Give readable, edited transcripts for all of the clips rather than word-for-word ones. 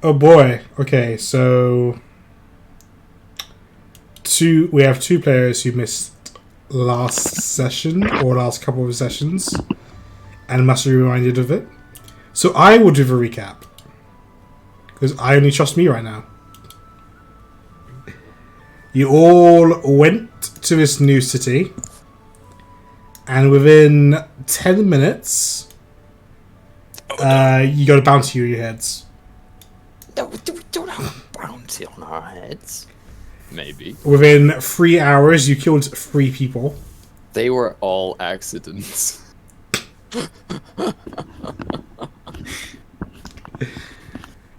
Oh boy. Okay, so we have two players who missed last session or last couple of sessions and must be reminded of it. So I will do the recap because I only trust me right now. You all went to this new city, and within 10 minutes, you got a bounty on your heads. No, we don't have a bounty on our heads. Maybe. Within 3 hours, you killed 3 people. They were all accidents.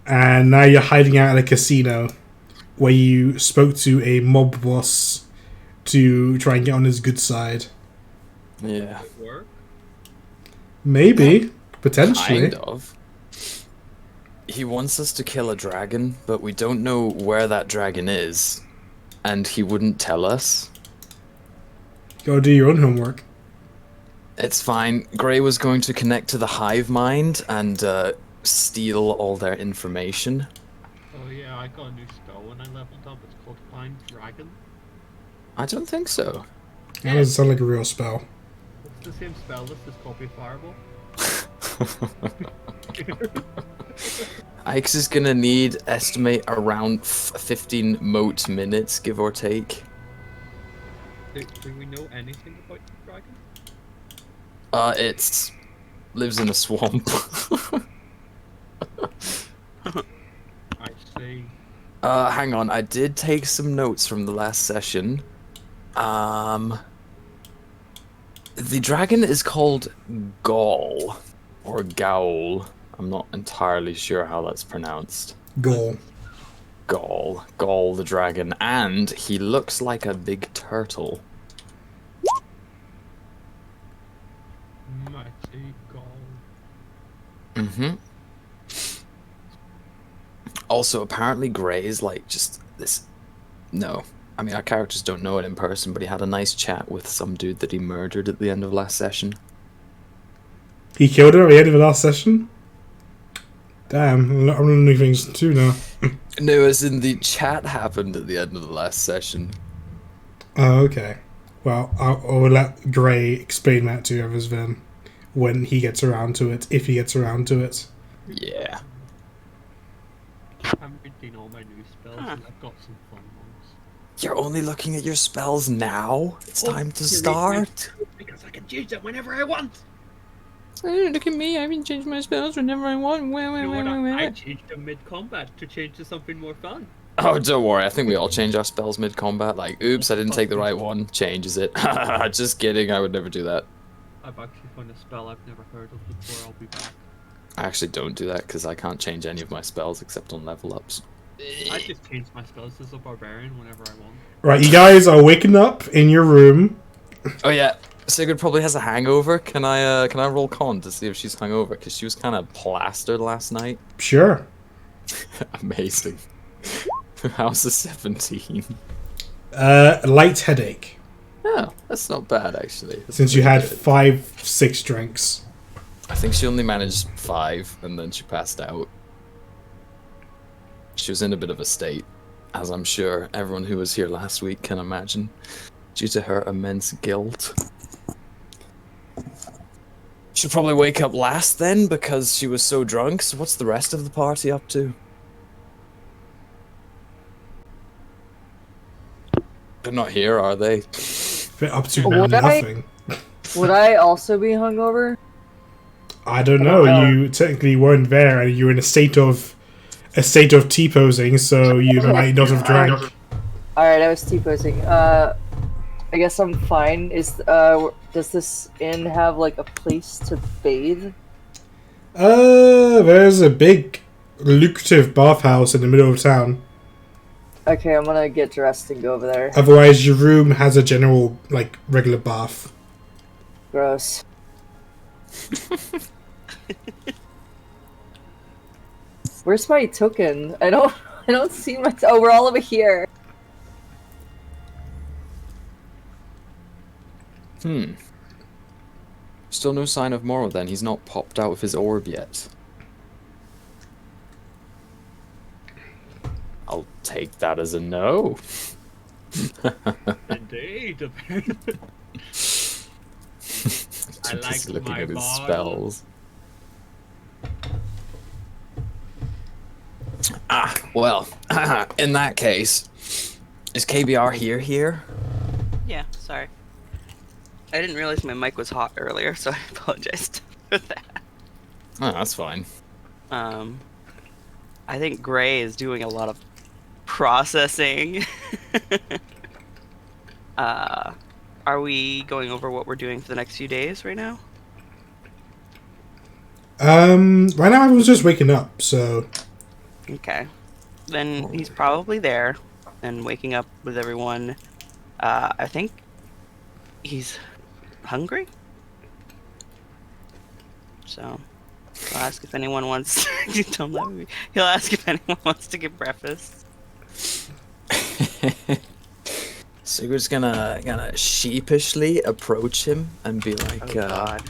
And now you're hiding out at a casino where you spoke to a mob boss to try and get on his good side. Yeah. Maybe. Potentially. Kind of. He wants us to kill a dragon, but we don't know where that dragon is. And he wouldn't tell us. Gotta do your own homework. It's fine. Grey was going to connect to the hive mind and steal all their information. Oh yeah, I got a new spell when I leveled up. It's called Find Dragon. I don't think so. That doesn't sound like a real spell. It's the same spell list as Copy Fireball. Ike's is gonna need estimate around 15 moat minutes, give or take. Do we know anything about the dragon? It's lives in a swamp. I see. Hang on, I did take some notes from the last session. The dragon is called Gaul, or Gaul. I'm not entirely sure how that's pronounced. Goal. Gaul the dragon, and he looks like a big turtle. Mighty Gaul. Mm-hmm. Also, apparently Grey is like just this... No. I mean, our characters don't know it in person, but he had a nice chat with some dude that he murdered at the end of last session. He killed her at the end of the last session? Damn, I'm learning things too now. No, as in the chat happened at the end of the last session. Oh, okay. Well, I'll let Gray explain that to others then when he gets around to it, if he gets around to it. Yeah. I'm reading all my new spells and I've got some fun ones. You're only looking at your spells now? It's time to you're start? Because I can choose it whenever I want! Look at me, I can change my spells whenever I want. I changed them mid-combat to change to something more fun. Oh, don't worry, I think we all change our spells mid-combat. Like, oops, I didn't take the right one. Changes it. Just kidding, I would never do that. I've actually found a spell I've never heard of before. I'll be back. I actually don't do that because I can't change any of my spells except on level ups. I just change my spells as a barbarian whenever I want. Right, you guys are waking up in your room. Oh yeah, Sigurd probably has a hangover. Can I roll con to see if she's hungover? Because she was kind of plastered last night. Sure. Amazing. How's the 17? Light headache. Oh, that's not bad actually. That's Since you pretty had good. 5-6 drinks. I think she only managed 5 and then she passed out. She was in a bit of a state, as I'm sure everyone who was here last week can imagine, due to her immense guilt. She'll probably wake up last then because she was so drunk. So what's the rest of the party up to? They're not here, are they? They're up to Would nothing. Would I also be hungover? I don't know. You technically weren't there, and you're in a state of T-posing, so you might not have drank. Alright, I was T-posing. I guess I'm fine. Does this inn have, like, a place to bathe? There's a big, lucrative bathhouse in the middle of town. Okay, I'm gonna get dressed and go over there. Otherwise, your room has a general, like, regular bath. Gross. Where's my token? I don't see my. Oh, we're all over here. Still no sign of Moro then. He's not popped out of his orb yet. I'll take that as a no. Indeed. I Just like looking my at his ball. spells. Well, in that case, is KBR here? Yeah, sorry. I didn't realize my mic was hot earlier, so I apologized for that. Oh, that's fine. I think Gray is doing a lot of processing. Are we going over what we're doing for the next few days right now? Right now everyone's just waking up, so Okay. Then he's probably there and waking up with everyone. I think he's hungry. So I'll ask if anyone wants he'll ask if anyone wants to get breakfast. Sigurd's gonna sheepishly approach him and be like, Oh god.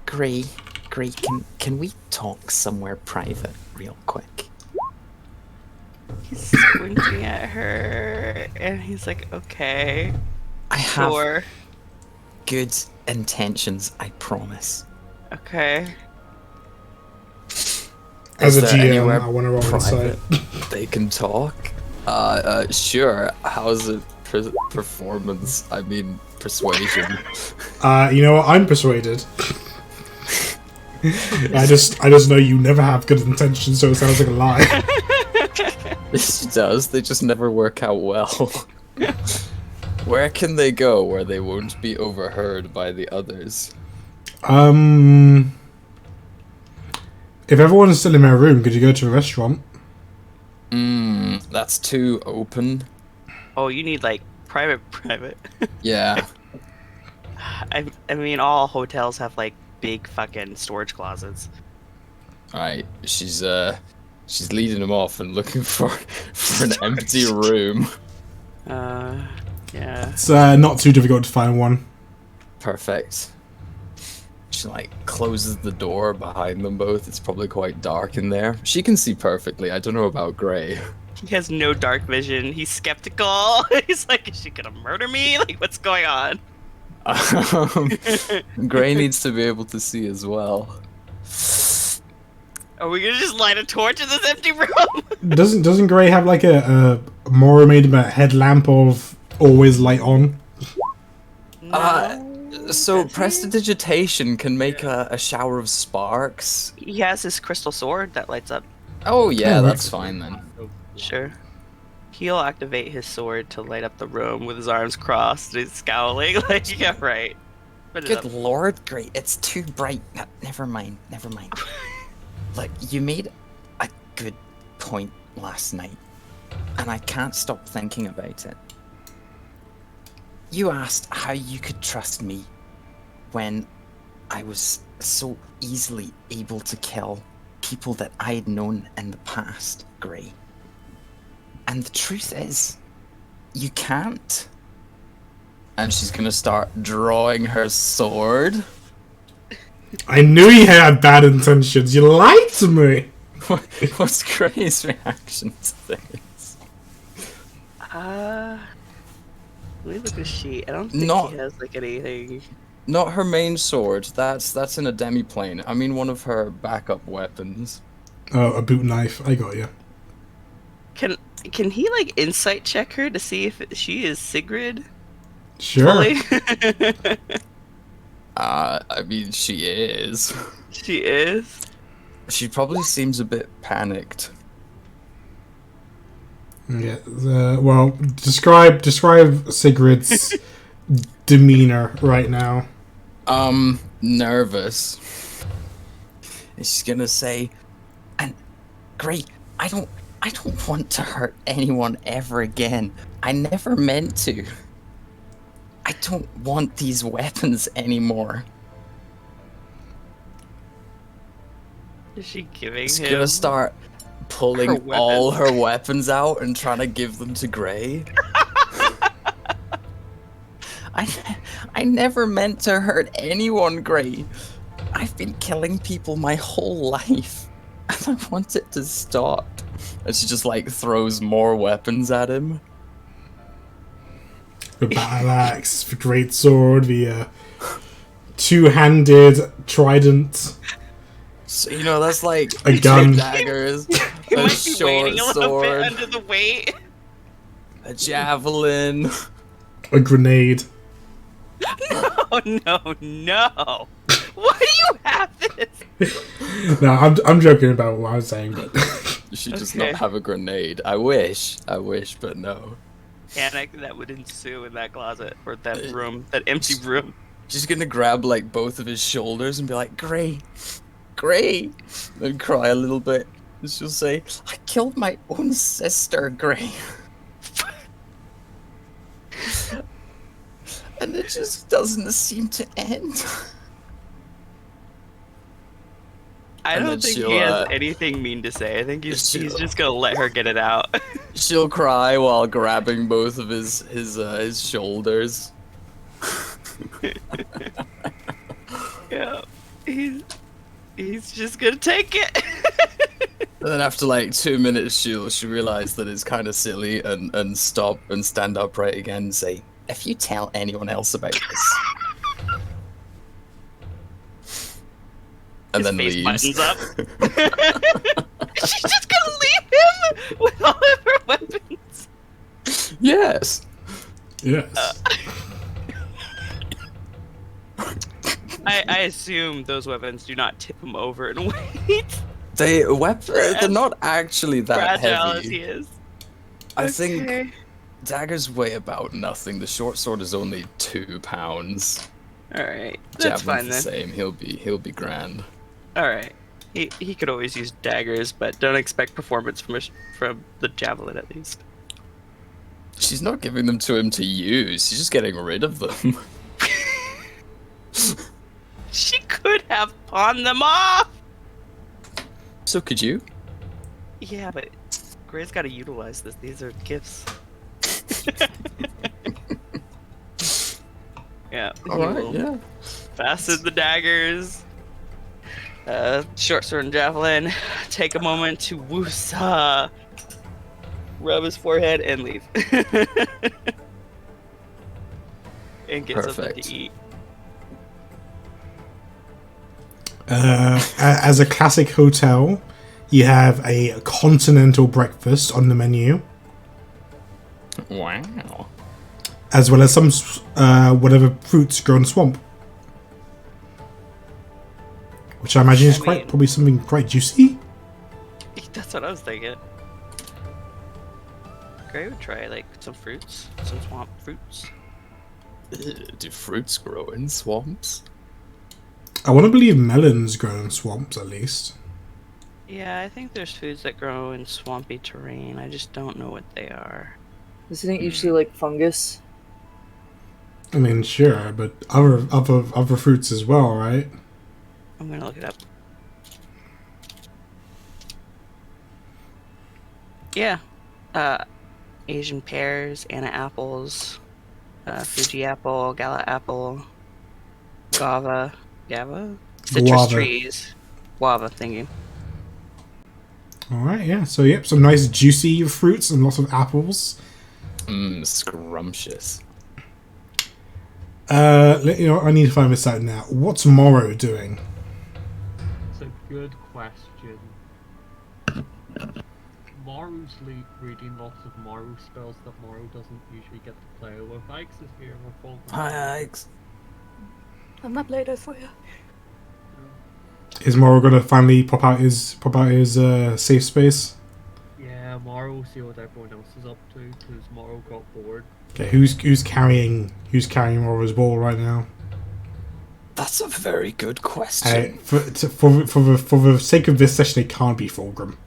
Gray, can we talk somewhere private real quick? He's squinting at her and he's like, okay. I have Sure. good intentions, I promise. Okay. as Is a there GM, anywhere I want to roll insight. private they can talk? Sure. How's it performance? I mean, persuasion. You know what? I'm persuaded. I just know you never have good intentions, so it sounds like a lie. It does. They just never work out well. Where can they go where they won't be overheard by the others? If everyone is still in their room, could you go to a restaurant? That's too open. Oh, you need like private. Yeah. I mean, all hotels have like big fucking storage closets. Alright, she's leading him off and looking for an empty room. Yeah. It's not too difficult to find one. Perfect. She like closes the door behind them both. It's probably quite dark in there. She can see perfectly. I don't know about Gray. He has no dark vision. He's skeptical. He's like, is she gonna murder me? Like, what's going on? Gray needs to be able to see as well. Are we gonna just light a torch in this empty room? Doesn't Gray have like a more made a headlamp of always light on? So Does he? prestidigitation can make a shower of sparks. He has his crystal sword that lights up. Oh yeah, Oh, that's fine then. Sure. He'll activate his sword to light up the room with his arms crossed and he's scowling. Like, yeah, right. Put it Good up. lord, Gray, it's too bright. Never mind. Look, you made a good point last night, and I can't stop thinking about it. You asked how you could trust me when I was so easily able to kill people that I had known in the past, Gray. And the truth is, you can't. And she's gonna start drawing her sword. I knew he had bad intentions. You lied to me. What's Gray's reaction to this? Let me look at the sheet. I don't think Not- he has like anything. Not her main sword. That's in a demi-plane. I mean one of her backup weapons. Oh, a boot knife. I got you. Can he like insight check her to see if she is Sigrid? Sure. Fully? I mean she is. She is. She probably seems a bit panicked. Yeah. Well, describe Sigrid's demeanor right now. Nervous. And she's gonna say, and Gray, I don't want to hurt anyone ever again. I never meant to. I don't want these weapons anymore. Is she giving She's him? gonna start pulling her all weapons. her weapons out and trying to give them to Gray. I never meant to hurt anyone, Gray. I've been killing people my whole life, and I want it to stop. And she just like throws more weapons at him. The battle axe, the great sword, the two-handed trident, So, you know, that's like a gun. 2 daggers, He a might be short waiting a little sword, bit under the weight. a javelin. A grenade. Oh no! Why do you have this? No, I'm joking about what I was saying, but You should just Okay. not have a grenade. I wish, but no. Panic that would ensue in that closet or that room, that empty room. She's gonna grab like both of his shoulders and be like, Gray, and cry a little bit. And she'll say, I killed my own sister, Gray. And it just doesn't seem to end. I And don't then think she'll, he has anything mean to say. I think he's just gonna let her get it out. She'll cry while grabbing both of his shoulders. Yeah, he's just gonna take it. And then after like 2 minutes, she'll realize that it's kind of silly and stop and stand upright again and say, if you tell anyone else about this. And His then face leaves. buttons up. She's just gonna leave him with all of her weapons. Yes. yes. I assume those weapons do not tip him over in weight. They're not actually that Fragile as heavy. he is. I think daggers weigh about nothing. The short sword is only 2 pounds. All right, that's Javelin's fine the then. same. He'll be grand. All right, he could always use daggers, but don't expect performance from the javelin at least. She's not giving them to him to use. She's just getting rid of them. She could have pawned them off. So could you? Yeah, but Gray's got to utilize this. These are gifts. Yeah. All right. Yeah. Fasten the daggers. Short sword and javelin. Take a moment to woosah. Rub his forehead and leave. And get something Perfect. to eat. As a classic hotel, you have a continental breakfast on the menu, Wow. as well as some whatever fruits grow in the swamp, which I imagine is I mean- probably something quite juicy. That's what I was thinking. Gray would try like some fruits, some swamp fruits. Do fruits grow in swamps? I want to believe melons grow in swamps, at least. Yeah, I think there's foods that grow in swampy terrain. I just don't know what they are. Isn't it usually like fungus? I mean, sure, but other fruits as well, right? I'm gonna look it up. Yeah. Asian pears, Anna apples, Fuji apple, Gala apple, Gava, citrus Guava. trees, guava. Thank you. All right, yeah. So, yep, some nice juicy fruits and lots of apples. Scrumptious. You know, I need to find this out now. What's Morrow doing? It's a good question. Morrow's reading lots of Morrow spells that Morrow doesn't usually get to play with. Ike's is here. We're falling. Hi, Ike's. I'm not later for you. Is Morrow gonna finally pop out his safe space? Yeah, Morrow will see what everyone else is up to because Morrow got bored. Okay, who's carrying Morrow's ball right now? That's a very good question. For the sake of this session, it can't be Fulgrim.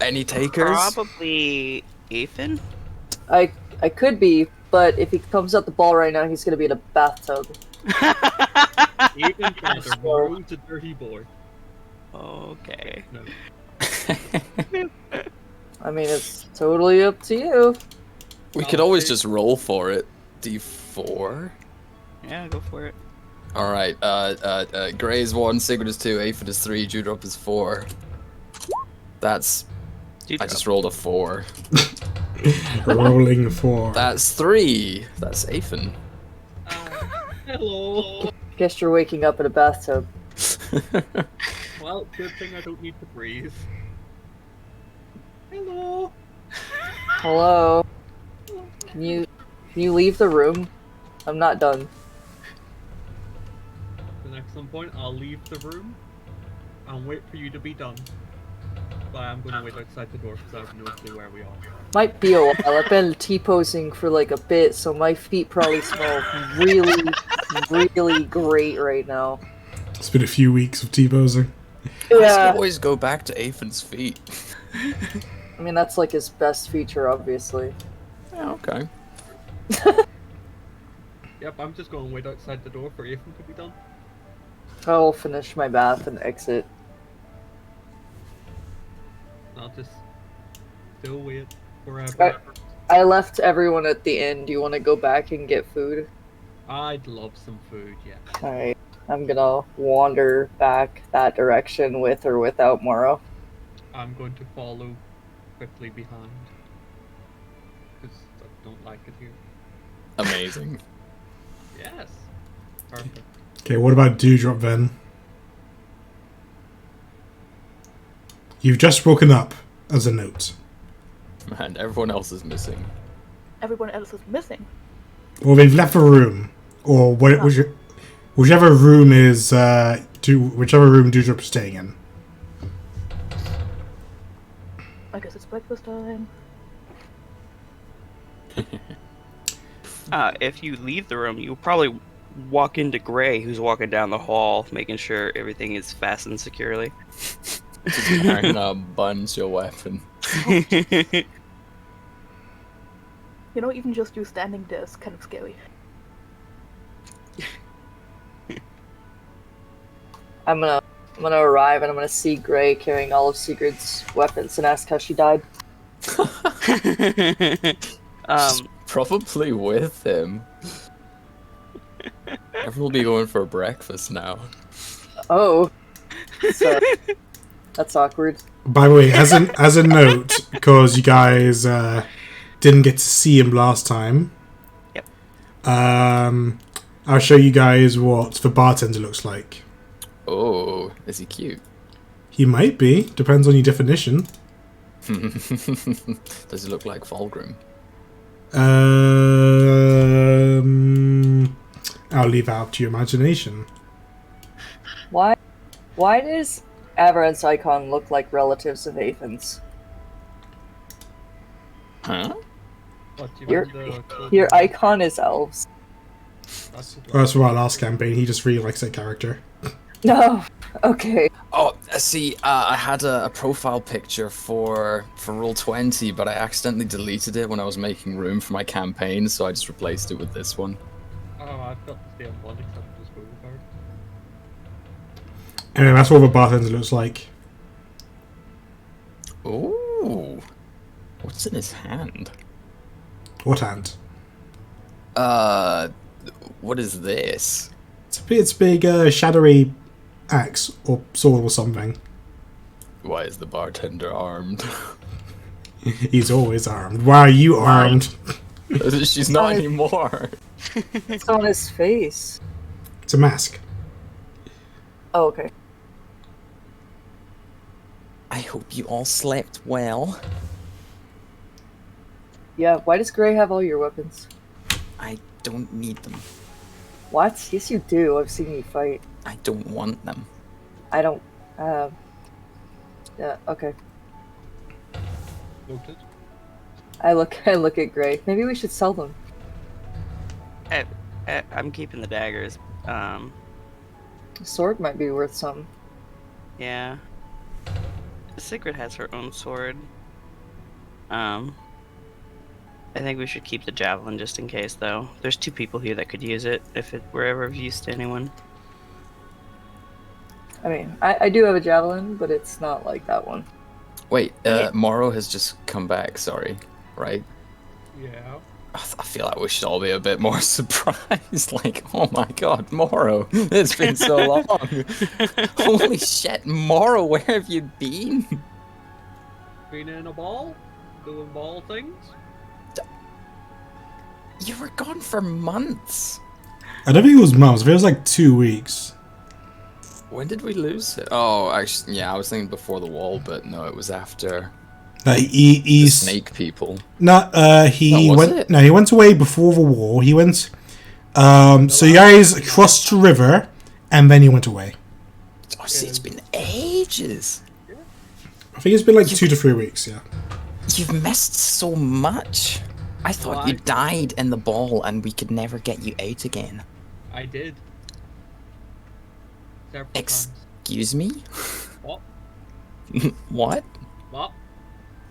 Any takers? Probably Ethan. I could be, but if he comes out the ball right now, he's gonna be in a bathtub. Even better, Morrow's a dirty boy. Okay. No. I mean, it's totally up to you. We could always just roll for it. D4. Yeah, go for it. All right. Gray's 1, Sigurd is 2, Aphid is 3, Judrop is 4. That's. I just rolled a 4. Rolling 4. That's 3. That's Afen. Hello. Guess you're waking up in a bathtub. Well, good thing I don't need to breathe. Hello. Hello? Can you leave the room? I'm not done. Then at some point, I'll leave the room and wait for you to be done. But I'm gonna wait outside the door because I have no clue where we are. Might be a while. I've been T-posing for like a bit, so my feet probably smell really, really great right now. It's been a few weeks of T-posing. I Yeah. always go back to Afen's feet. I mean, that's like his best feature, obviously. Yeah, okay. Yep, I'm just gonna wait outside the door for Ethan to be done. I'll finish my bath and exit. I'll just still wait forever. I left everyone at the inn. Do you want to go back and get food? I'd love some food, yeah. Alright. I'm gonna wander back that direction with or without Moro. I'm going to follow quickly behind. Because I don't like it here. Amazing. Yes. Perfect. Okay, what about Dewdrop then? You've just woken up, as a note. Man, everyone else is missing. Everyone else is missing. Or they've left the room. Or whichever room is, whichever room Dewdrop's staying in. I guess it's breakfast time. If you leave the room, you'll probably walk into Gray, who's walking down the hall, making sure everything is fastened securely. Just carrying a bunch of weapon. You know, even just you standing there is kind of scary. I'm gonna arrive and I'm gonna see Gray carrying all of Sigurd's weapons and ask how she died. She's probably with him. Everyone will be going for breakfast now. Oh. So, that's awkward. By the way, as a note, because you guys didn't get to see him last time. Yep. I'll show you guys what the bartender looks like. Oh, is he cute? He might be. Depends on your definition. Does he look like Fulgrim? I'll leave out to your imagination. Why does Avarant's icon look like relatives of Athan's? Huh? What, you Your- mean the clothing? Your icon is elves. That's what- That's why last campaign he just really likes that character. No. Okay. Oh, see, I had a profile picture for Roll20, but I accidentally deleted it when I was making room for my campaign, so I just replaced it with this one. Oh, I've got the same one except for this photo card. Anyway, that's what the bartender looks like. Ooh. What's in his hand? What hand? What is this? It's a big, shadowy axe or sword or something. Why is the bartender armed? He's always armed. Why are you armed? She's not I- anymore. It's on his face. It's a mask. Oh, okay. I hope you all slept well. Yeah, why does Gray have all your weapons? I don't need them. What? Yes, you do. I've seen you fight. I don't want them. I don't. Yeah. Okay. Noted. I look at Gray. Maybe we should sell them. I'm keeping the daggers. The sword might be worth some. Yeah. Sigrid has her own sword. I think we should keep the javelin just in case, though. There's 2 people here that could use it if it were ever of use to anyone. I mean, I do have a javelin, but it's not like that one. Wait, Morrow has just come back, sorry. Right? Yeah. I feel like we should all be a bit more surprised. Like, oh my god, Morrow, it's been so long. Holy shit, Morrow, where have you been? Been in a ball? Doing ball things? You were gone for months. I don't think it was months. It was like 2 weeks. When did we lose it? Oh, actually, yeah, I was thinking before the wall, but no, it was after the He's snake people. no. He Oh, was went. it? No, he went away before the war. He went. So you guys crossed the river, and then he went away. Oh, see, it's been ages. I think it's been like 2 to 3 weeks. Yeah. You've missed so much. I thought you Why? died in the ball and we could never get you out again. I did. Several times. Excuse me? What? What? What?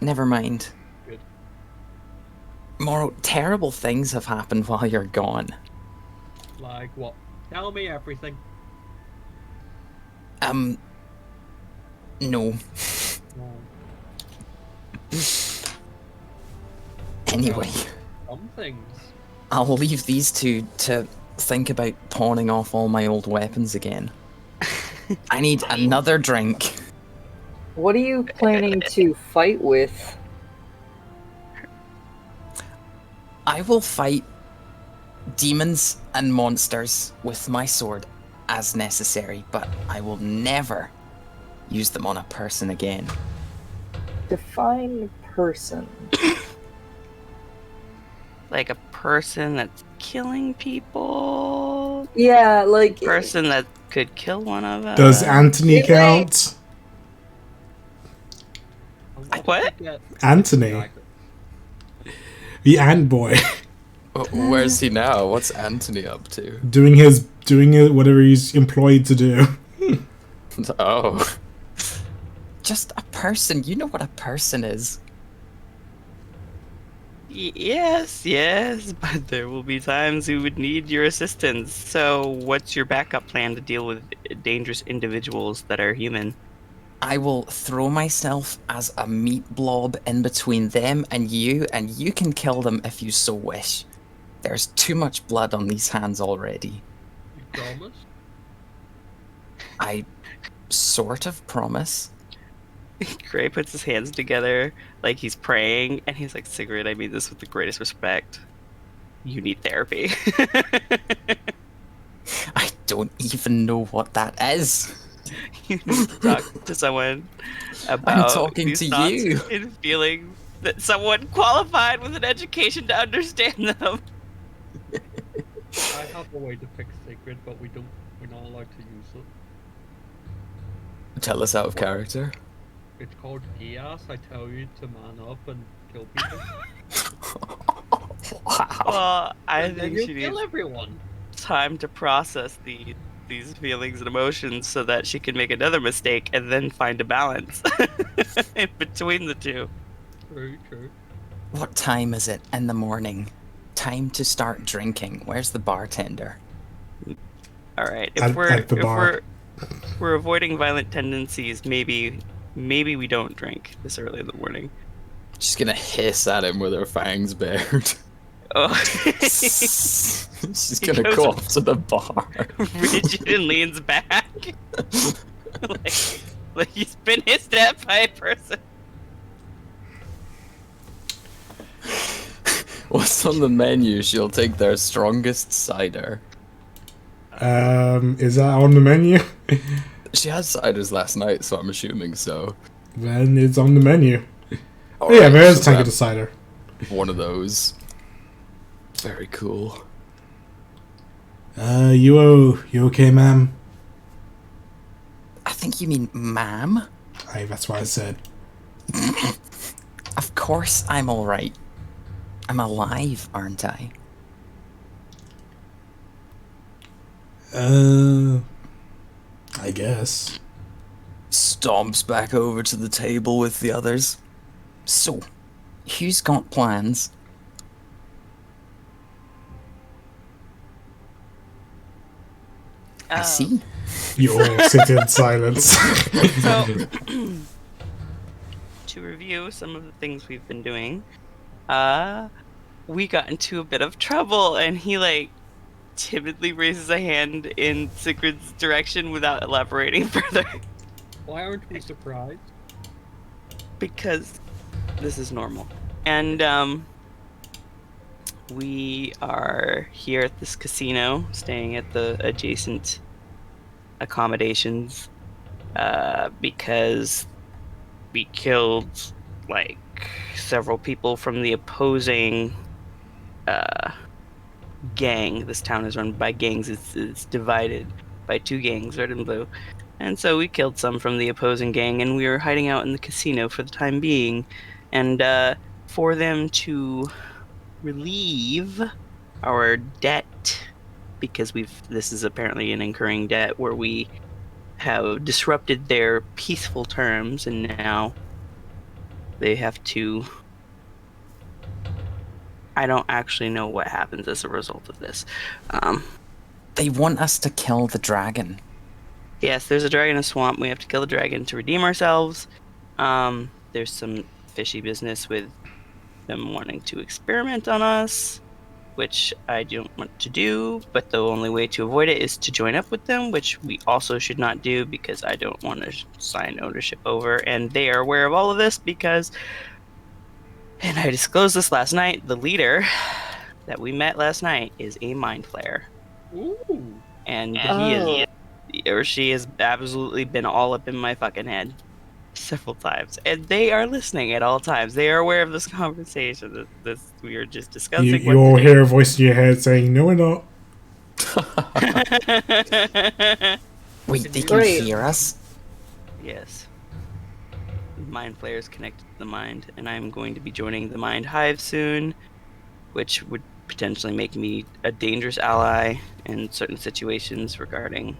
Never mind. Good. Moro, terrible things have happened while you're gone. Like what? Tell me everything. No. No. Anyway, Some things. I'll leave these two to think about pawning off all my old weapons again. I need another drink. What are you planning to fight with? I will fight demons and monsters with my sword as necessary, but I will never use them on a person again. Define person. Like a person that's killing people. Yeah, like Person that could kill one of us. Does Anthony count? What? Anthony, the ant boy, Where's he now? What's Anthony up to? doing whatever he's employed to do. Oh. Just a person. You know what a person is. Yes, but there will be times we would need your assistance. So, what's your backup plan to deal with dangerous individuals that are human? I will throw myself as a meat blob in between them and you can kill them if you so wish. There's too much blood on these hands already. You promise? I sort of promise. Gray puts his hands together like he's praying, and he's like, Sigrid, I mean this with the greatest respect. You need therapy. I don't even know what that is. You need to talk to someone about talking these to thoughts you. and feelings that someone qualified with an education to understand them. I have a way to fix Sigrid, but we're not allowed to use it. Tell us out of character. It's called chaos. I tell you to man up and kill people. Wow. Well, I And then think you she kill needs everyone. time to process these feelings and emotions so that she can make another mistake and then find a balance in between the two. True, true. What time is it in the morning? Time to start drinking. Where's the bartender? All right, At the bar. we're avoiding violent tendencies, maybe we don't drink this early in the morning. She's gonna hiss at him with her fangs bared. Oh, She's He gonna goes- go off to the bar. rigid and leans back, like he's been hissed at by a person. What's on the menu? She'll take their strongest cider. Is that on the menu? She had ciders last night, so I'm assuming so. Then it's on the menu. Oh, Alright, yeah, there is a so tank of grab the cider. one of those. Very cool. You okay, ma'am? I think you mean ma'am? Aye, that's what I said. Of course I'm alright. I'm alive, aren't I? I guess. Stomps back over to the table with the others. So, who's got plans? I see. You all sit in silence. So, to review some of the things we've been doing, we got into a bit of trouble, and he like timidly raises a hand in Sigrid's direction without elaborating further, Why aren't we surprised? because This is normal. And we are here at this casino, staying at the adjacent accommodations, because we killed like several people from the opposing gang. This town is run by gangs. It's divided by two gangs, red and blue. And so we killed some from the opposing gang, and we were hiding out in the casino for the time being. And for them to relieve our debt, because this is apparently an incurring debt where we have disrupted their peaceful terms, and now they have to. I don't actually know what happens as a result of this. They want us to kill the dragon. Yes, there's a dragon in a swamp. We have to kill the dragon to redeem ourselves. There's some fishy business with them wanting to experiment on us, which I don't want to do, but the only way to avoid it is to join up with them, which we also should not do because I don't want to sign ownership over, and they are aware of all of this because, and I disclosed this last night, the leader that we met last night is a mind flayer. Ooh. And Oh. he or she has absolutely been all up in my fucking head several times, and they are listening at all times. They are aware of this conversation. This we are just discussing. You all hear a voice in your head saying, "No, we're not." Wait, they can Great. hear us? Yes. Mind flayers connected to the mind, and I'm going to be joining the Mind Hive soon, which would potentially make me a dangerous ally in certain situations regarding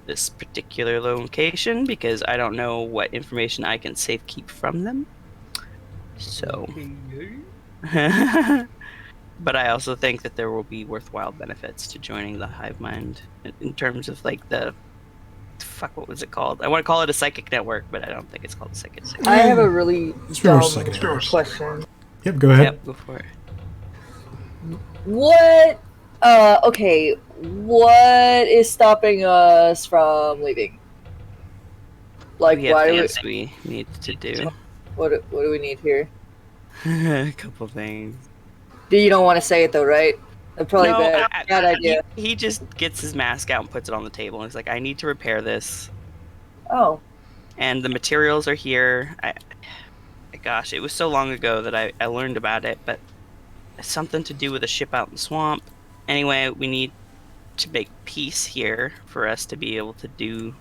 this particular location, because I don't know what information I can safekeep from them. So, but I also think that there will be worthwhile benefits to joining the hive mind in terms of like the what was it called? I want to call it a psychic network, but I don't think it's called a psychic network. I have a really It's very dumb much like an Erros. question. Yep, go ahead. Yep, go for it. What? Okay. What is stopping us from leaving? Like, We have why do we? things we need to do. What do we need here? A couple things. You don't want to say it though, right? That's probably No, bad idea. He just gets his mask out and puts it on the table, and he's like, I need to repair this. Oh, And the materials are here. Gosh, it was so long ago that I learned about it, but it's something to do with a ship out in the swamp. Anyway, we need to make peace here for us to be able to do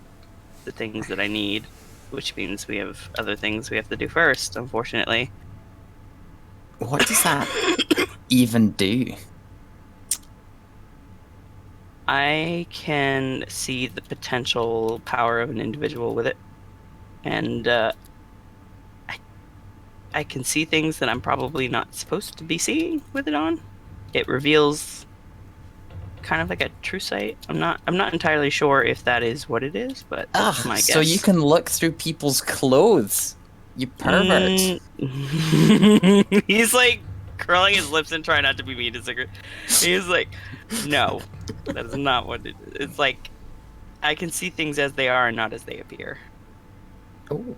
the things that I need, which means we have other things we have to do first, unfortunately. What does that even do? I can see the potential power of an individual with it, and I can see things that I'm probably not supposed to be seeing with it on. It reveals kind of like a true sight. I'm not entirely sure if that is what it is, but that's my guess. So you can look through people's clothes. You pervert. He's like curling his lips and trying not to be mean to Sigird. He's like, no, that is not what it is. It's like, I can see things as they are and not as they appear. Oh.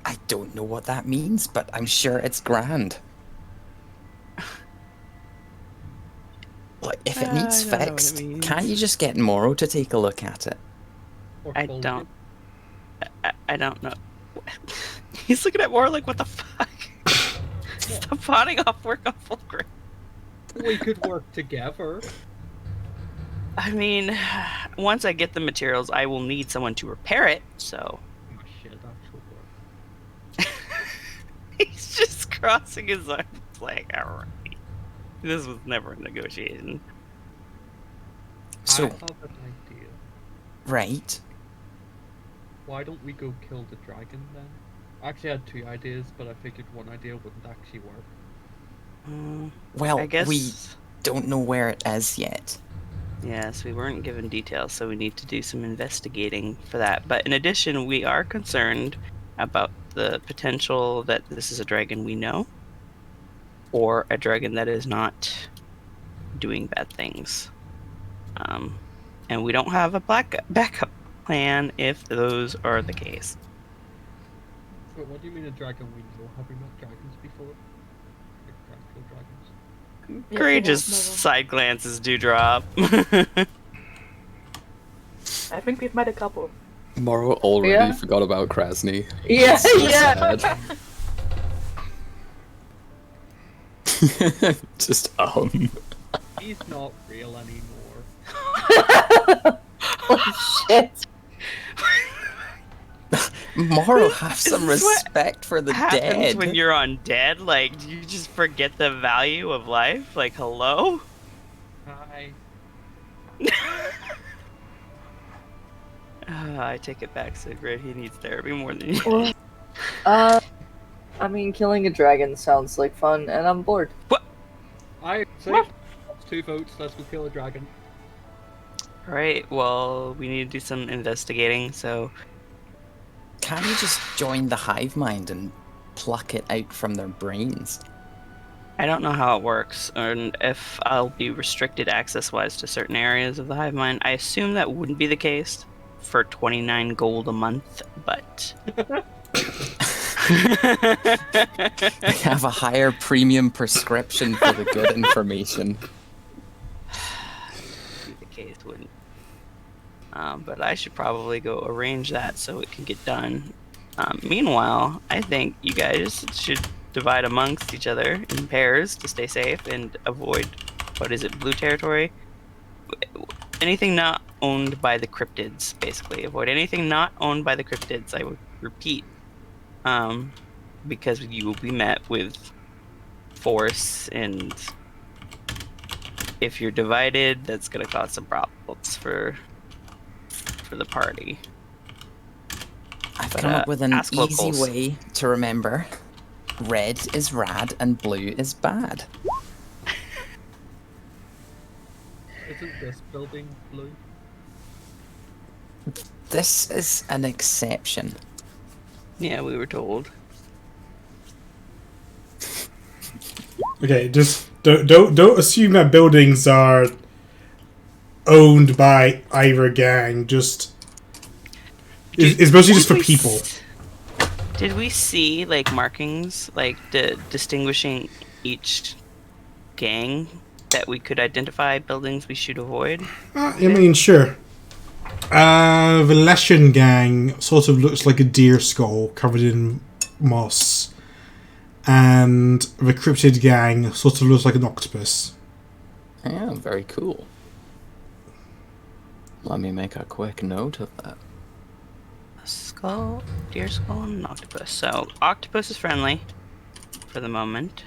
I don't know what that means, but I'm sure it's grand. Like, if it needs I don't know what it fixed, means. can't you just get Moro to take a look at it? Or I fold don't. I don't know. He's looking at more like, what the fuck? Stop potting off work on Fulgrim. it. We could work together. I mean, once I get the materials, I will need someone to repair it, so. Oh shit, that should work. He's just crossing his arms like, alright. This was never a negotiation. So, I have an idea. right. Why don't we go kill the dragon then? I actually had two ideas, but I figured one idea wouldn't actually work. Well, I guess. we don't know where it is yet. Yes, we weren't given details, so we need to do some investigating for that. But in addition, we are concerned about the potential that this is a dragon we know, or a dragon that is not doing bad things. And we don't have a backup plan if those are the case. But what do you mean a dragon we know? Have we met dragons before? Like actual dragons? Yes, Courageous we have, Mother. side glances do drop. I think we've met a couple. Morrow already Yeah. forgot about Krasny. Yeah, So yeah. sad. Just He's not real anymore. Oh shit. Moral, have some This is what respect for the happens dead. when you're undead? Like, do you just forget the value of life? Like, hello? Hi. I take it back, Sigird. He needs therapy more than you. I mean, killing a dragon sounds like fun, and I'm bored. I say that's 2 votes. Let's go kill a dragon. Alright, well, we need to do some investigating, so... Can you just join the hive mind and pluck it out from their brains? I don't know how it works, and if I'll be restricted access-wise to certain areas of the hive mind. I assume that wouldn't be the case for 29 gold a month, but... I have a higher premium prescription for the good information. Be the case, wouldn't. But I should probably go arrange that so it can get done. Meanwhile, I think you guys should divide amongst each other in pairs to stay safe and avoid, what is it, blue territory? Anything not owned by the cryptids, basically. Avoid anything not owned by the cryptids, I would repeat. Because you will be met with force, and if you're divided, that's gonna cause some problems for the party. I've But, come up with an ask easy locals. way to remember. Red is rad and blue is bad. Isn't this building blue? This is an exception. Yeah, we were told. Okay, just don't assume that buildings are owned by either gang. Just it's mostly just for people. Did we see like markings, like distinguishing each gang that we could identify buildings we should avoid? I mean, sure. The Leshen gang sort of looks like a deer skull covered in moss, and the Cryptid gang sort of looks like an octopus. Yeah, very cool. Let me make a quick note of that. A skull, deer skull, and an octopus. So octopus is friendly for the moment.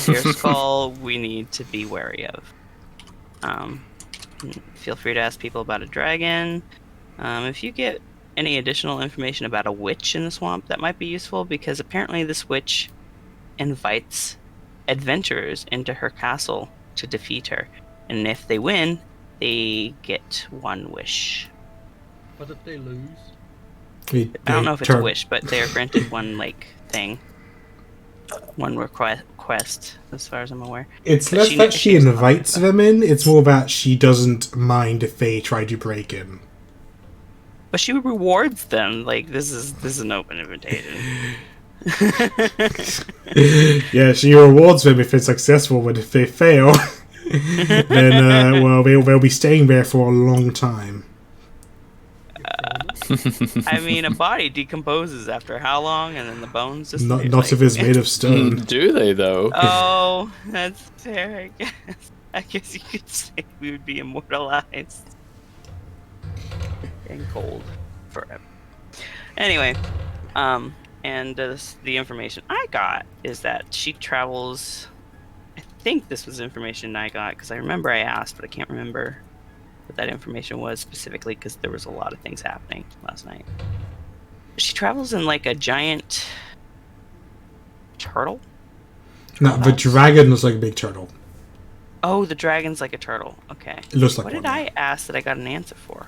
Deer skull, we need to be wary of. Feel free to ask people about a dragon. If you get any additional information about a witch in the swamp, that might be useful, because apparently this witch invites adventurers into her castle to defeat her. And if they win, they get 1 wish. But if they lose, I don't know if it's a wish, but they are granted 1, like, thing. 1 request, as far as I'm aware. It's But less that she she's not invites like them in, it's more that she doesn't mind if they try to break in. But she rewards them. Like, this is an open invitation. Yeah, she rewards them if they're successful, but if they fail, then, well, they'll be staying there for a long time. I mean, a body decomposes after how long, and then the bones just... Not, leave, not if like- it's made of stone. Do they though? Oh, that's fair, I guess. I guess you could say we would be immortalized. And cold forever. Anyway, and the information I got is that she travels... I think this was information I got, because I remember I asked, but I can't remember what that information was specifically, because there was a lot of things happening last night. She travels in like a giant turtle? No, the dragon looks like a big turtle. Oh, the dragon's like a turtle. Okay. It looks like What one. did I ask that I got an answer for?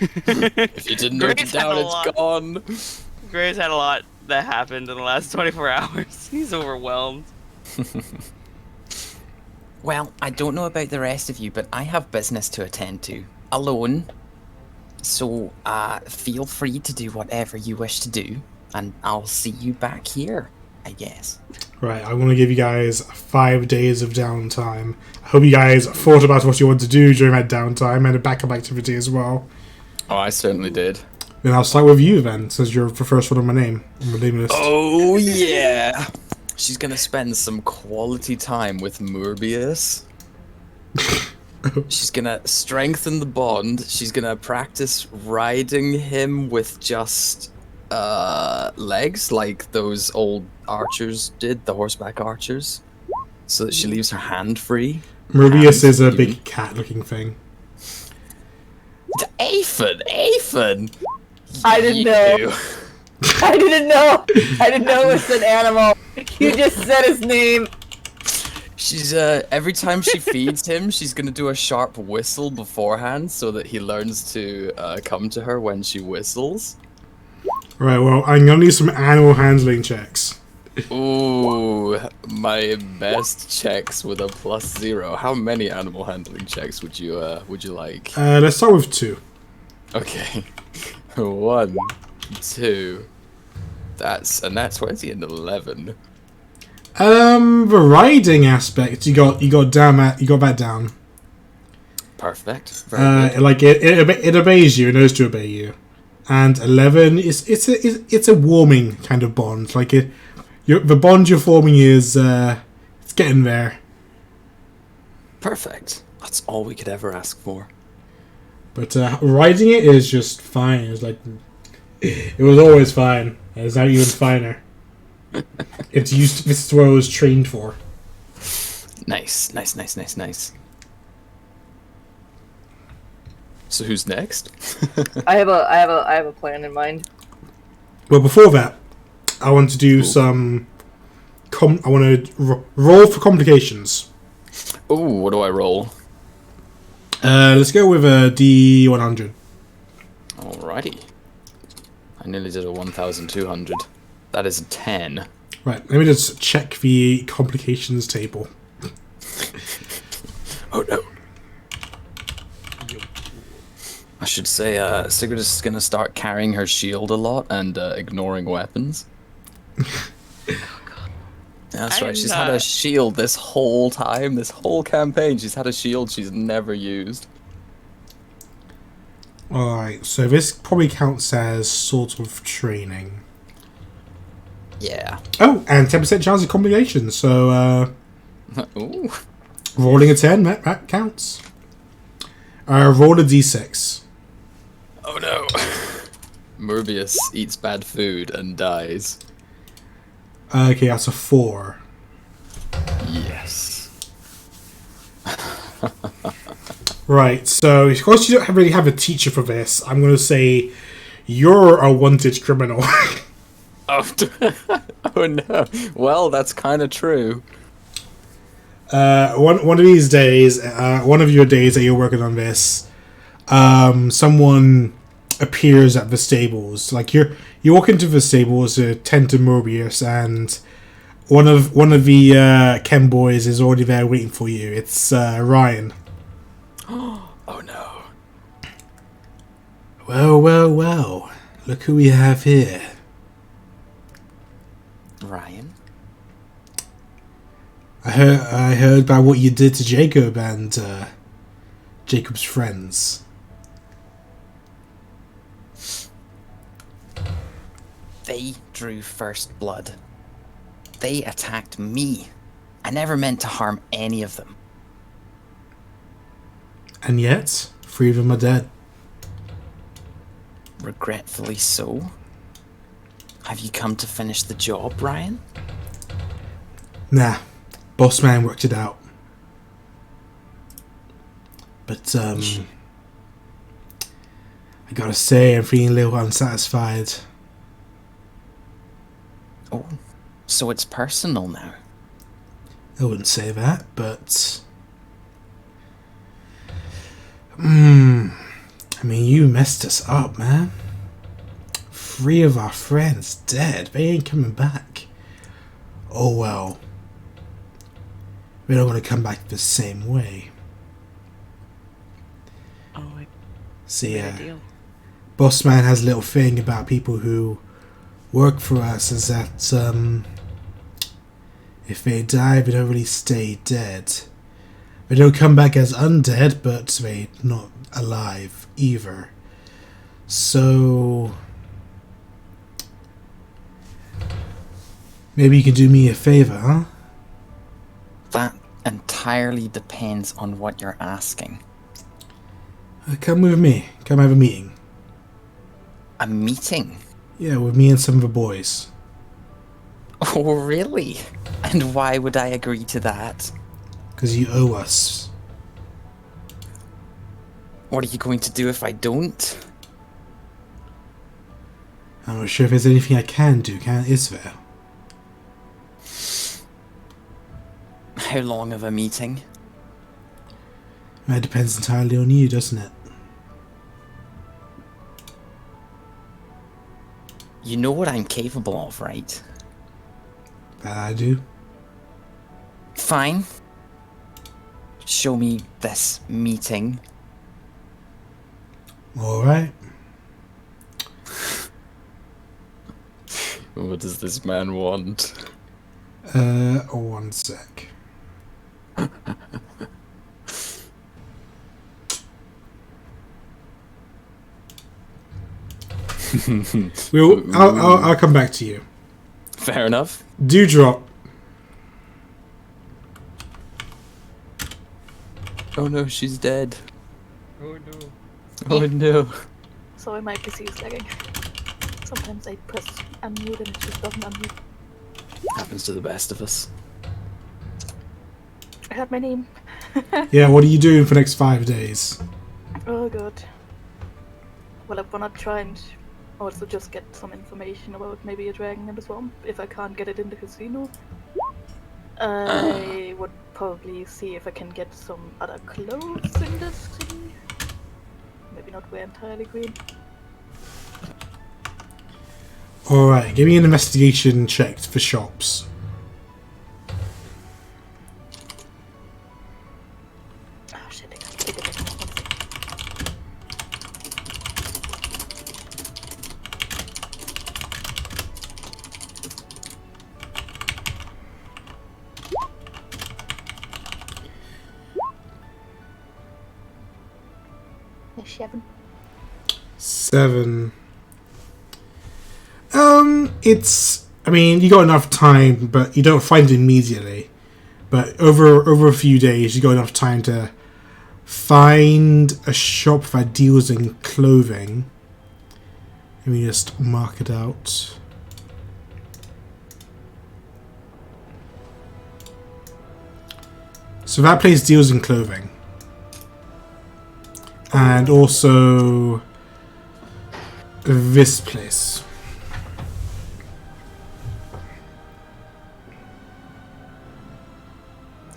If you didn't note it Grace had down, a it's lot. gone. Grace had a lot that happened in the last 24 hours. He's overwhelmed. Well, I don't know about the rest of you, but I have business to attend to. Alone. So, feel free to do whatever you wish to do, and I'll see you back here, I guess. Right, I want to give you guys 5 days of downtime. I hope you guys thought about what you want to do during that downtime and a backup activity as well. Oh, I certainly did. Then I'll start with you then, since you're the first one on my name list. Oh, yeah. She's gonna spend some quality time with Morbius. She's gonna strengthen the bond. She's gonna practice riding him with just legs, like those old archers did, the horseback archers, so that she leaves her hand free. Morbius is a big cat-looking thing. Aphan! I didn't know. I didn't know. I didn't know it was an animal. You just said his name. She's every time she feeds him, she's gonna do a sharp whistle beforehand so that he learns to come to her when she whistles. Right, well, I'm gonna need some animal handling checks. Ooh, my best checks with a +0. How many animal handling checks would you like? Let's start with 2. Okay. 1, 2. That's 20 and 11. The riding aspect, you got that down. Perfect. Very good. Like it obeys you, it knows to obey you. And 11 it's a warming kind of bond. Like the bond you're forming is it's getting there. Perfect. That's all we could ever ask for. But riding it is just fine. It's like it was always fine. It's now even finer. This is what I was trained for. Nice. So who's next? I have a plan in mind. Well, before that, I want to do some. I want to roll for complications. Ooh, what do I roll? Let's go with a D100. Alrighty. I nearly did a 1,200. That is a 10. Right, let me just check the complications table. Oh no. I should say, Sigird is gonna start carrying her shield a lot and ignoring weapons. That's right, she's had a shield this whole time, this whole campaign. She's had a shield she's never used. Alright, so this probably counts as sort of training. Yeah. Oh, and 10% chance of complications, so Ooh. rolling a 10, that counts. Roll a D6. Oh no. Morbius eats bad food and dies. Okay, that's a 4. Yes. Right, so of course you don't really have a teacher for this. I'm going to say you're a wanted criminal. Oh, oh no. Well, that's kind of true. One of these days, one of your days that you're working on this, someone appears at the stables. Like you walk into the stables to tend to Morbius, and one of the Chem boys is already there waiting for you. It's Ryan. Oh no. Well. Look who we have here. Ryan? I heard about what you did to Jacob and Jacob's friends. They drew first blood. They attacked me. I never meant to harm any of them. And yet, 3 of them are dead. Regretfully so. Have you come to finish the job, Ryan? Nah, boss man worked it out. But, I gotta say, I'm feeling a little unsatisfied. Oh, so it's personal now. I wouldn't say that, but... I mean, you messed us up, man. 3 of our friends dead. They ain't coming back. Oh well. We don't want to come back the same way. Oh, See, good deal. boss man has a little thing about people who work for us is that if they die, they don't really stay dead. They don't come back as undead, but they're not alive either. So maybe you can do me a favor, huh? That entirely depends on what you're asking. Come with me. Come have a meeting. A meeting? Yeah, with me and some of the boys. Oh, really? And why would I agree to that? Because you owe us. What are you going to do if I don't? I'm not sure if there's anything I can do, is there? How long of a meeting? That depends entirely on you, doesn't it? You know what I'm capable of, right? That I do. Fine. Show me this meeting. Alright. What does this man want? One sec. I'll come back to you. Fair enough. Dewdrop. Oh no, she's dead. Oh no. Oh no. Sorry, my PC is lagging. Sometimes I press unmute and it just doesn't unmute. Happens to the best of us. I heard my name. Yeah, what are you doing for the next 5 days? Oh god. Well, I wanna try and also just get some information about maybe a dragon in the swamp. If I can't get it in the casino, I would probably see if I can get some other clothes in the city. Maybe not wear entirely green. Alright, give me an investigation check for shops. Oh shit, I can't take it anymore. Seven. 7. I mean, you got enough time, but you don't find it immediately. But over a few days, you got enough time to find a shop that deals in clothing. Let me just mark it out. So that place deals in clothing. And also this place.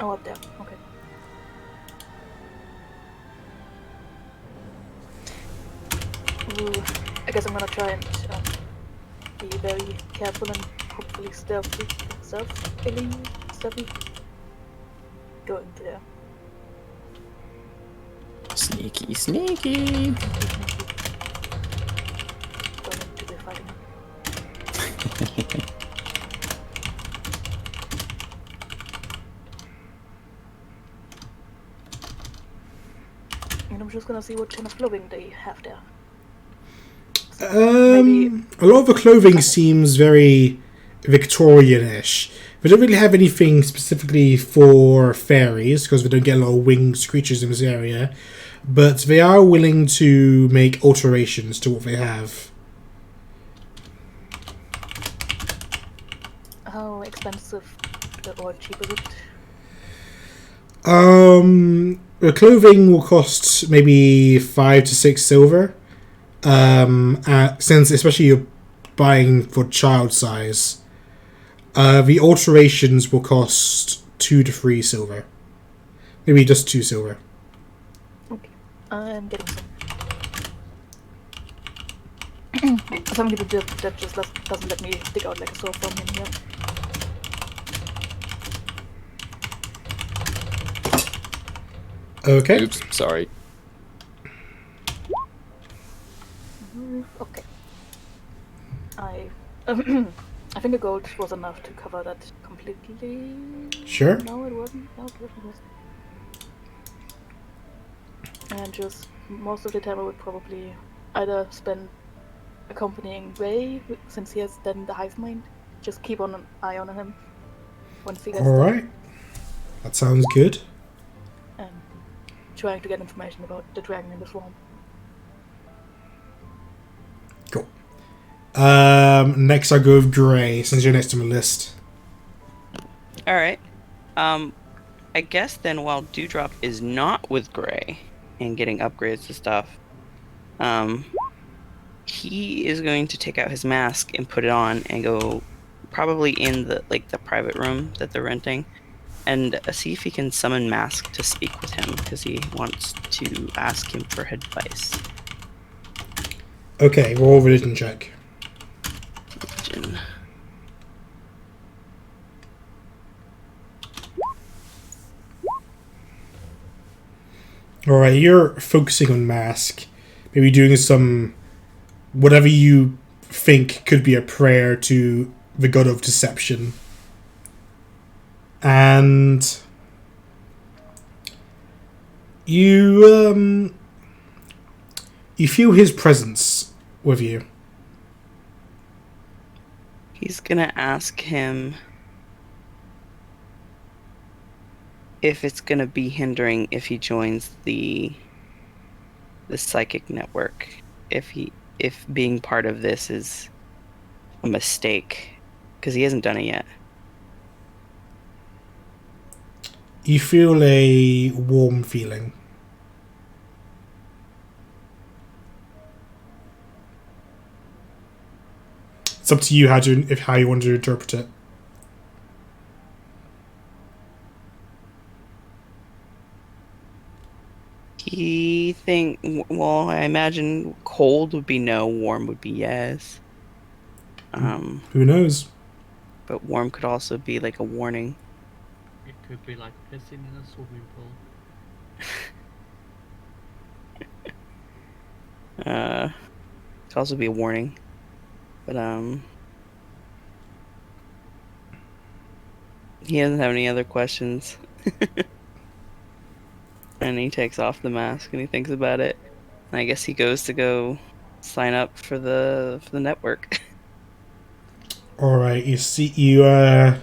Oh, up there. Okay. Ooh, I guess I'm gonna try and be very careful and hopefully stealthy. Going there. Sneaky, sneaky. Don't need to be fighting. And I'm just gonna see what kind of clothing they have there. Maybe- A lot of the clothing seems very Victorian-ish. We don't really have anything specifically for fairies because we don't get a lot of winged creatures in this area, but they are willing to make alterations to what they have. How expensive or cheap is it? The clothing will cost maybe 5 to 6 silver. Since especially you're buying for child size. The alterations will cost 2 to 3 silver. Maybe just 2 silver. Okay, I'm getting some. Some people that just doesn't let me stick out like a sore thumb in here. Okay. Oops, sorry. Okay. I I think a gold was enough to cover that completely. Sure. No, it wasn't. No, it wasn't. And just most of the time I would probably either spend accompanying Ray, since he has then the hive mind. Just keep on an eye on him once he gets there. Alright. That sounds good. And trying to get information about the dragon in the swamp. Cool. Next I go with Gray, since you're next to my list. All right. I guess then while Dewdrop is not with Gray and getting upgrades to stuff, he is going to take out his mask and put it on and go probably in the private room that they're renting and see if he can summon Mask to speak with him because he wants to ask him for advice. Okay, roll a religion check. Religion. Alright, you're focusing on Mask. Maybe doing some... whatever you think could be a prayer to the god of deception. And... You feel his presence with you. He's gonna ask him if it's gonna be hindering if he joins the psychic network. If being part of this is a mistake, because he hasn't done it yet. You feel a warm feeling. It's up to you how you want to interpret it. Well, I imagine cold would be no, warm would be yes. Who knows? But warm could also be like a warning. It could be like pissing in a swimming pool. Could also be a warning. But he doesn't have any other questions. And he takes off the mask and he thinks about it. And I guess he goes to go sign up for the network. Alright, you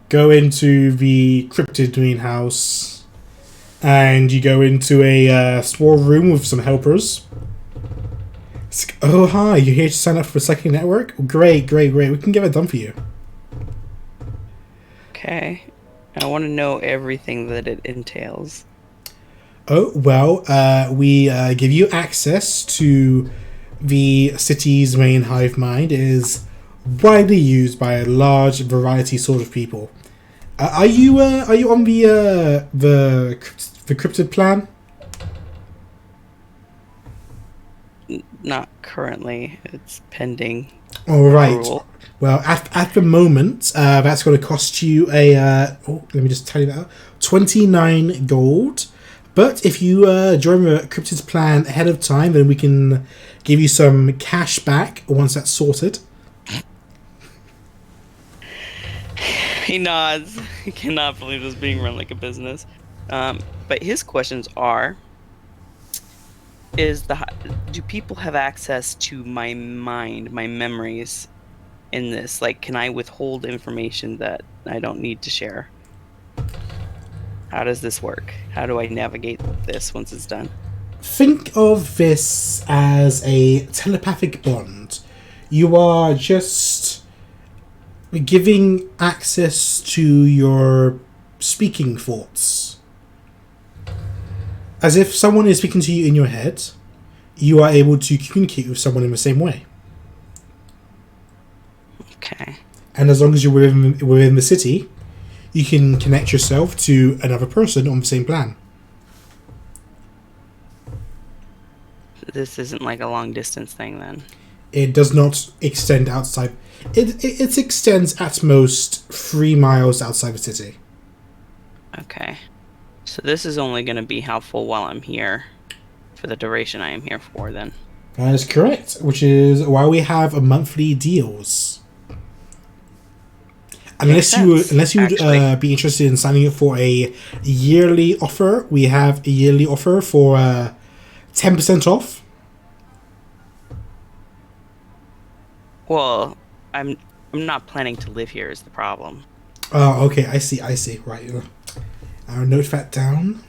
go into the cryptid greenhouse and you go into a small room with some helpers. Oh, hi, you're here to sign up for a psychic network? Great. We can get it done for you. Okay. I want to know everything that it entails. Oh, well, we give you access to the city's main hive mind. It is widely used by a large variety sort of people. Are you on the cryptid plan? Not currently. It's pending. All right. approval. Well, at the moment, that's going to cost you let me just tell you that 29 gold. But if you join the cryptid's plan ahead of time, then we can give you some cash back once that's sorted. He nods. He cannot believe this being run like a business. But his questions are: do people have access to my mind, my memories in this? Like, can I withhold information that I don't need to share? How does this work? How do I navigate this once it's done? Think of this as a telepathic bond. You are just giving access to your speaking thoughts. As if someone is speaking to you in your head, you are able to communicate with someone in the same way. Okay. And as long as you're within the city, you can connect yourself to another person on the same plan. This isn't like a long distance thing then. It does not extend outside. It extends at most 3 miles outside the city. Okay. So this is only going to be helpful while I'm here, for the duration I am here for then. That is correct, which is why we have monthly deals. Unless you would be interested in signing up for a yearly offer, we have a yearly offer for 10% off. Well, I'm not planning to live here is the problem. Oh, okay, I see. Right, I'll note that down.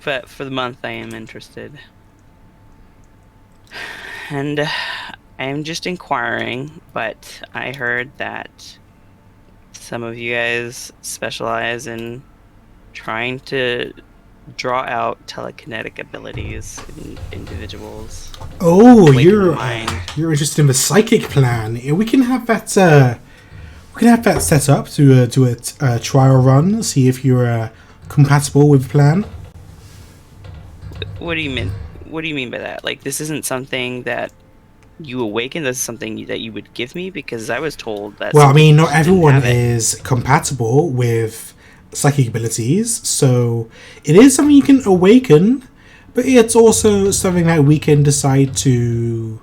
But for the month, I am interested. And I am just inquiring, but I heard that some of you guys specialize in trying to draw out telekinetic abilities in individuals. Oh, Awaken you're the mind. you're interested in the psychic plan. Yeah, we can have that. Set up to do a trial run. See if you're compatible with the plan. What do you mean? What do you mean by that? Like, this isn't something that you awaken. This is something that you would give me, because I was told that. Well, I mean, not some people everyone didn't have it. is compatible with psychic abilities, so it is something you can awaken, but it's also something that we can decide to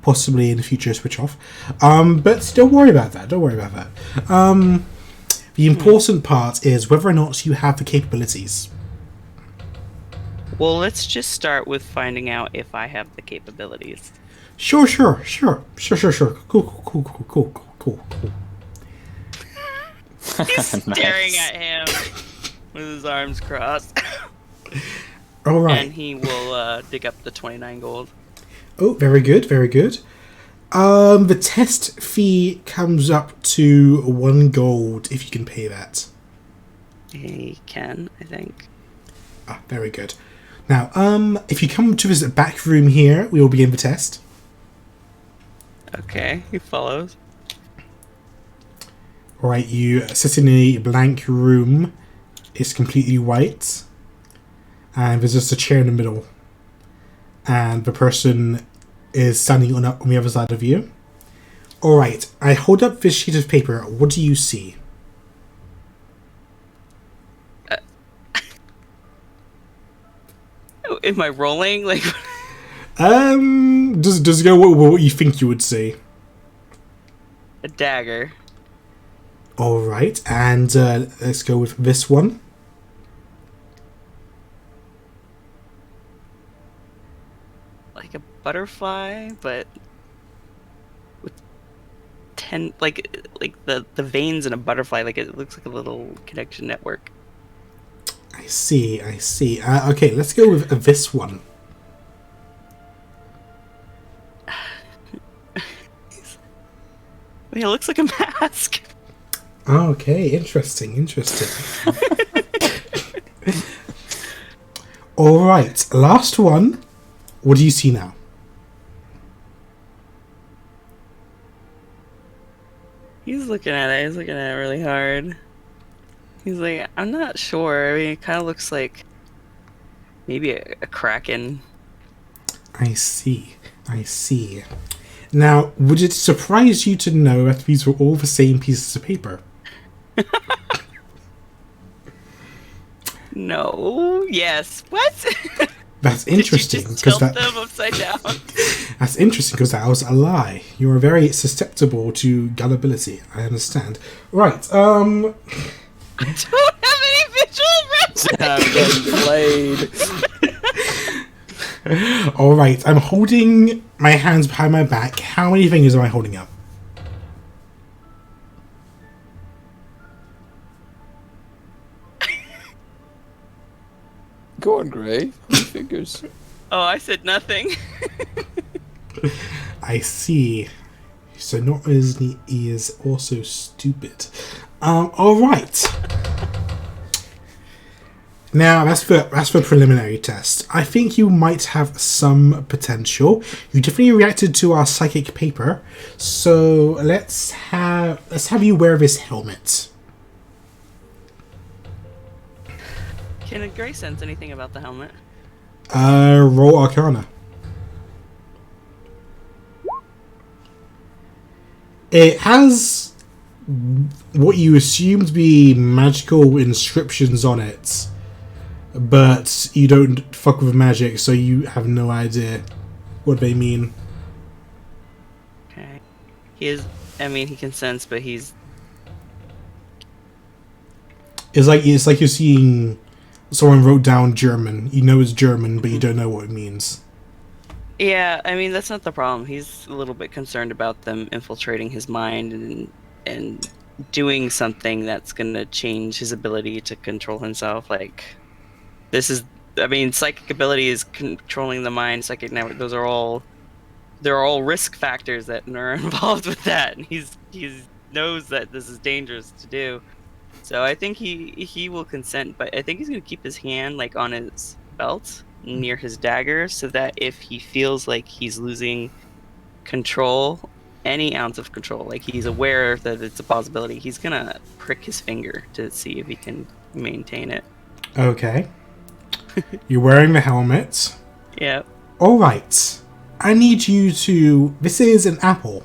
possibly in the future switch off. But don't worry about that. The important part is whether or not you have the capabilities. Well, let's just start with finding out if I have the capabilities. Sure. Cool. He's staring Nice. at him with his arms crossed. All right. And he will dig up the 29 gold. Oh, very good. The test fee comes up to 1 gold if you can pay that. He can, I think. Ah, very good. Now, if you come to this back room here, we will begin the test. Okay, he follows. Alright, you sit in a blank room. It's completely white. And there's just a chair in the middle. And the person is standing on the other side of you. Alright, I hold up this sheet of paper. What do you see? Am I rolling? Like, Does it go what you think you would see? a dagger. Alright, and let's go with this one. Like a butterfly, but with 10, like the veins in a butterfly, like it looks like a little connection network. I see. Okay, let's go with this one. I mean, it looks like a mask. Okay, interesting. Alright, last one. What do you see now? He's looking at it. He's looking at it really hard. He's like, I'm not sure. I mean, it kind of looks like maybe a kraken. I see. Now, would it surprise you to know that these were all the same pieces of paper? No. Yes. What? That's interesting. Did you just tilt that, them upside down? That's interesting because that was a lie. You are very susceptible to gullibility. I understand. Right, I don't have any visual reference. I'm getting played. Alright, I'm holding my hands behind my back. How many fingers am I holding up? Go on, Gray. How many fingers? Oh, I said nothing. I see. So not as he is also stupid. Alright. Now, that's for preliminary test. I think you might have some potential. You definitely reacted to our psychic paper. So let's have you wear this helmet. Can Gray sense anything about the helmet? Roll Arcana. It has what you assume to be magical inscriptions on it, but you don't fuck with magic, so you have no idea what they mean. Okay. He can sense, but he's... It's like you're seeing someone wrote down German. You know it's German, but you don't know what it means. Yeah, I mean, that's not the problem. He's a little bit concerned about them infiltrating his mind and doing something that's going to change his ability to control himself. Like, psychic ability is controlling the mind. Psychic network, they're all risk factors that are involved with that. And he knows that this is dangerous to do. So I think he will consent, but I think he's going to keep his hand like on his belt near his dagger, so that if he feels like he's losing control, any ounce of control, like he's aware that it's a possibility, he's going to prick his finger to see if he can maintain it. Okay. You're wearing the helmet. Yep. Alright. I need you to... This is an apple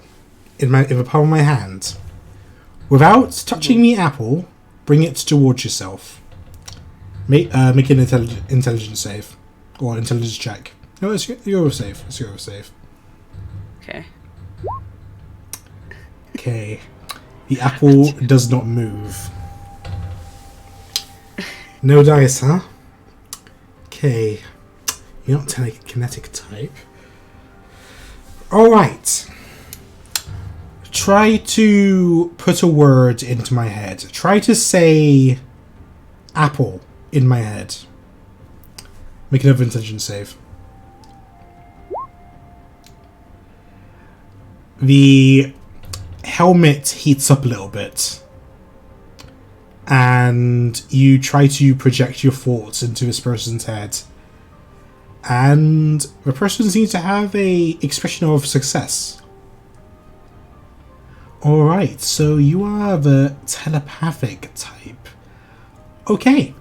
in the palm of my hand. Without touching the apple, bring it towards yourself. Make an intelligence save. Or intelligence check. No, let's go with save. Let's go with save. Okay. Okay. The apple does not move. No dice, huh? Okay. You're not telekinetic type. Alright. Try to put a word into my head. Try to say apple in my head. Make another intelligence save. The helmet heats up a little bit. And you try to project your thoughts into this person's head. And the person seems to have a expression of success. Alright, so you are the telepathic type. Okay.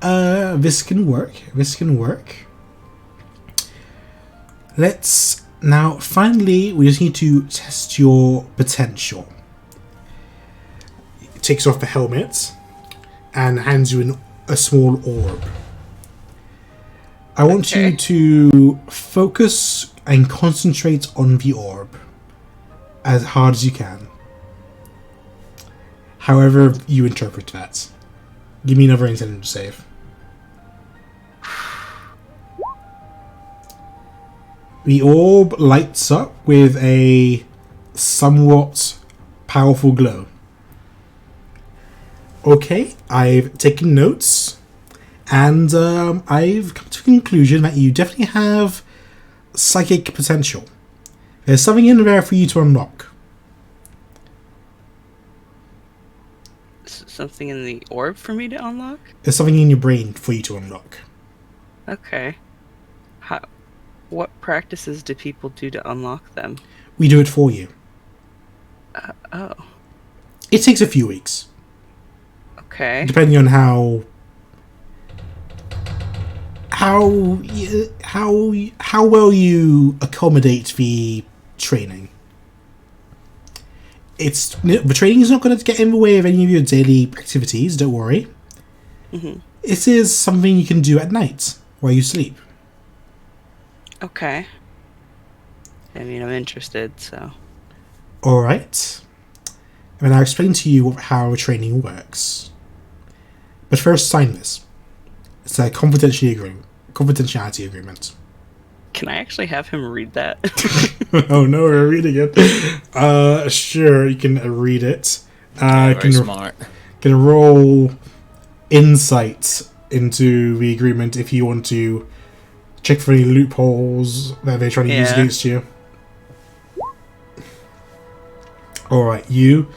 This can work. This can work. Let's... Now, finally, we just need to test your potential. It takes off the helmet and hands you a small orb. I want you to focus and concentrate on the orb as hard as you can. However you interpret that. Give me another intelligence save. The orb lights up with a somewhat powerful glow. Okay, I've taken notes, and I've come to a conclusion that you definitely have psychic potential. There's something in there for you to unlock. Something in the orb for me to unlock? There's something in your brain for you to unlock. Okay. What practices do people do to unlock them? We do it for you. Oh. It takes a few weeks. Okay. Depending on how well you accommodate the training. The training is not going to get in the way of any of your daily activities, don't worry. Mm-hmm. It is something you can do at night while you sleep. Okay. I mean, I'm interested, so... Alright. And I'll explain to you how training works. But first, sign this. It's a confidentiality agreement. Can I actually have him read that? Oh no, we're reading it. Sure, you can read it. Very smart. Can roll insight into the agreement if you want to check for any loopholes that they're trying to use against you. Alright, you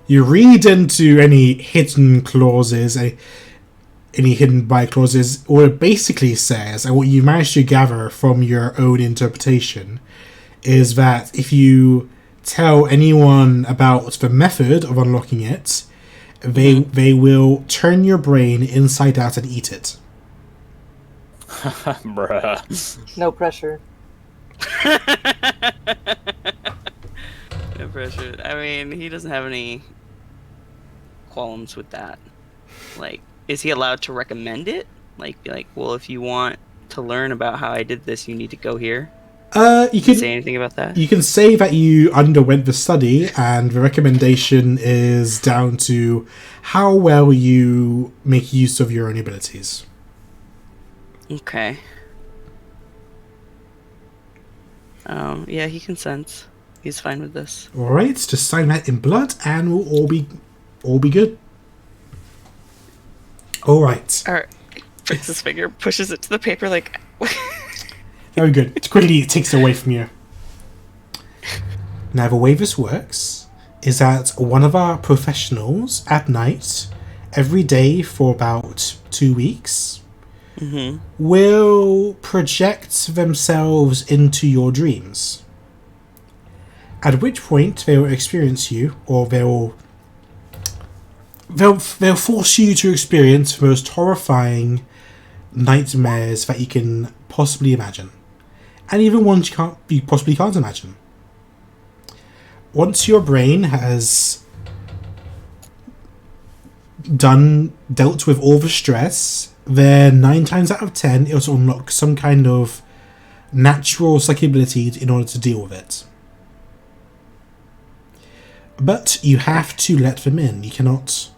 read into any hidden clauses, any hidden by clauses. What it basically says, and what you managed to gather from your own interpretation, is that if you tell anyone about the method of unlocking it, they will turn your brain inside out and eat it. Bruh. No pressure. No pressure. I mean, he doesn't have any qualms with that. Like, is he allowed to recommend it? Like, be like, well, if you want to learn about how I did this, you need to go here. You Can can say anything about that? You can say that you underwent the study, and the recommendation is down to how well you make use of your own abilities. Okay. Yeah, he consents. He's fine with this. All right, just sign that in blood, and we'll all be good. All right. Alright. Puts his finger, pushes it to the paper, like... Very good. It quickly takes it away from you. Now, the way this works is that one of our professionals at night, every day for about 2 weeks, will project themselves into your dreams. At which point they will experience you, or they'll force you to experience the most horrifying nightmares that you can possibly imagine. And even ones you possibly can't imagine. Once your brain has dealt with all the stress, then 9 times out of 10 it'll unlock some kind of natural psychic ability in order to deal with it. But you have to let them in. You cannot...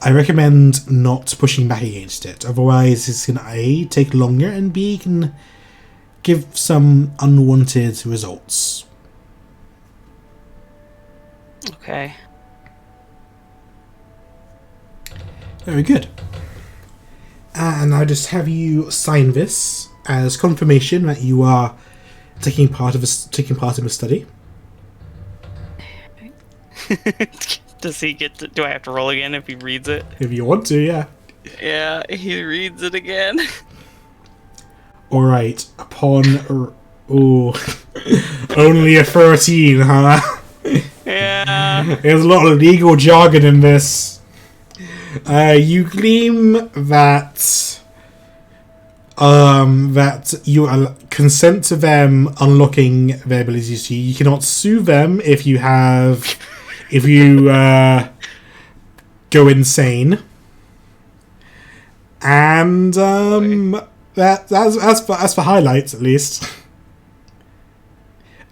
I recommend not pushing back against it. Otherwise it's going to A, take longer, and B, can give some unwanted results. Okay. Very good. And I'll just have you sign this as confirmation that you are taking part in the study. Does he get to... Do I have to roll again if he reads it? If you want to, yeah. Yeah, he reads it again. Alright, upon... only a 13, huh? Yeah. There's a lot of legal jargon in this. You glean that you consent to them unlocking their abilities to you. You cannot sue them if you go insane. And that's for highlights, at least.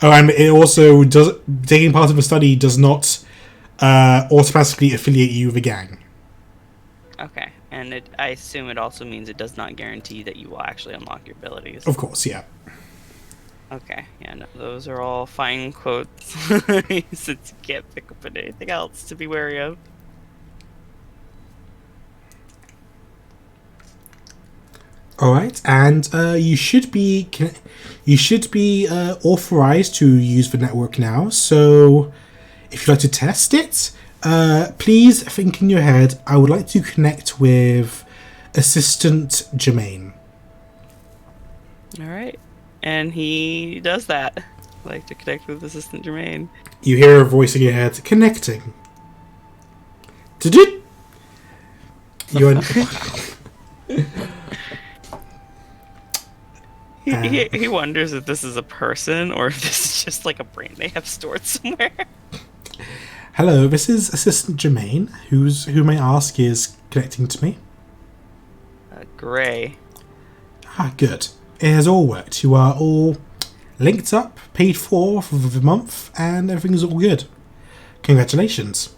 Oh, and it also does... Taking part in the study does not automatically affiliate you with a gang. Okay, and I assume it also means it does not guarantee that you will actually unlock your abilities. Of course, yeah. Okay, yeah, no, those are all fine quotes. Since you can't pick up on anything else to be wary of. All right, and you should be authorized to use the network now. So, if you'd like to test it, please think in your head. I would like to connect with Assistant Jermaine. All right, and he does that. I like to connect with Assistant Jermaine. You hear a voice in your head. Connecting. Did it? You. He wonders if this is a person or if this is just like a brain they have stored somewhere. Hello, this is Assistant Jermaine. Who may I ask is connecting to me? Gray. Ah, good. It has all worked. You are all linked up, paid for the month, and everything's all good. Congratulations.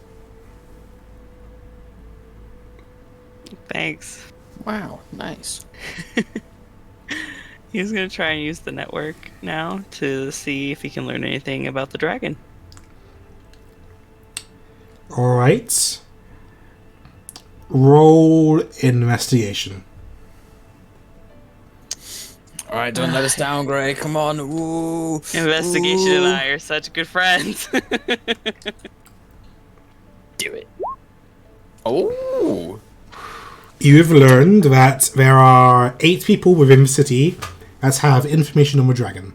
Thanks. Wow, nice. He's gonna try and use the network now to see if he can learn anything about the dragon. Alright. Roll investigation. Alright, don't let us down, Gray. Come on. Ooh. Investigation and I are such good friends. Do it. Oh. You've learned that there are 8 people within the city that have information on the dragon.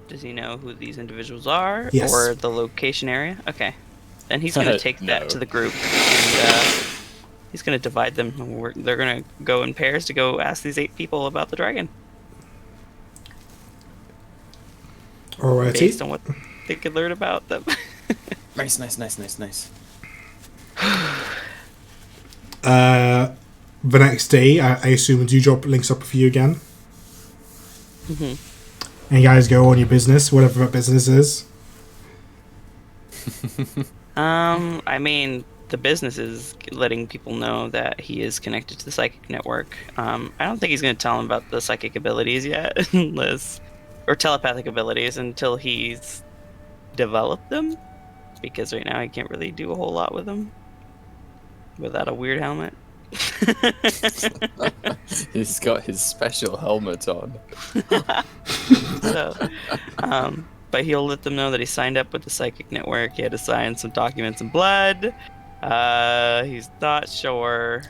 Does he know who these individuals are? Yes. Or the location area? Okay. Then he's going to take that to the group. And he's going to divide them. They're going to go in pairs to go ask these 8 people about the dragon. Alrighty. Based on what they could learn about them. Nice. The next day, I assume Dewdrop links up with you again. Mm-hmm. And you guys go on your business, whatever that business is. I mean, the business is letting people know that he is connected to the psychic network. I don't think he's going to tell them about the psychic abilities yet, or telepathic abilities, until he's developed them. Because right now he can't really do a whole lot with them without a weird helmet. He's got his special helmet on. So, but he'll let them know that he signed up with the psychic network. He had to sign some documents in blood. He's not sure.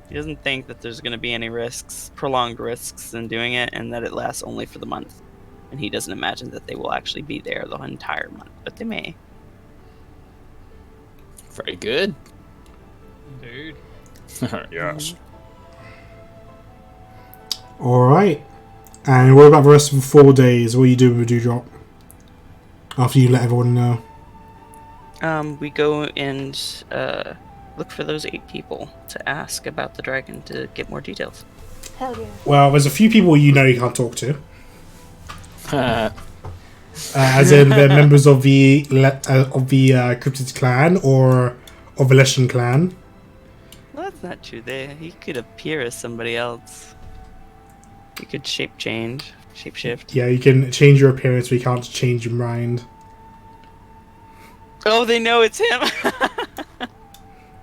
He doesn't think that there's going to be any prolonged risks in doing it, and that it lasts only for the month. And he doesn't imagine that they will actually be there the entire month, but they may. Very good. Dude. Yes. Alright. And what about the rest of the 4 days? What are you doing with Dewdrop? After you let everyone know. We go and look for those 8 people to ask about the dragon to get more details. Hell yeah. Well, there's a few people you know you can't talk to. As in the members of the Cryptid clan or of the Leshen clan. Well, that's not true. He could appear as somebody else. He could shapeshift. Yeah, you can change your appearance, but you can't change your mind. Oh, they know it's him.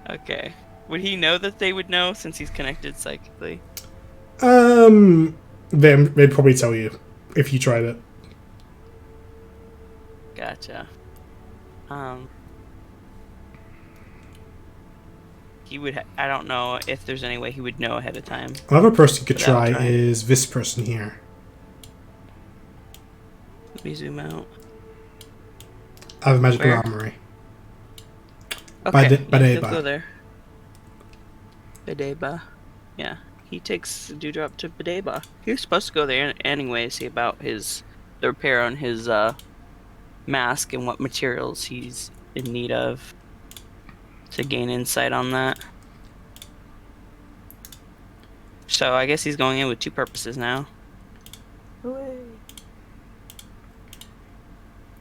Okay. Would he know that they would know since he's connected psychically? They'd probably tell you if you tried it. Gotcha. He would. I don't know if there's any way he would know ahead of time. Another person you could Without try trying. is this person here. Let me zoom out. I have a magical Where? armory. Okay, Badeba. he'll go there. Badeba. Yeah, he takes Dewdrop to Badeba. He was supposed to go there anyway, see about the repair on his mask and what materials he's in need of to gain insight on that. So I guess he's going in with 2 purposes now. Hooray.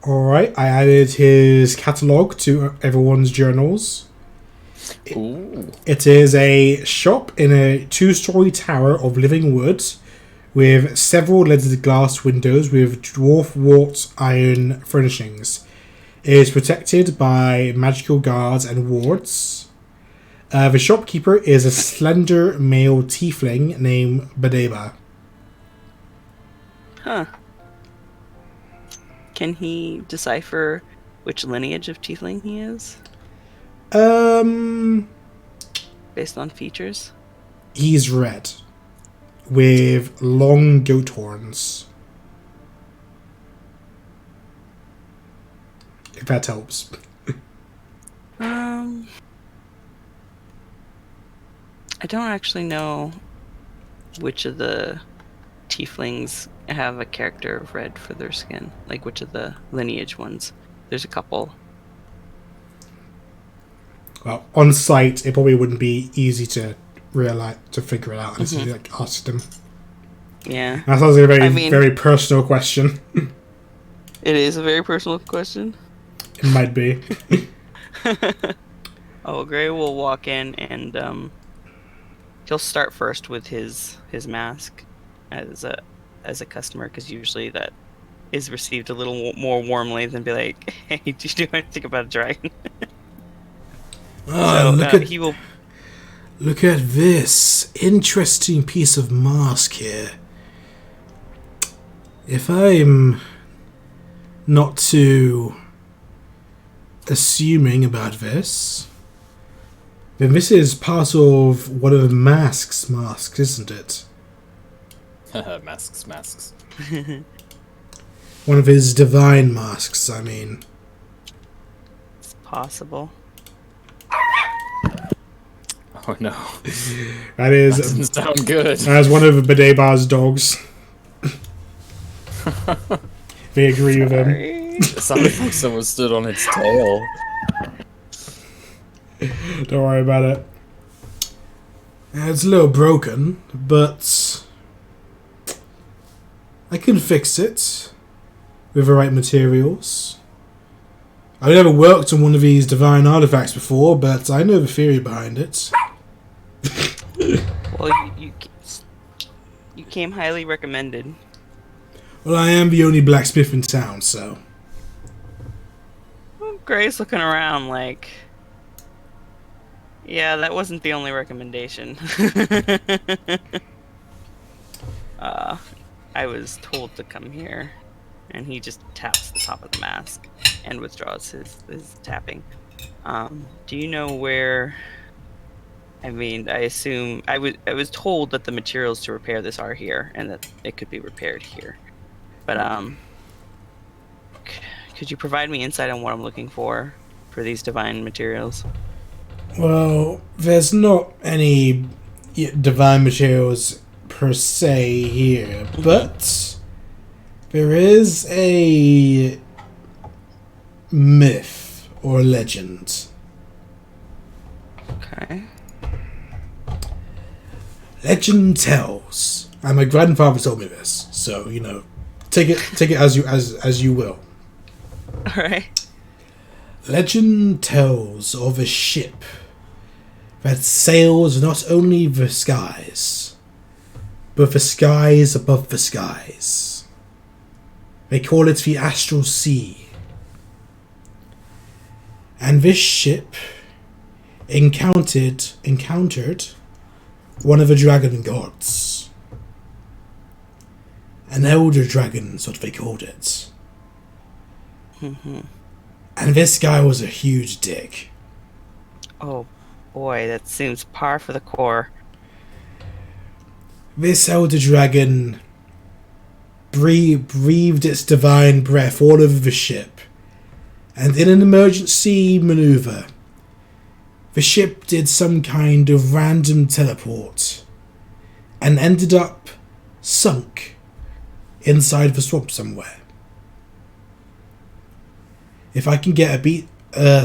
Alright, I added his catalogue to everyone's journals. Ooh. It is a shop in a 2-story tower of living wood with several leaded glass windows with dwarf wrought iron furnishings. It is protected by magical guards and wards. The shopkeeper is a slender male tiefling named Badeba. Huh. Can he decipher which lineage of tiefling he is based on features? He's red with long goat horns. If that helps. I don't actually know which of the tieflings have a character of red for their skin. Like which of the lineage ones. There's a couple. Well, on site, it probably wouldn't be easy to figure it out unless you asked them. Yeah. That sounds like a very personal question. It is a very personal question. It might be. Oh, Gray will walk in and he'll start first with his mask as a customer, because usually that is received a little more warmly than be like, hey, do you know anything about a dragon? Look at this interesting piece of mask here. If I'm not too assuming about this, then this is part of one of masks, isn't it? Masks. One of his divine masks, I mean. It's possible. Oh no. That Doesn't sound good. That is one of Badeba's dogs. They agree with him. It sounded like someone stood on its tail. Don't worry about it. It's a little broken, but I can fix it with the right materials. I've never worked on one of these divine artifacts before, but I know the theory behind it. Well, you came highly recommended. Well, I am the only blacksmith in town, so... Gray's looking around like... Yeah, that wasn't the only recommendation. I was told to come here. And he just taps the top of the mask and withdraws his tapping. Do you know where... I mean, I assume... I was told that the materials to repair this are here, and that it could be repaired here. But, could you provide me insight on what I'm looking for these divine materials? Well, there's not any divine materials per se here, but there is a myth or legend. Okay. Legend tells, and my grandfather told me this, so you know, take it as you will. All right. Legend tells of a ship that sails not only the skies, but the skies above the skies. They call it the Astral Sea. And this ship encountered one of the dragon gods. An elder dragon is what they called it. Mm-hmm. And this guy was a huge dick. Oh boy, that seems par for the core. This elder dragon breathed its divine breath all over the ship, and in an emergency maneuver, the ship did some kind of random teleport and ended up sunk inside the swamp somewhere. If I can get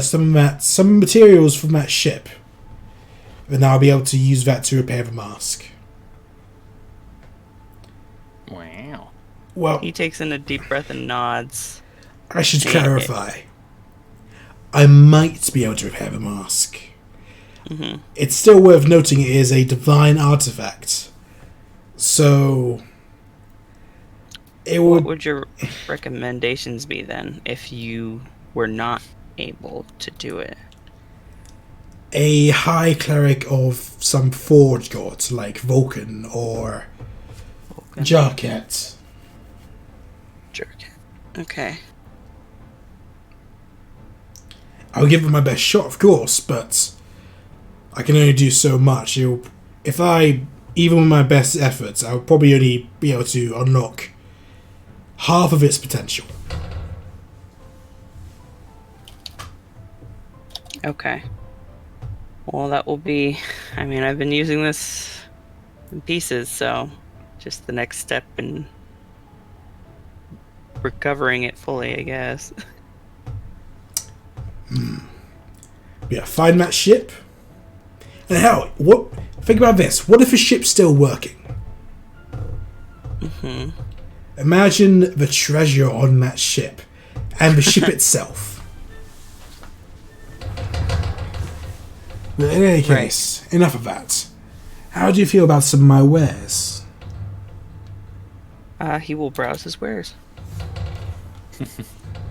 some materials from that ship, then I'll be able to use that to repair the mask. Wow. Well, He takes in a deep breath and nods. I should clarify. I might be able to repair the mask. Mm-hmm. It's still worth noting it is a divine artifact. So... What would your recommendations be then, if you were not able to do it? A high cleric of some forge god, like Vulcan or Jarket. Jerk. Okay. I'll give it my best shot, of course, but I can only do so much. Even with my best efforts, I'll probably only be able to unlock half of its potential. Okay. Well, that will be... I mean, I've been using this in pieces, so just the next step in recovering it fully, I guess. Yeah, find that ship. And hell, think about this. What if a ship's still working? Mm-hmm. Imagine the treasure on that ship and the ship itself. But in any case, enough of that. How do you feel about some of my wares? He will browse his wares.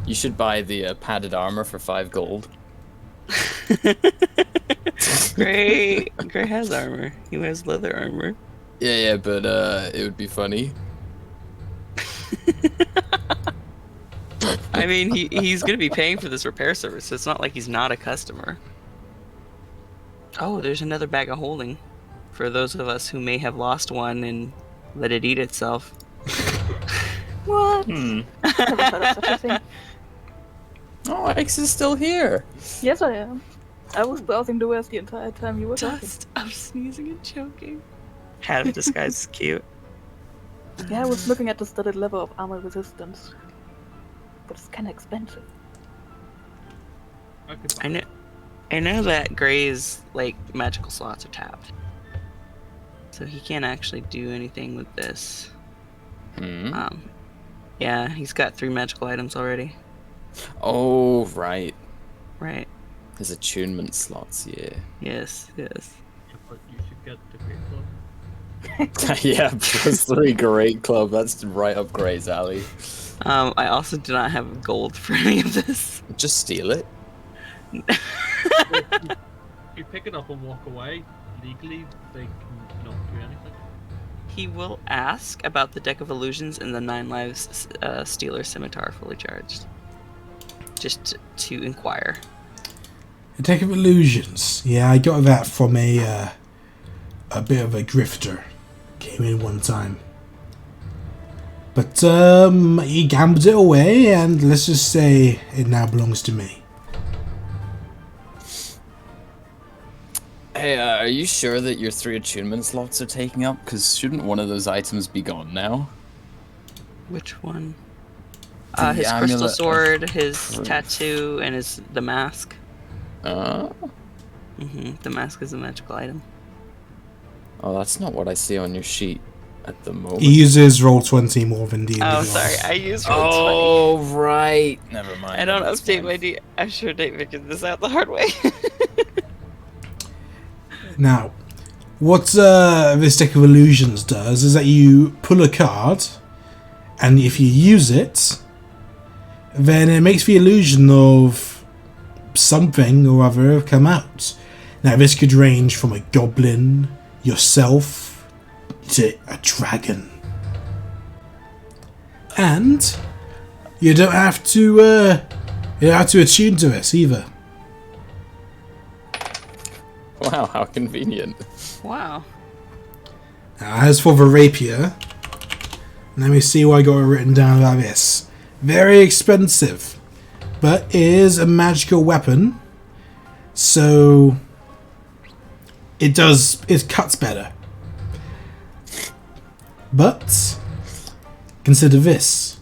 You should buy the padded armor for 5 gold. Gray has armor. He has leather armor. Yeah, but it would be funny. I mean, he's gonna be paying for this repair service, so it's not like he's not a customer. Oh, there's another bag of holding for those of us who may have lost one and let it eat itself. What? Hmm. Never heard of such a thing. Oh, X is still here. Yes, I am. I was browsing the wares the entire time you were talking. Just I'm sneezing and choking. Hat of disguise is cute. Yeah, I was looking at the studded level of armor resistance. But it's kinda expensive. I could buy I know. it. I know that Gray's like magical slots are tapped, so he can't actually do anything with this. Hmm. Yeah, he's got 3 magical items already. Oh, right. Right. His attunement slots, yeah. Yes. Yes. Yeah, but you should get the Great Club. Yeah, +3 Great Club. That's right up Gray's alley. I also do not have gold for any of this. Just steal it. You pick it up and walk away. Legally, they can not do anything. He will ask about the deck of illusions and the 9 lives Stealer Scimitar fully charged. Just to inquire. A deck of illusions. Yeah, I got that from a bit of a grifter. Came in one time. But he gambled it away, and let's just say it now belongs to me. Hey, are you sure that your 3 attunement slots are taking up? Because shouldn't one of those items be gone now? Which one? The His crystal amulet of sword, his proof. tattoo, and the mask. Uh, The mask is a magical item. oh, that's not what I see on your sheet at the moment. He uses Roll20 more than D&D. Oh, does. sorry, I used roll 20. Oh, right. Never mind. I don't that's update fine. my D. I should have figured this out the hard way. Now, what this deck of illusions does is that you pull a card, and if you use it, then it makes the illusion of something or other come out. Now, this could range from a goblin, yourself, to a dragon. And you don't have to attune to this either. Wow, how convenient. Wow. Now, as for the rapier, let me see what I got written down about this. Very expensive, but is a magical weapon, so it cuts better. But consider this: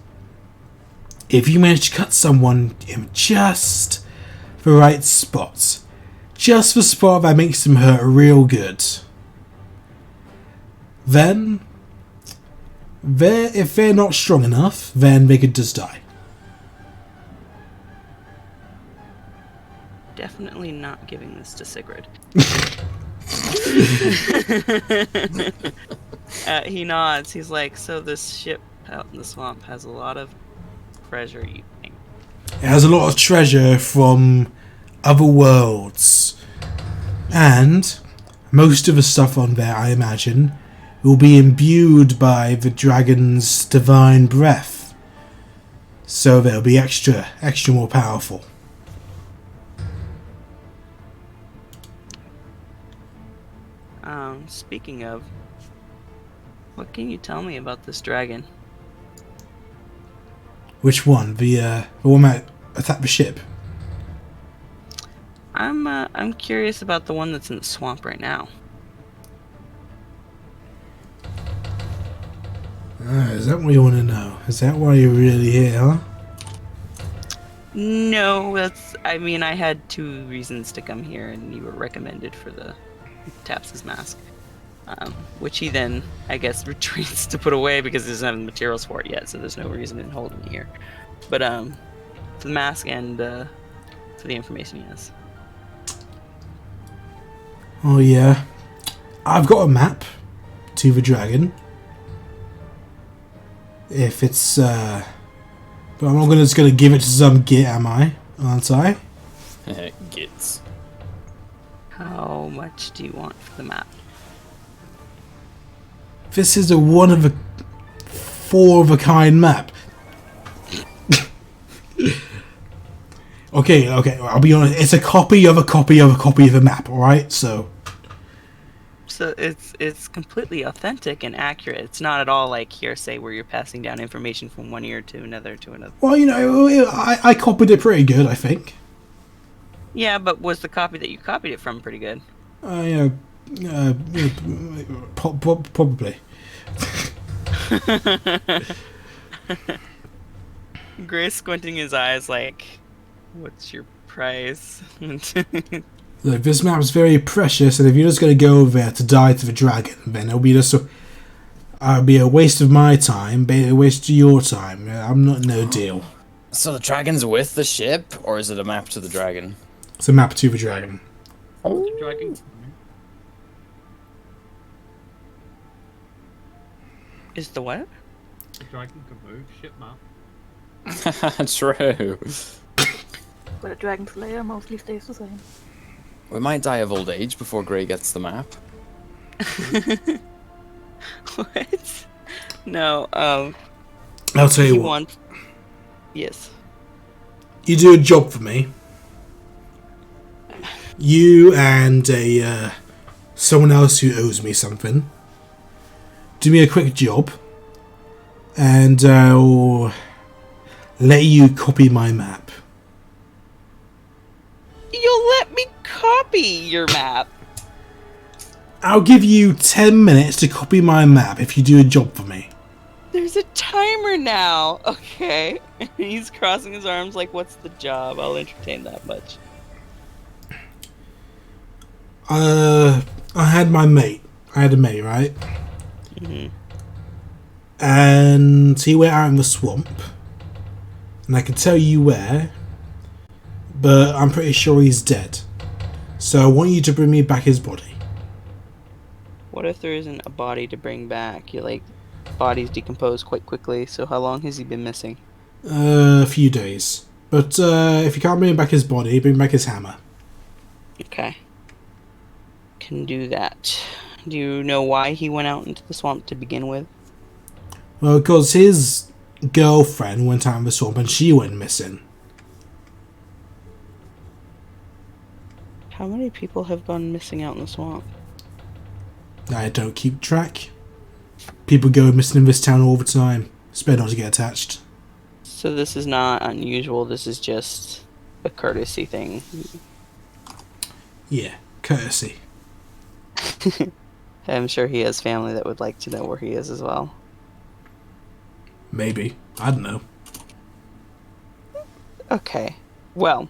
if you manage to cut someone in just the right spot, just the spot that makes them hurt real good, then if they're not strong enough, then they could just die. Definitely not giving this to Sigurd. He nods. He's like, so this ship out in the swamp has a lot of treasure, you think? It has a lot of treasure from other worlds, and most of the stuff on there, I imagine, will be imbued by the dragon's divine breath, so they'll be extra more powerful. Speaking of, what can you tell me about this dragon? Which one? The one that attacked the ship? I'm curious about the one that's in the swamp right now. Is that what you want to know? Is that why you're really here, huh? No, I had 2 reasons to come here, and you were recommended for the Taps's mask. Which he then, I guess, retreats to put away because he doesn't have the materials for it yet, so there's no reason in holding it here. But, for the mask and, for the information he has. Oh yeah. I've got a map to the dragon. If it's but I'm not just gonna give it to some git, am I? Aren't I? Gits. How much do you want for the map? This is a 4 of a kind map. Okay, I'll be honest, it's a copy of a copy of a copy of a map, alright? So it's completely authentic and accurate. It's not at all like hearsay where you're passing down information from one ear to another to another. well, I copied it pretty good, I think. Yeah, but was the copy that you copied it from pretty good? Probably. Gray's squinting his eyes like, what's your price. Look, this map's very precious, and if you're just going to go over there to die to the dragon, then it'll be just be a waste of my time, but a waste of your time. I'm not no deal. So the dragon's with the ship, or is it a map to the dragon? It's a map to the dragon. The dragon. Is the what? The dragon can move. Ship map. True. But the dragon's lair mostly stays the same. We might die of old age before Grey gets the map. What? No, I'll tell you what. Yes. You do a job for me. You and someone else who owes me something. Do me a quick job, and I'll let you copy my map. You'll let me copy your map. I'll give you 10 minutes to copy my map if you do a job for me. There's a timer now. Okay. He's crossing his arms like, what's the job? I'll entertain that much. I had a mate, right? Mm-hmm. And he went out in the swamp. And I can tell you where, but I'm pretty sure he's dead. So I want you to bring me back his body. What if there isn't a body to bring back? Bodies decompose quite quickly, so how long has he been missing? A few days. But if you can't bring back his body, bring back his hammer. Okay. Can do that. Do you know why he went out into the swamp to begin with? Well, because his girlfriend went out in the swamp and she went missing. How many people have gone missing out in the swamp? I don't keep track. People go missing in this town all the time. It's better not to get attached. So this is not unusual, this is just a courtesy thing. Yeah, courtesy. I'm sure he has family that would like to know where he is as well. Maybe. I don't know. Okay. Well,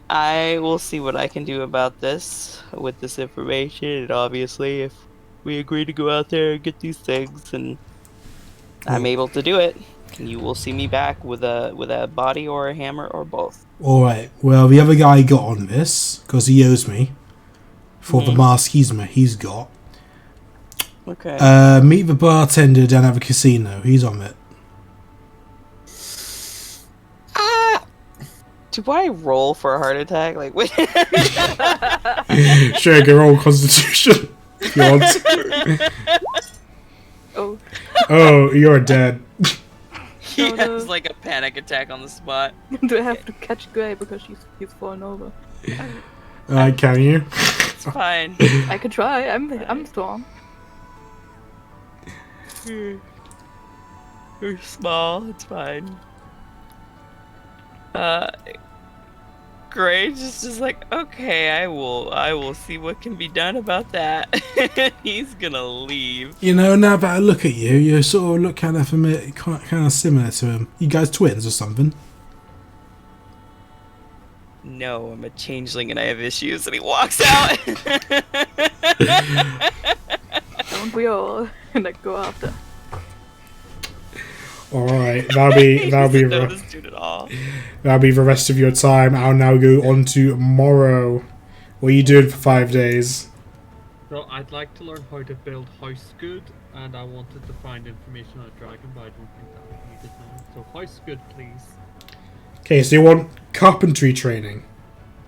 I will see what I can do about this with this information, and obviously if we agree to go out there and get these things and I'm able to do it, you will see me back with a body or a hammer or both. Alright, well the other guy got on this, because he owes me for the mask he's got. Okay. Meet the bartender down at the casino, he's on it. Do I roll for a heart attack? Like, wait. Sure, I can roll Constitution. If you want. Oh. Oh, you're dead. He No, no. has like a panic attack on the spot. Do I have to catch Grey because he's fallen over? Can you? It's fine. I could try. I'm strong. You're small. It's fine. Grey just like, okay, I will see what can be done about that. He's gonna leave. You know, now that I look at you, you sort of look kind of similar to him. You guys twins or something? No, I'm a changeling and I have issues. And he walks out. Don't we all? And I go after. Alright, that'll be know this dude at all. that'll be the rest of your time. I'll now go on to Morrow. What are you doing for 5 days? So I'd like to learn how to build house good, and I wanted to find information on a dragon, but I don't think that would need it now. So house good, please. Okay, so you want carpentry training?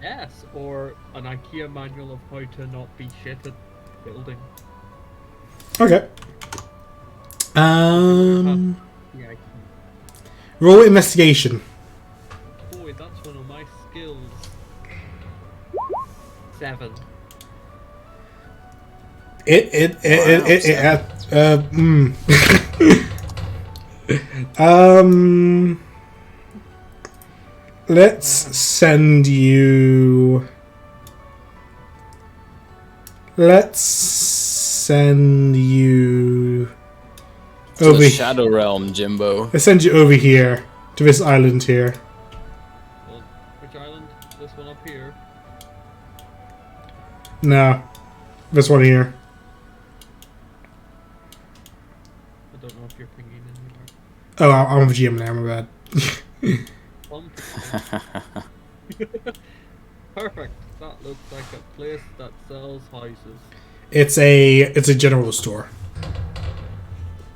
Yes, or an IKEA manual of how to not be shit at building. Okay. Yeah, Roll investigation. boy, that's one of my skills. 7. Let's send you. Let's send you To over the here. Shadow Realm, Jimbo. Let's send you over here to this island here. here? No. This one here. I don't know if you're pinging anywhere. Oh, I'm a GM now, my bad. Perfect. That looks like a place that sells houses. It's a general store.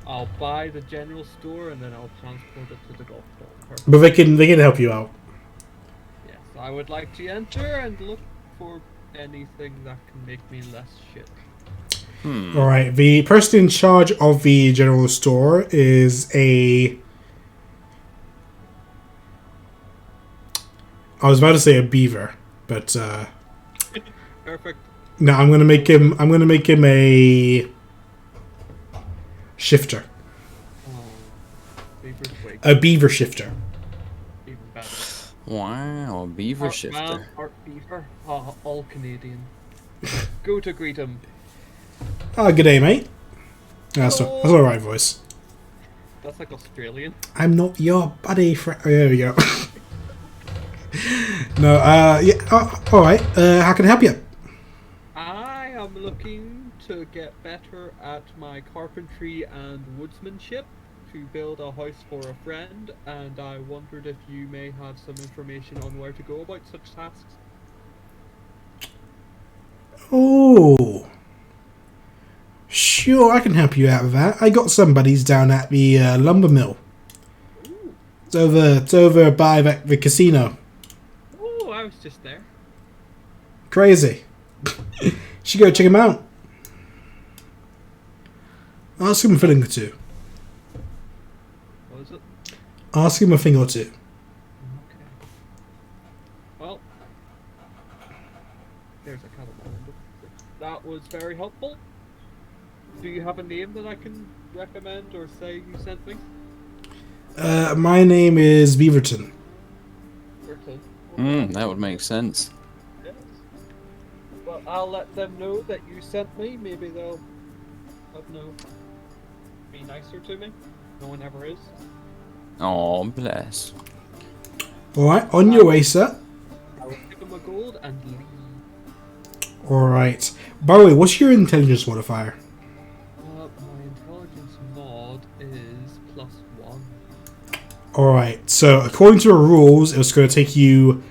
I'll buy the general store and then I'll transport it to the golf club. Perfect. But they can help you out. Yes, I would like to enter and look for anything that can make me less shit. Alright, the person in charge of the general store is a... I was about to say a beaver, but Perfect. no, I'm gonna make him a shifter. Oh, beaver's wig. A beaver shifter. Even better. Wow, a beaver Art shifter. man, art beaver. Oh, all Canadian. Go to greet him. Oh, good day, mate. That's the right voice. That's like Australian. I'm not your buddy friend. Oh, there we go. No, yeah, alright. How can I help you? I am looking to get better at my carpentry and woodsmanship to build a house for a friend, and I wondered if you may have some information on where to go about such tasks. Oh. Sure, I can help you out with that. I got some buddies down at the lumber mill. Ooh. It's over by the casino. Oh, I was just there. Crazy. Should go check him out. Ask him a thing or two. What is it? Ask him a thing or two. Okay. Well, there's a caliber. That was very helpful. Do you have a name that I can recommend or say you sent me? My name is Beaverton. Okay. That would make sense. Yes. Well, I'll let them know that you sent me. Maybe they'll, be nicer to me. No one ever is. Oh, bless. Alright, on your way, sir. I will give them a gold and leave. Alright. By the way, what's your intelligence modifier? My intelligence mod is +1. Alright, so according to the rules, it's going to take you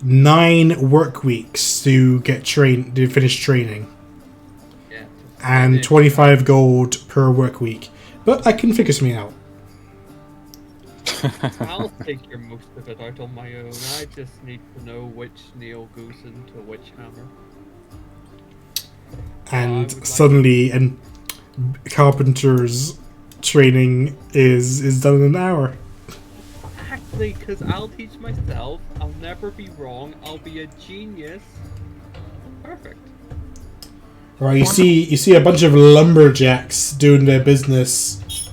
9 work weeks to finish training. Yeah. And 25 gold per work week. But I can figure something out. I'll figure most of it out on my own. I just need to know which nail goes into which hammer. And suddenly, and carpenter's training is done in an hour. Exactly, because I'll teach myself. I'll never be wrong. I'll be a genius. Perfect. Right, you see a bunch of lumberjacks doing their business.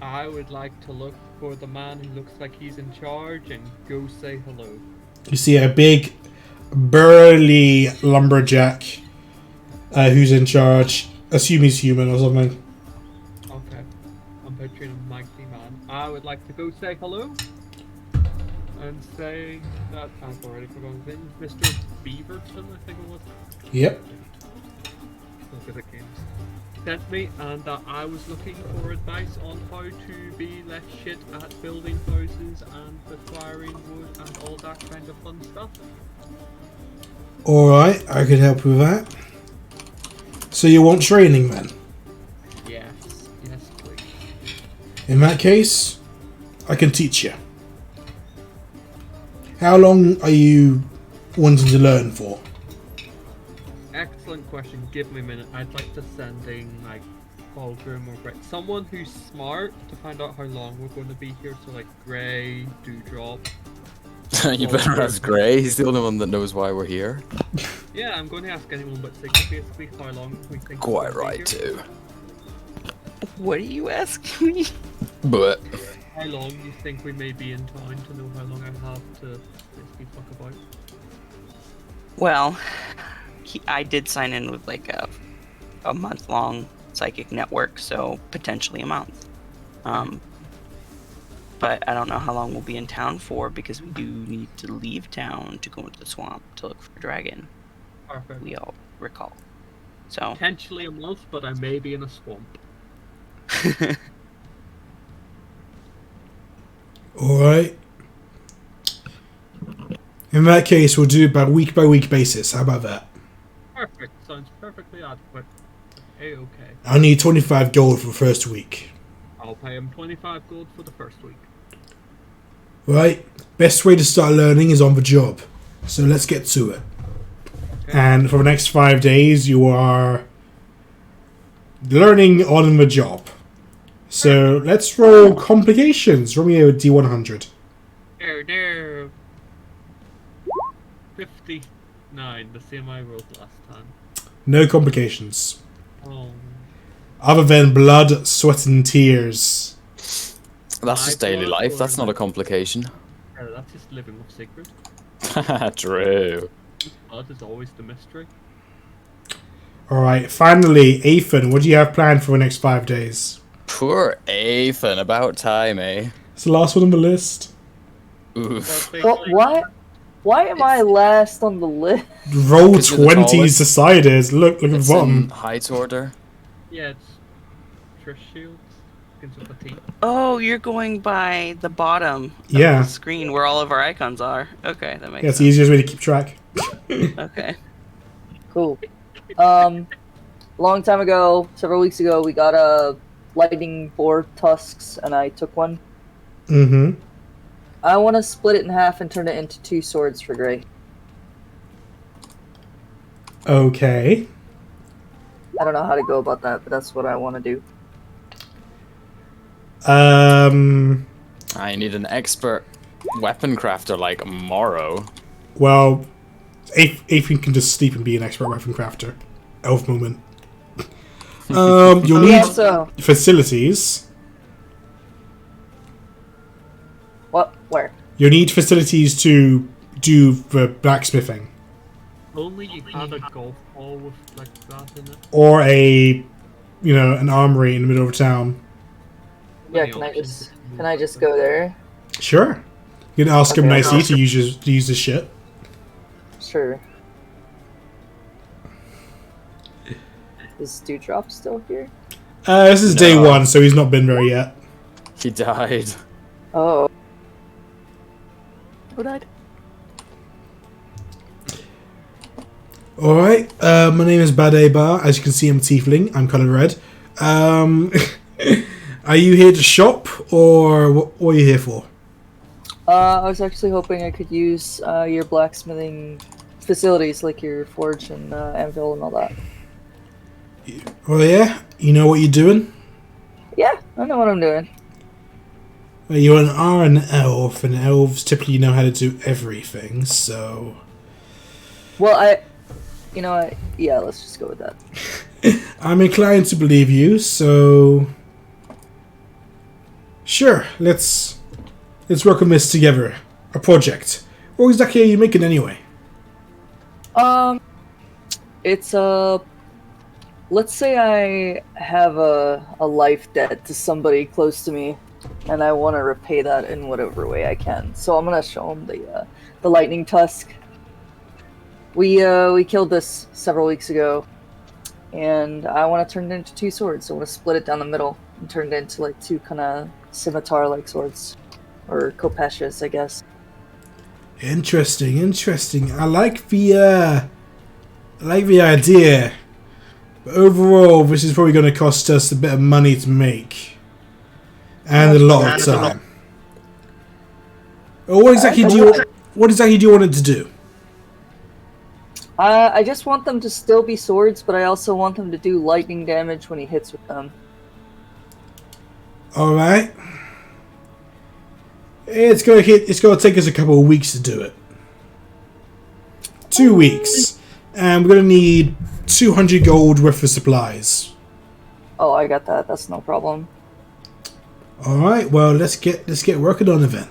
I would like to look for the man who looks like he's in charge and go say hello. You see a big, burly lumberjack who's in charge. Assume he's human or something. Okay. I'm picturing a mighty man. I would like to go say hello. And say that I've already forgotten his name. Mr. Beaverton, I think it was. Yep. Look at the games. Sent me, and I was looking for advice on how to be less shit at building houses and acquiring wood and all that kind of fun stuff. Alright, I could help with that. So you want training then? Yes, please. In that case, I can teach you. How long are you wanting to learn for? Excellent question. Give me a minute. I'd like to send in like Fulgrim or Gray. Someone who's smart to find out how long we're going to be here. So like Gray, Dewdrop. You better ask Gray. He's the only one that knows why we're here. Yeah, I'm going to ask anyone but Sigird basically how long we think. Quite we're gonna be right here. too. What are you asking me? But How long you think we may be in town to know how long I have to basically fuck about? Well, I did sign in with like a month-long psychic network, so potentially a month. but I don't know how long we'll be in town for because we do need to leave town to go into the swamp to look for a dragon. Perfect. We all recall. So Potentially a month, but I may be in a swamp. Alright. In that case, we'll do it by week basis. How about that? Perfect. Sounds perfectly adequate. A-okay. I need 25 gold for the first week. I'll pay him 25 gold for the first week. Right? Best way to start learning is on the job. So let's get to it. Okay. And for the next 5 days, you are learning on the job. So let's roll complications. Roll me a D100. There. 59, the same I rolled last time. No complications. Oh. Other than blood, sweat, and tears. That's just daily life. That's not a complication. That's just living with Sigird. True. Blood is always the mystery. Alright, finally, Ethan, what do you have planned for the next 5 days? Poor Ethan. About time, eh? It's the last one on the list. Oof. Why am I last on the list? Roll 'Cause you're the 20s tallest. decided. Look at the It's bottom. in height order. Yeah, it's Trish Shields. Begins with a T. Oh, you're going by the bottom of Yeah. the screen where all of our icons are. Okay, that makes Yeah, it's the sense. easiest way to keep track. Okay. Cool. Long time ago, several weeks ago, we got a lightning boar tusks, and I took one. Mm-hmm. I want to split it in half and turn it into 2 swords for Gray. Okay. I don't know how to go about that, but that's what I want to do. I need an expert weapon crafter like Morrow. Well, Ethan can just sleep and be an expert weapon crafter. Elf moment. You'll need Yeah, so facilities. what? Where? You'll need facilities to do the blacksmithing. Only you had a golf ball with like that in it. Or an armory in the middle of town. Yeah, Many options. can I just go there? Sure. You can ask him Okay. nicely to use his shit. Sure. Is Dewdrop still here? This is day No. 1, so he's not been there yet. He died. Oh, Who died? Alright, my name is Bade Bar. As you can see, I'm a tiefling. I'm colored red. Are you here to shop, or what are you here for? I was actually hoping I could use your blacksmithing facilities, like your forge and anvil and all that. Oh yeah? You know what you're doing? Yeah, I know what I'm doing. Well, you are an elf, and elves typically know how to do everything, so... Well, yeah, let's just go with that. I'm inclined to believe you, so... Sure, let's work on this together. A project. What exactly are you making anyway? It's let's say I have a life debt to somebody close to me, and I want to repay that in whatever way I can. So I'm gonna show them the lightning tusk. We killed this several weeks ago, and I want to turn it into 2 swords. I want to split it down the middle and turn it into like 2 kind of scimitar-like swords, or kopeshes, I guess. Interesting. I like the idea. But overall, this is probably going to cost us a bit of money to make. And a lot of time. What exactly do you want it to do? I just want them to still be swords, but I also want them to do lightning damage when he hits with them. Alright. It's gonna take us a couple of weeks to do it. 2 weeks. And we're gonna need 200 gold worth of supplies. Oh, I got that. That's no problem. Alright, well let's get working on it then.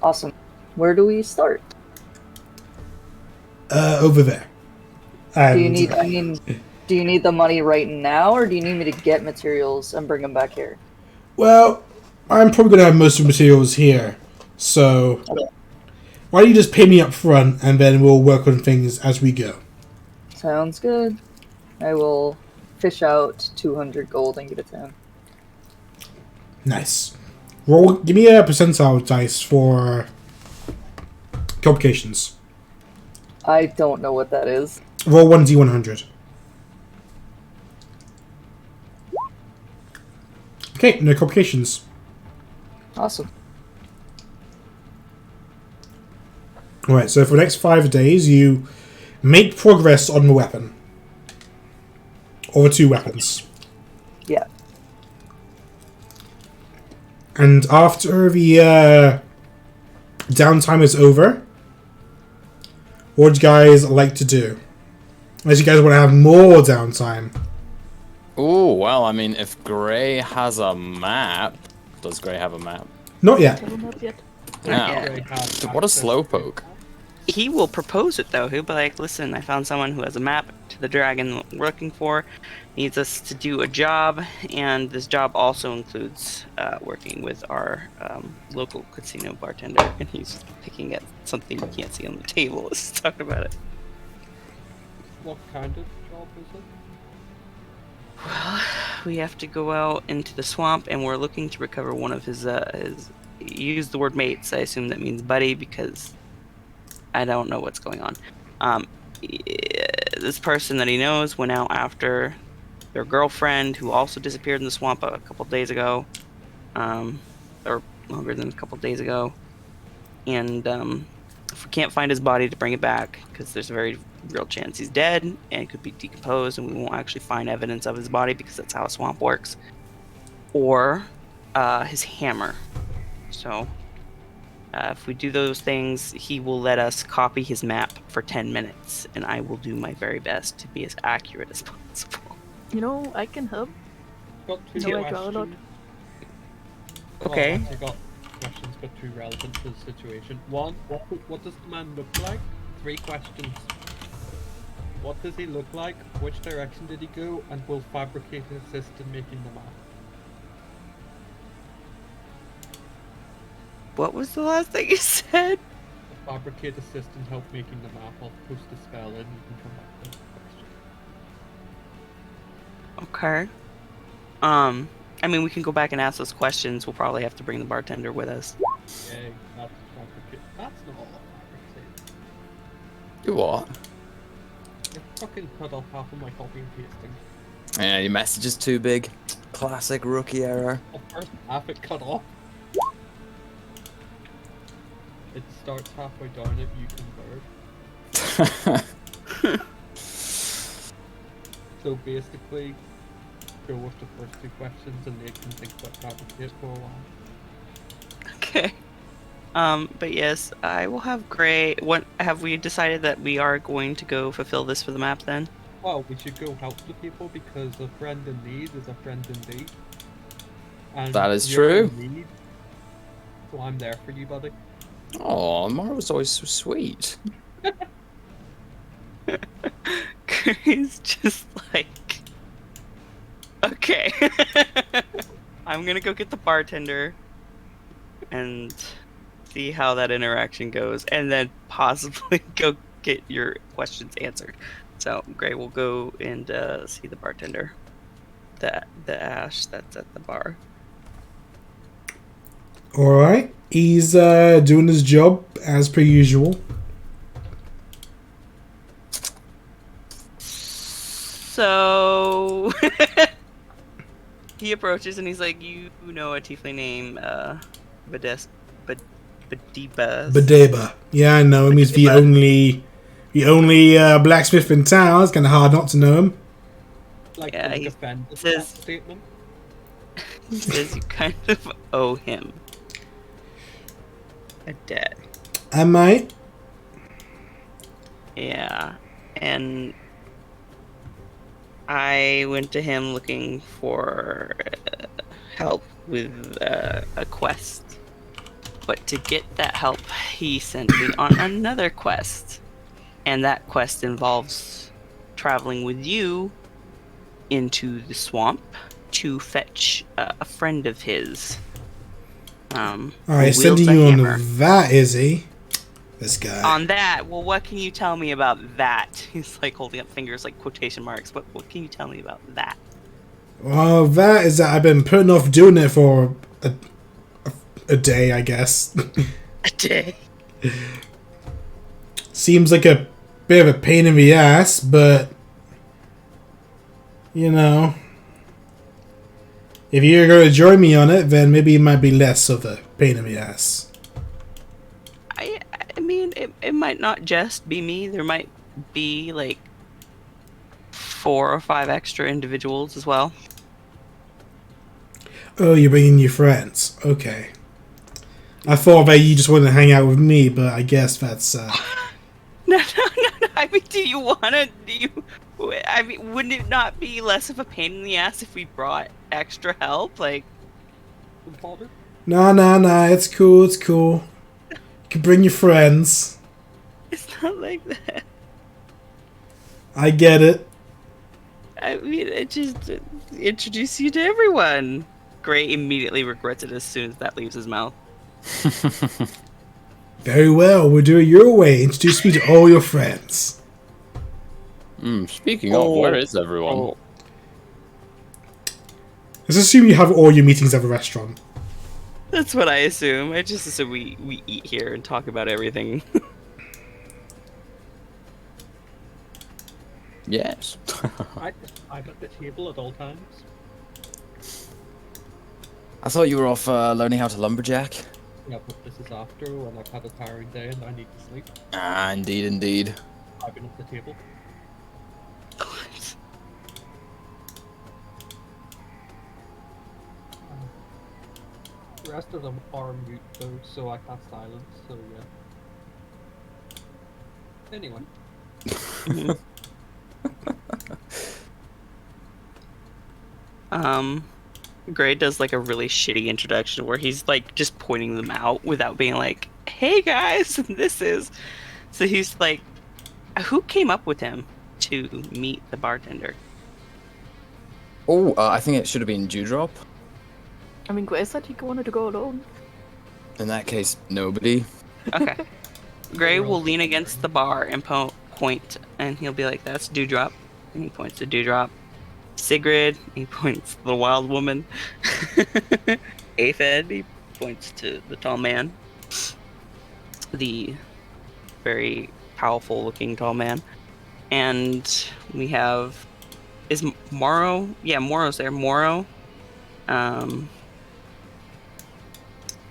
Awesome. Where do we start? Over there. Do you need the money right now, or do you need me to get materials and bring them back here? Well, I'm probably going to have most of the materials here. So, why don't you just pay me up front and then we'll work on things as we go. Sounds good. I will fish out 200 gold and give it to him. Nice. Give me a percentile dice for complications. I don't know what that is. Roll 1d100. Okay, no complications. Awesome. Alright, so for the next 5 days, you make progress on the weapon. Or the 2 weapons. Yeah. And after the downtime is over, what would you guys like to do? Unless you guys want to have more downtime. Oh, well, I mean, if Gray has a map... Does Gray have a map? Not yet. Tell him not yet. No. Gray has What a access to slowpoke. He will propose it though. He'll be like, "Listen, I found someone who has a map to the dragon we're looking for. Needs us to do a job, and this job also includes working with our local casino bartender." And he's picking at something you can't see on the table. Let's talk about it. What kind of job is it? Well, we have to go out into the swamp, and we're looking to recover one of his. He used the word mates. I assume that means buddy because I don't know what's going on. This person that he knows went out after their girlfriend, who also disappeared in the swamp a couple days ago, or longer than a couple days ago. And if we can't find his body, to bring it back, because there's a very real chance he's dead and could be decomposed, and we won't actually find evidence of his body because that's how a swamp works. Or his hammer. So if we do those things, he will let us copy his map for 10 minutes, and I will do my very best to be as accurate as possible. You know, I can help. Got 2 No, I draw a lot. questions. Okay. Well, I got questions, but 2 relevant to the situation. 1, what does the man look like? 3 questions. What does he look like? Which direction did he go? And will fabricate assist in making the map? What was the last thing you said? Fabricate assistant help making the map. I'll post a spell in. You can come back to the question. Okay. I mean, we can go back and ask those questions. We'll probably have to bring the bartender with us. Yay, that's fabricate. That's not all fabricate. Do what? You fucking cut off half of my copy and pasting. Yeah, your message is too big. Classic rookie error. The first half it cut off. It starts halfway down it, you convert. So basically, go with the first 2 questions and they can think about fabricate for a while. Okay. But yes, I will have Gray. What have we decided that we are going to go fulfill this for the map then? Well, we should go help the people because a friend in need is a friend indeed. And That is you're true. in need, so I'm there for you, buddy. Oh, Mara was always so sweet. Gray's just like, okay. I'm gonna go get the bartender and see how that interaction goes, and then possibly go get your questions answered. So Gray will go and see the bartender, the Ash that's at the bar. Alright. He's doing his job as per usual. So he approaches and he's like, "You know a tiefling named Badeba?" Badeba. Yeah, I know him. He's the only blacksmith in town. It's kind of hard not to know him. Like, Yeah, to he's- defend this that is- statement. He says you kind of owe him a debt. I might. Yeah, and I went to him looking for help with a quest. But to get that help, he sent me on another quest. And that quest involves traveling with you into the swamp to fetch a friend of his. Alright, who sending wields a you hammer. on that, is he? This guy. On that, well, what can you tell me about that? He's like holding up fingers like quotation marks. What can you tell me about that? Well, that is that I've been putting off doing it for a day, I guess. A day. Seems like a bit of a pain in the ass, but you know, if you're going to join me on it, then maybe it might be less of a pain in the ass. I mean, it might not just be me. There might be like 4 or 5 extra individuals as well. Oh, you're bringing your friends. Okay. I thought that you just wanted to hang out with me, but I guess that's No. I mean, I mean, wouldn't it not be less of a pain in the ass if we brought extra help? Like, Father? Nah, it's cool. You can bring your friends. it's not like that. I get it. I mean, it just introduce you to everyone. Gray immediately regrets it as soon as that leaves his mouth. Very well, we'll do it your way. Introduce me to all your friends. Speaking of, where is everyone? Let's assume you have all your meetings at the restaurant. That's what I assume. I just assume we eat here and talk about everything. Yes. I'm at the table at all times. I thought you were off learning how to lumberjack. Yeah, but this is after when I've had a tiring day and I need to sleep. Ah, indeed. I've been at the table. The rest of them are mute though, so I cast silence, so yeah. Anyway. Gray does like a really shitty introduction where he's like just pointing them out without being like, "Hey guys, this is." So he's like, "Who came up with him to meet the bartender?" Oh, I think it should have been Dewdrop. I mean, Gray said he wanted to go alone. In that case, nobody. Okay. Gray will lean against the bar and point, and he'll be like, "That's Dewdrop," and he points to Dewdrop. Sigrid, he points to the wild woman. Aphid, he points to the tall man. The very powerful looking tall man. And we have... Is Morrow? Yeah, Morrow's there. Morrow.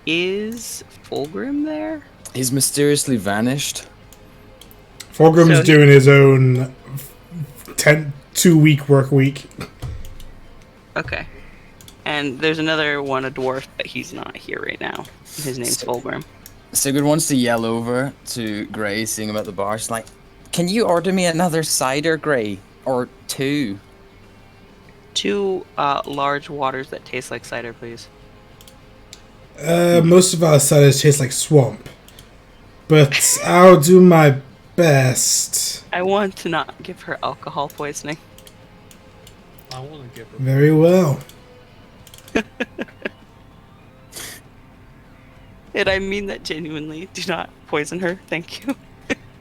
Is Fulgrim there? He's mysteriously vanished. Fulgrim's So- doing his own 2-week work week. Okay. And there's another one, a dwarf, but he's not here right now. His name's Fulgrim. Sigurd wants to yell over to Gray, seeing him at the bar. She's like, "Can you order me another cider, Gray? Or 2? 2 large waters that taste like cider, please. Most of our ciders taste like swamp. But I'll do my best. I want to not give her alcohol poisoning. I want to give her. Very well. And I mean that genuinely. Do not poison her. Thank you.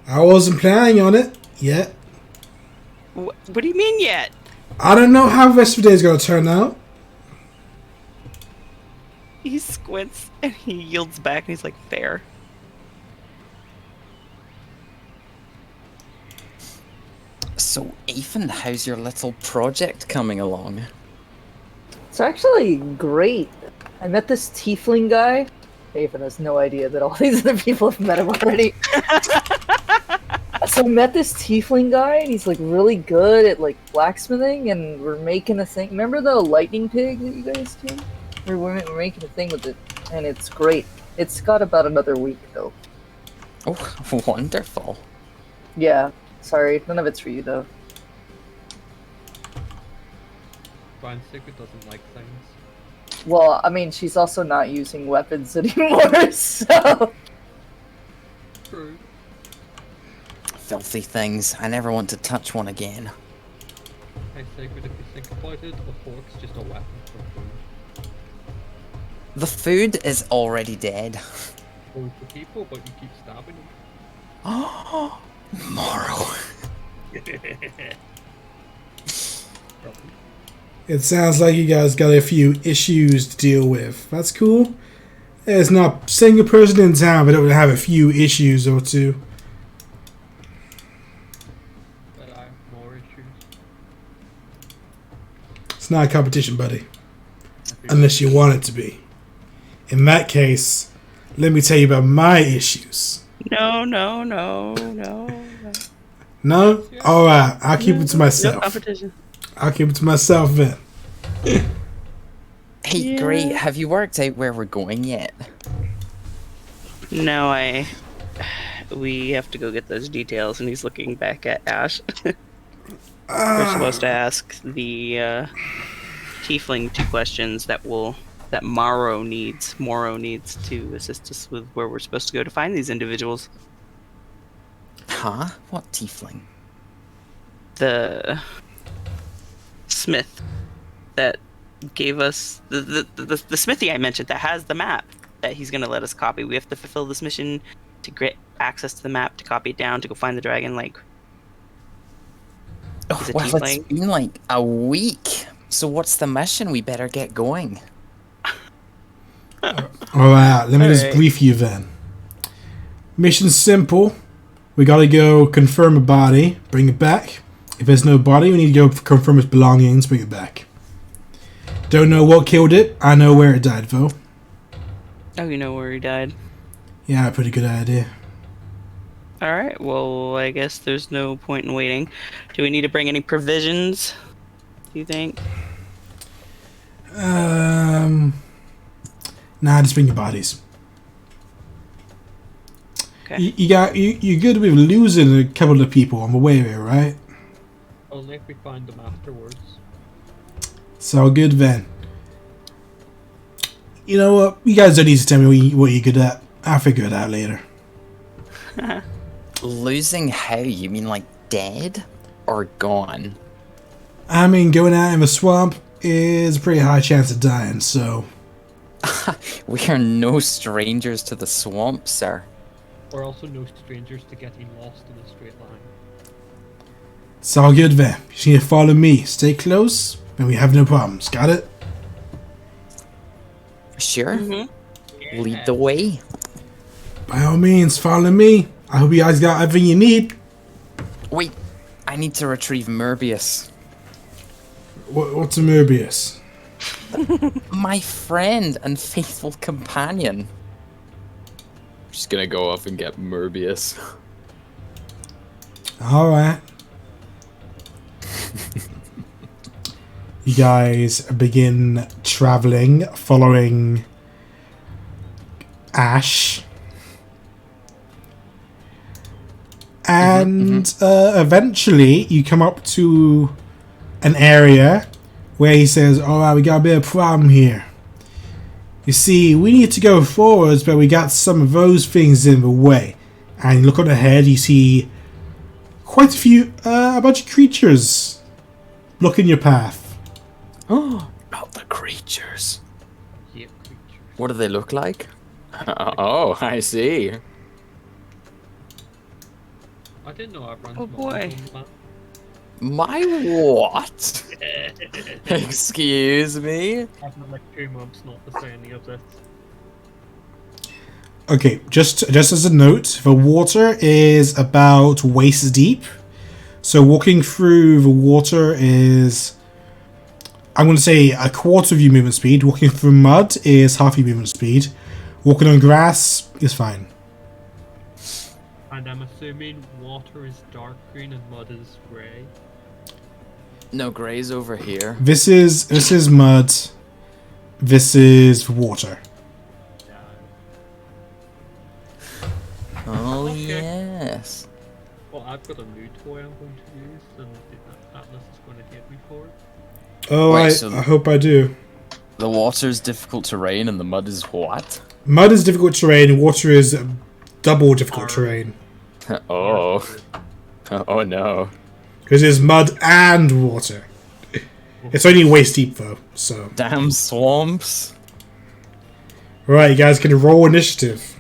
I wasn't planning on it yet. What do you mean yet? I don't know how the rest of the day is going to turn out. He squints and he yields back and he's like, fair. So, Ethan, how's your little project coming along? It's actually great. I met this tiefling guy. Ethan has no idea that all these other people have met him already. So I met this tiefling guy, and he's like really good at like blacksmithing, and we're making a thing. Remember the lightning pig that you guys do? We're making a thing with it, and it's great. It's got about another week though. Oh, wonderful. Yeah, sorry, none of it's for you though. Brian Sigurd doesn't like things. Well, I mean, she's also not using weapons anymore, so... True. Filthy things. I never want to touch one again. Hey, Sigurd, if you think about it, a fork's just a weapon for food. The food is already dead. Food for people, but you keep stabbing them. Oh, Morrow. It sounds like you guys got a few issues to deal with. That's cool. There's not a single person in town that don't have a few issues or two. But I have more issues. It's not a competition, buddy. Unless you want it to be. In that case, let me tell you about my issues. No. No? Alright, I'll keep it to No myself. competition. I'll keep it to myself then. Hey, Yeah. great. Have you worked out where we're going yet? No, we have to go get those details, and he's looking back at Ash. We're supposed to ask the tiefling 2 questions that Morrow needs to assist us with where we're supposed to go to find these individuals. Huh? What tiefling? The smith that gave us the smithy I mentioned that has the map that he's gonna let us copy. We have to fulfill this mission to get access to the map, to copy it down, to go find the dragon. Like, Oh, Is it well, it's tiefling? been like a week. So what's the mission? We better get going. Alright, let me just Alright. brief you then. Mission's simple. We gotta go confirm a body, bring it back. If there's no body, we need to go confirm its belongings, bring it back. Don't know what killed it. I know where it died, though. oh, you know where he died. Yeah, pretty good idea. All right. Well, I guess there's no point in waiting. Do we need to bring any provisions? Do you think? Nah, just bring your bodies. Okay. You're good with losing a couple of people on the way there, right? Only if we find them afterwards. So good then. You know what? You guys don't need to tell me what you're good at. I'll figure it out later. Losing how? You mean like dead? Or gone? I mean, going out in the swamp is a pretty high chance of dying, so... We are no strangers to the swamp, sir. We're also no strangers to getting lost in a straight line. It's all good then. You just need to follow me. Stay close, and we have no problems. Got it? Sure. Mm-hmm. Lead the way. By all means, follow me. I hope you guys got everything you need. Wait, I need to retrieve Merbius. What's a Merbius? My friend and faithful companion. Just gonna go off and get Merbius. Alright. You guys begin traveling, following Ash. And eventually you come up to an area where he says, alright, we got a bit of a problem here. You see, we need to go forwards, but we got some of those things in the way. And you look on ahead, you see quite a bunch of creatures blocking your path. Oh, not the creatures. Yeah, creatures. What do they look like? Oh, I see. I didn't know I've run Oh, boy. My what? Excuse me? I've had like 2 months not to say any of this. Okay, just as a note, the water is about waist deep. So walking through the water is, I'm going to say, a quarter of your movement speed. Walking through mud is half your movement speed. Walking on grass is fine. And I'm assuming water is dark green and mud is grey. No grays over here. This is mud. This is water. Yeah. Oh, Okay. yes. Well, I've got a new toy I'm going to use, and the Atlas is going to hit me for it. Oh, Wait, so- I hope I do. The water's difficult terrain and the mud is what? Mud is difficult terrain, and water is double difficult terrain. Oh. Oh no. Because there's mud and water. It's only waist deep though, so. Damn swamps. Right, you guys can roll initiative.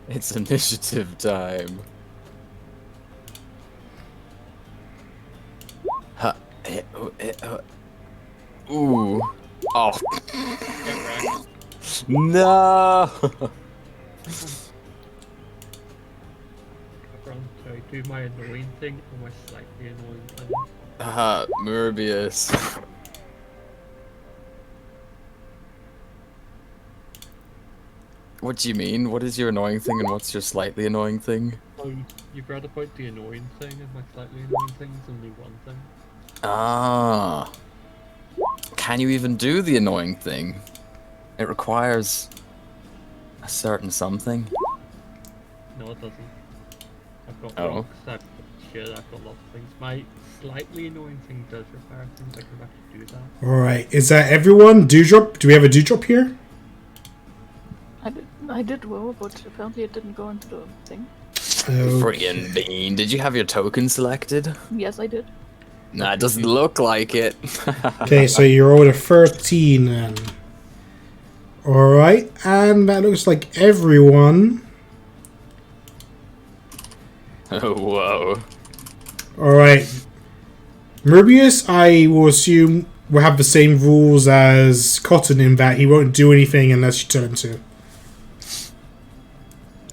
It's initiative time. Ha, ooh. Oh. No. Sorry, do my annoying thing or my slightly annoying thing. Morbius. What do you mean? What is your annoying thing and what's your slightly annoying thing? Oh, you've read about the annoying thing and my slightly annoying thing is only one thing. Ah. Can you even do the annoying thing? It requires a certain something. No, it doesn't. I've got Oh. rocks, I've got shit, I've got lots of things. My slightly annoying thing does require things I can actually do that. Alright, is that everyone? Dewdrop? Do we have a dewdrop here? I did roll, but apparently it didn't go into the thing. Friggin' bean. Did you have your token selected? Yes, I did. Nah, it doesn't look like it. Okay, so you rolled a 13 then. Alright, and that looks like everyone. Oh, whoa. Alright. Morbius, I will assume, will have the same rules as Cotton in that he won't do anything unless you tell him to.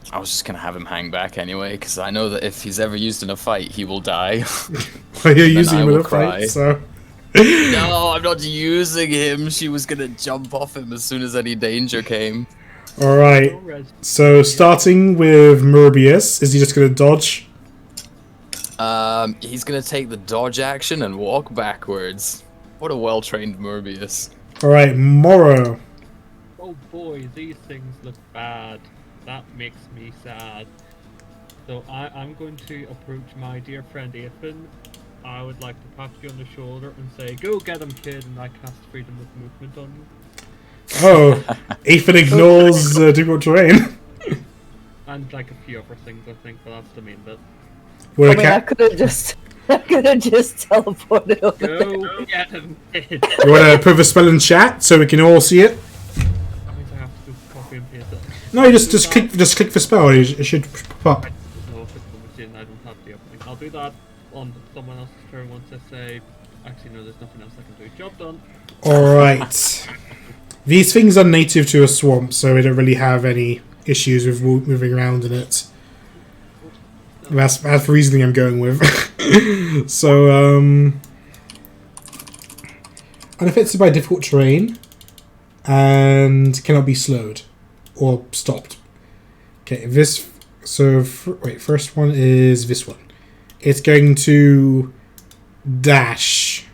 I was just gonna have him hang back anyway, because I know that if he's ever used in a fight, he will die. Well, you're Then using I him in will a fight, cry. so. No, I'm not using him. She was gonna jump off him as soon as any danger came. Alright, No res- so starting with Morbius, is he just gonna dodge? He's gonna take the dodge action and walk backwards. What a well-trained Morbius. Alright, Morrow. Oh boy, these things look bad. That makes me sad. So I'm going to approach my dear friend Ethan. I would like to pat you on the shoulder and say, "Go get him, kid," and I cast freedom of movement on you. Oh, Ethan ignores difficult terrain. And like a few other things, I think, but that's the main bit. Would I a mean, I cat? could have just teleported over there. Go get him, kid. You want to put the spell in chat so we can all see it? That means I have to go copy and paste it. No, you just click the spell. It should pop up. I don't know if it's the machine, I don't have the opening. I'll do that on someone else's turn once I say, actually no, there's nothing else I can do. Job done. Alright. These things are native to a swamp, so we don't really have any issues with moving around in it. That's the reasoning I'm going with. So, unaffected by difficult terrain and cannot be slowed or stopped. Okay, this. So, wait, first one is this one. It's going to dash.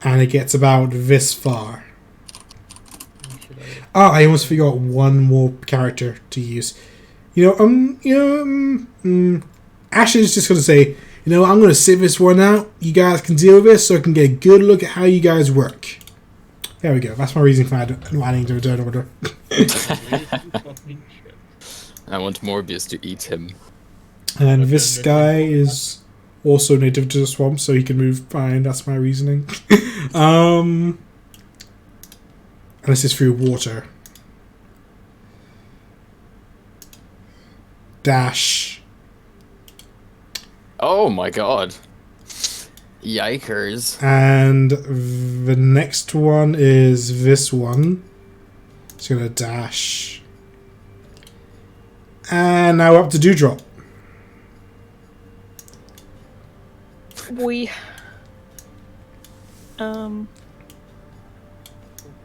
And it gets about this far. Oh, I almost forgot one more character to use. Ash is just going to say, I'm going to sit this one out. You guys can deal with this so I can get a good look at how you guys work. There we go. That's my reason for not adding to return order. I want Morbius to eat him. And this guy is also native to the swamp, so he can move fine. That's my reasoning. And this is through water. Dash. Oh my god. Yikers. And the next one is this one. It's gonna dash. And now up to Dewdrop.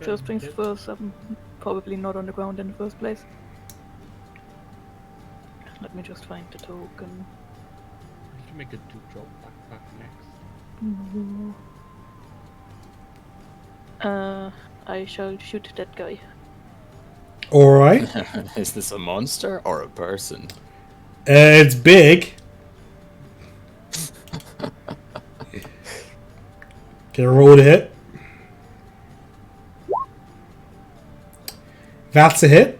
First things first, I'm probably not on the ground in the first place. Let me just find the token. I should make a two-drop backpack next. I shall shoot that guy. Alright. Is this a monster or a person? It's big. Okay, roll to hit. That's a hit.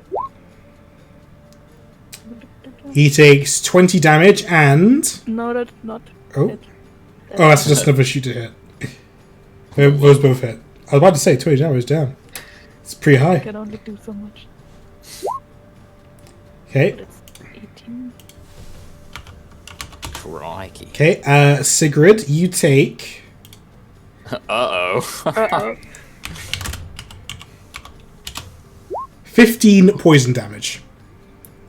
He takes 20 damage and... No, that's not Oh. it. Oh, that's just another shoot to hit. Those both hit. I was about to say 20 damage, damn. It's pretty I high. can only do so much. Okay. But it's 18. Crikey. Okay, Sigrid, you take Uh-oh. Uh-oh. 15 poison damage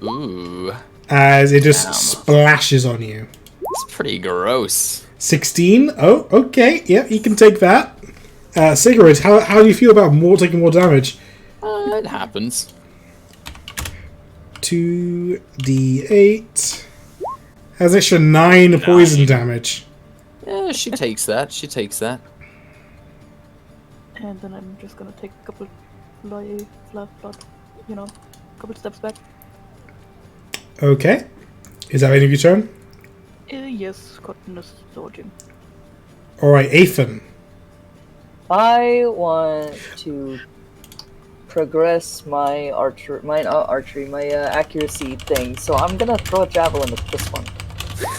Ooh. as it just Damn. splashes on you. It's pretty gross. 16. Oh, okay. Yeah, you can take that. Sigrid, how do you feel about taking more damage? It happens. 2d8. Has extra 9 poison damage. Yeah, she takes that. She takes that. And then I'm just gonna take a couple blood, couple steps back. Okay. Is that the end of your turn? Yes, Cotton is dodging. Alright, Ethan. I want to progress my accuracy thing. So I'm gonna throw a javelin at this one.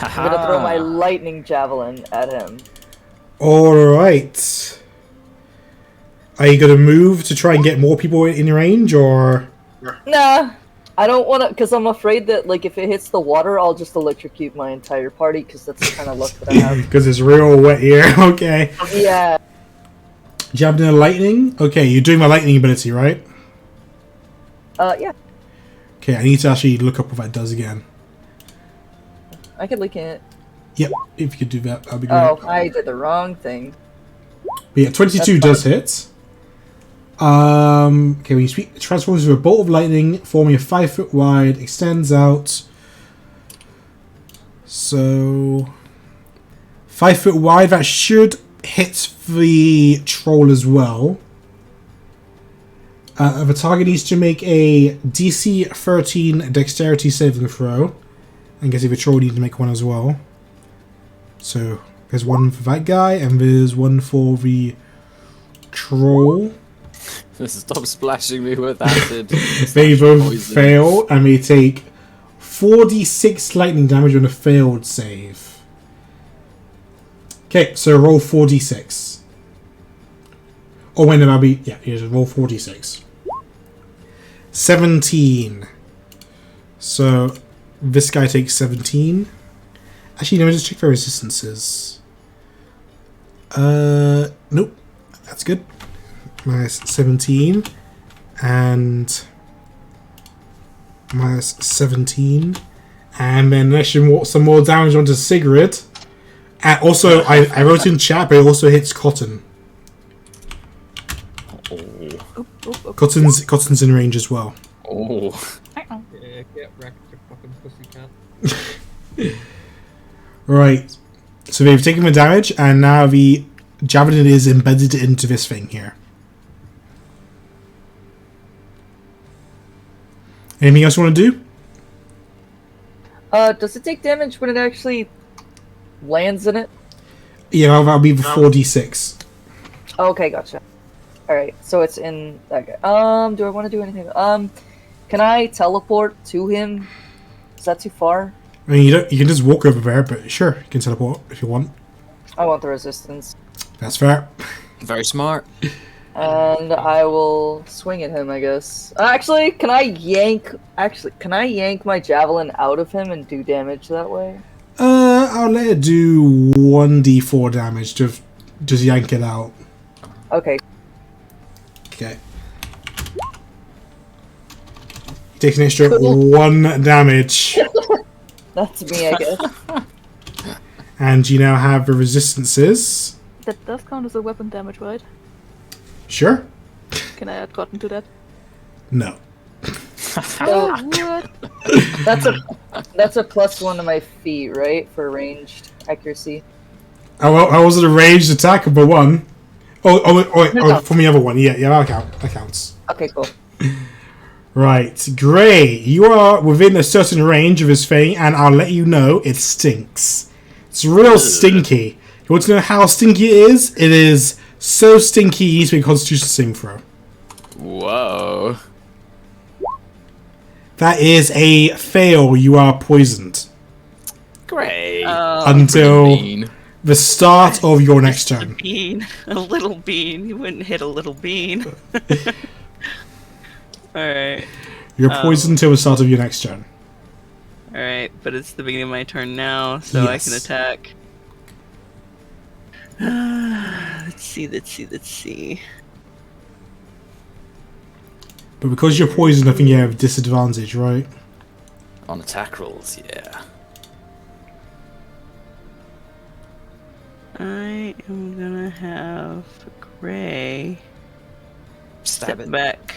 I'm gonna throw my lightning javelin at him. Alright. Are you going to move to try and get more people in range, or...? Nah, I don't want to, because I'm afraid that, like, if it hits the water, I'll just electrocute my entire party, because that's the kind of luck that I have. Because it's real wet here, okay. Yeah. Jabbed in a lightning? Okay, you're doing my lightning ability, right? Yeah. Okay, I need to actually look up what that does again. I could look at it. Yep, if you could do that, that'd be great. Oh, I did the wrong thing. But yeah, 22 does hit. Okay, when you speak, it transforms into a bolt of lightning, forming a 5 foot wide, extends out. So 5 foot wide, that should hit the troll as well. The target needs to make a DC 13 dexterity saving throw. I guess if the troll needs to make one as well. So there's one for that guy, and there's one for the troll. Stop splashing me with acid. They both fail, and they take 4d6 lightning damage on a failed save. Okay, so roll 4d6. Oh, wait, no, that'll be... Yeah, here's roll 4d6. 17. So, this guy takes 17. Actually, let me just check their resistances. Nope. That's good. Minus 17. And... minus 17. And then actually some more damage onto Sigird. And also, I wrote in chat, but it also hits Cotton. Cotton's in range as well. Oh. Yeah, get wrecked, you fucking pussycat. Right. So they've taken the damage, and now the javelin is embedded into this thing here. Anything else you want to do? Does it take damage when it actually lands in it? Yeah, that'll be the 4d6. Okay, gotcha. Alright, so it's in that guy. Do I want to do anything? Can I teleport to him? Is that too far? I mean, you can just walk over there, but sure, you can teleport if you want. I want the resistance. That's fair. Very smart. And I will swing at him, I guess. Actually, can I yank my javelin out of him and do damage that way? I'll let it do 1d4 damage to just yank it out. Okay. Okay. He takes an extra 1 damage. That's me, I guess. And you now have the resistances. That does count as a weapon damage, right? Sure? Can I add Cotton to that? No. So, What? that's a +1 to my feet, right? For ranged accuracy. I was it a ranged attack of the one? Oh, from the other one. Yeah, that counts. Okay, cool. Right, Gray, you are within a certain range of his thing, and I'll let you know it stinks. It's real stinky. You want to know how stinky it is? It is so stinky you need to make a Constitution saving throw. Whoa. That is a fail. You are poisoned. Great. Until Mean. the start of your next Just a turn. bean. A little bean. You wouldn't hit a little bean. Alright. You're poisoned until the start of your next turn. Alright, but it's the beginning of my turn now, so I can Yes. attack. Let's see. But because you're poisoned, I think you have disadvantage, right? On attack rolls, yeah. I am gonna have Gray Stab step it. back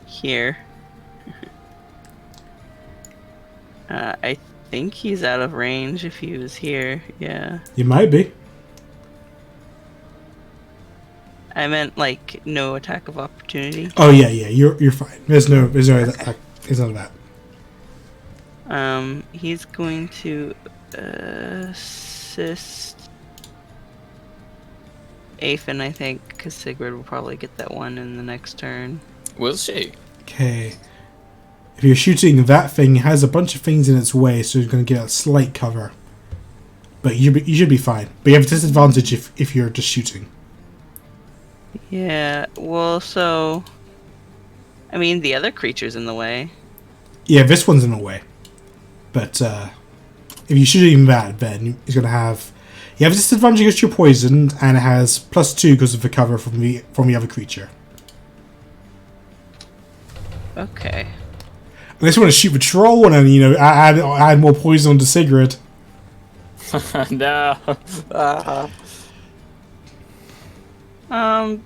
here. I think he's out of range if he was here, yeah. You might be. I meant like no attack of opportunity. Oh yeah, you're fine. There's none of that. He's going to assist Afen, I think, because Sigurd will probably get that one in the next turn. Will she? Okay. If you're shooting, that thing has a bunch of things in its way, so you're going to get a slight cover. But you should be fine. But you have a disadvantage if you're just shooting. Yeah, well, so... I mean, the other creature's in the way. Yeah, this one's in the way. But if you're shooting that, then he's going to have... You have a disadvantage because you're poisoned, and it has +2 because of the cover from the other creature. Okay. Unless you want to shoot the troll and then, add more poison onto Sigird. No.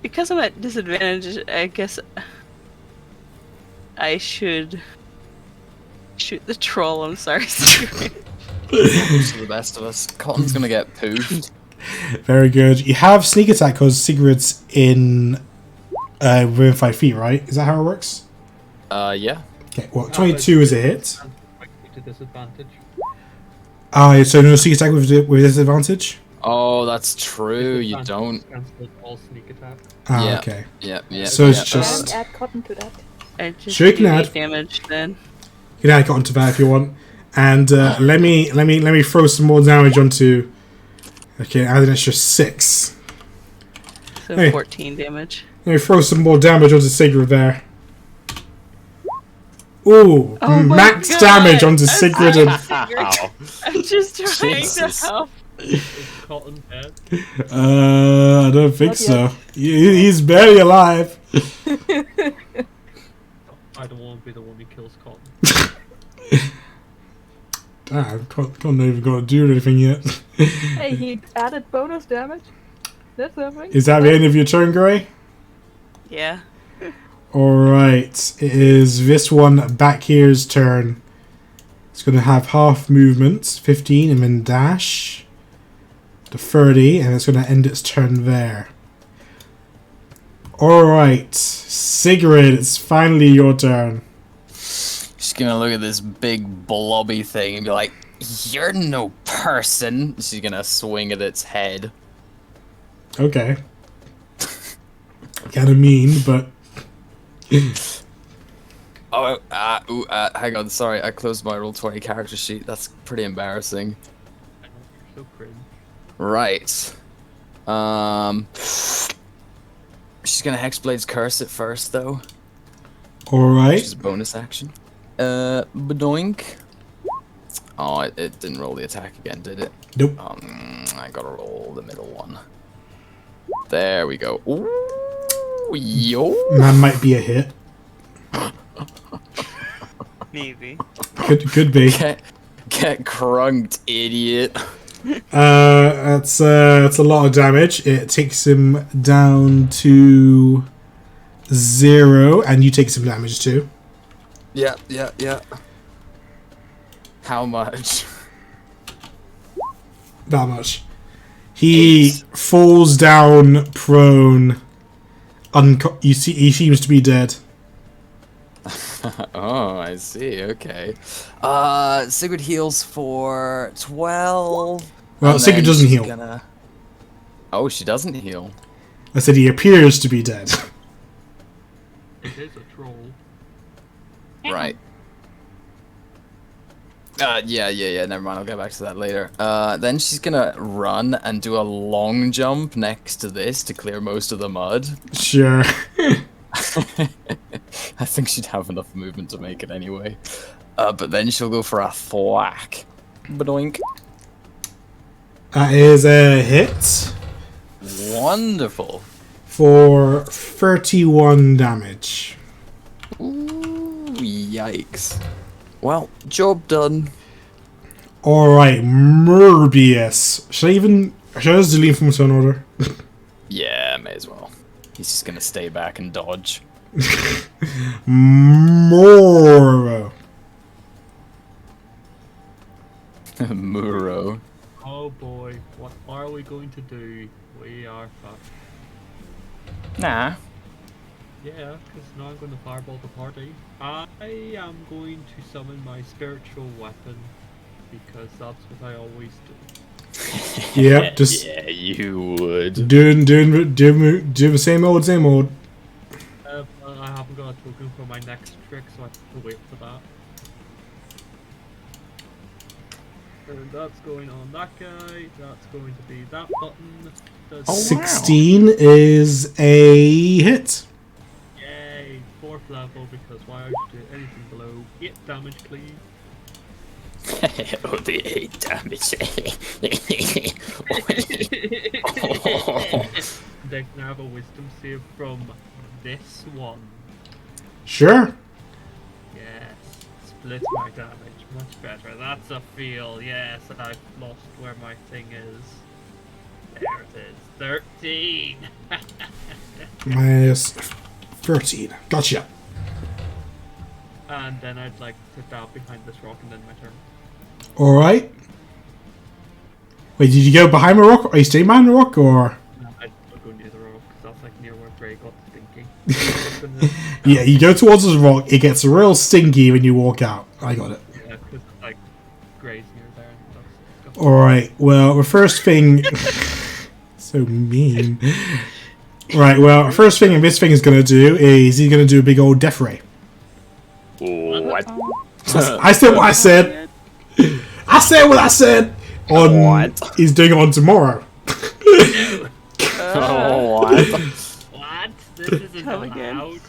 Because I'm at disadvantage, I guess I should shoot the troll. I'm sorry, Sigurd. Most of the best of us. Cotton's gonna get poofed. Very good. You have sneak attack because Sigurd's in within 5 feet, right? Is that how it works? Yeah. Okay, well, 22 is a hit. To disadvantage. So no sneak attack with disadvantage? Oh, that's true. You Disadvantage don't. cancels all sneak attack. Yeah. Okay. Yeah. So it's yeah. just- And add cotton to that. I just Sure, you can do add. 8 damage then. You can add onto that if you want. And let me throw some more damage onto. Okay, add an extra 6. So Hey. 14 damage. Let me throw some more damage onto Sigurd there. Ooh, Oh my max God. damage onto I'm Sigurd. sorry, And, Sigurd. I'm just trying Jesus. to help. Is Cotton dead? I don't think Not so. yet. He's barely alive. I don't want to be the one who kills Cotton. Damn, can't even gonna do anything yet. Hey, he added bonus damage. That's something. Is that the end of your turn, Gray? Yeah. Alright, it is this one back here's turn. It's going to have half movement, 15, and then dash to 30, and it's going to end its turn there. Alright, Sigrid, it's finally your turn. She's gonna look at this big blobby thing and be like, "You're no person." She's gonna swing at its head. Okay. Kinda mean, but... Oh, hang on, sorry, I closed my Roll20 character sheet. That's pretty embarrassing. I know, you're so cringe. Right. She's gonna Hexblade's Curse it first, though, which Alright. is a bonus action. Badoink. Oh, it didn't roll the attack again, did it? Nope. I gotta roll the middle one. There we go. Ooh, yo. That might be a hit. Maybe. Could be. Get crunked, idiot. That's a lot of damage. It takes him down to 0, and you take some damage too. Yeah. How much? That much. He falls down prone. You see, he seems to be dead. Oh, I see. Okay. Sigurd heals for 12. Well, and Sigurd then doesn't she's heal. Oh, she doesn't heal. I said he appears to be dead. It is a troll. Right. Yeah. Never mind. I'll get back to that later. Then she's gonna run and do a long jump next to this to clear most of the mud. Sure. I think she'd have enough movement to make it anyway. But then she'll go for a thwack. Badoink. That is a hit Wonderful. for 31 damage. Ooh, yikes. Well, job done. Alright, Morbius. Should I just delete from turn order? Yeah, may as well. He's just gonna stay back and dodge. Moro. Muro. Oh boy, what are we going to do? We are fucked. Nah. Yeah, because now I'm going to fireball the party. I am going to summon my spiritual weapon, because that's what I always do. Yep, just Yeah, you would. doing the same old. Well, I haven't got a token for my next trick, so I have to wait for that. And that's going on that guy, that's going to be that button. Does 16 is a hit. Yay, 4th level, because why would you do anything below 8 damage, please? Oh, the 8 damage. They can have a wisdom save from this one. Sure. Yes, split my damage, much better. That's a feel, yes, I've lost where my thing is. There it is, 13! Minus 13. Gotcha. And then I'd like to dab behind this rock and then my turn. Alright. Wait, did you go behind the rock? Are you staying behind the rock, or? No, I'd go near the rock, because that's like near where Bray got stinky. Yeah, you go towards the rock, it gets real stinky when you walk out. I got it. Yeah, because like Gray's near there and stuff. Alright, well, the first thing... so mean. Right, well, the first thing this thing is going to do is he's going to do a big old death ray. What? I said what I said. I said what I said. On What? He's doing it on tomorrow. Oh, what? What? This isn't Come again. allowed.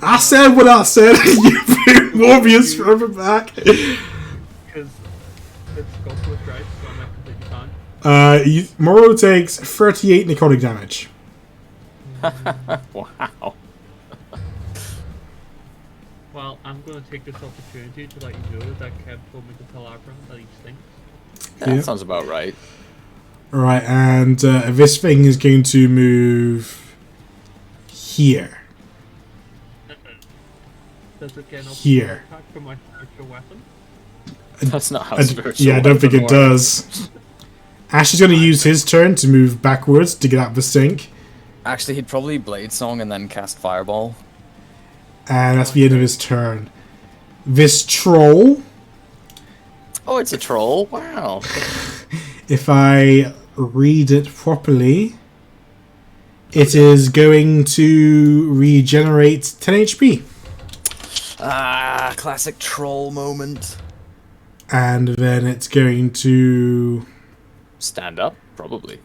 I said what I said. You threw Morbius further back. Because it's Ghostwood, right? So I'm like completely fine. Moro takes 38 necrotic damage. Wow. Well, I'm going to take this opportunity to let you know that Kev told me to tell Abram that he stinks. That Yeah. sounds about right. Right, and this thing is going to move here. Does it get an Here. attack from my spiritual weapon? That's not how I spiritual yeah, I don't think it weapon works. does. Ash is going to use his turn to move backwards to get out of the stink. Actually, he'd probably Blade Song and then cast Fireball. And that's the end of his turn. This troll, Oh, it's a troll. Wow. if I read it properly, it is going to regenerate 10 HP. Ah, classic troll moment. And then it's going to... Stand up, probably.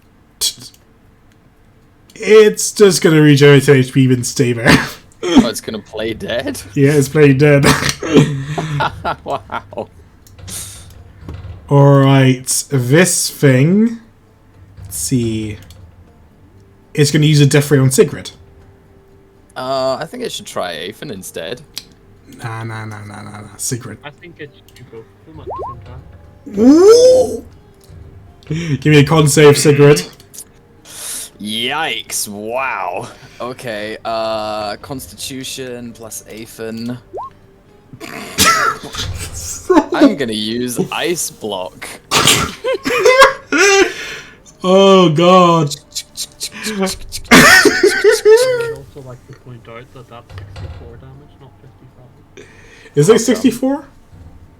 It's just going to regenerate 10 HP and stay there. Oh, it's gonna play dead? Yeah, it's playing dead. Wow. Alright, this thing... Let's see... It's going to use a Death Ray on Sigrid. I think I should try Aethan instead. Nah. Sigrid. I think it should do both of them at the same time. Ooh! Give me a con save, Sigrid. Yikes, wow. Okay, Constitution plus Aethan. I'm gonna use Ice Block. Oh god. I'd also like to point out that that's 64 damage, not 55. Is it 64?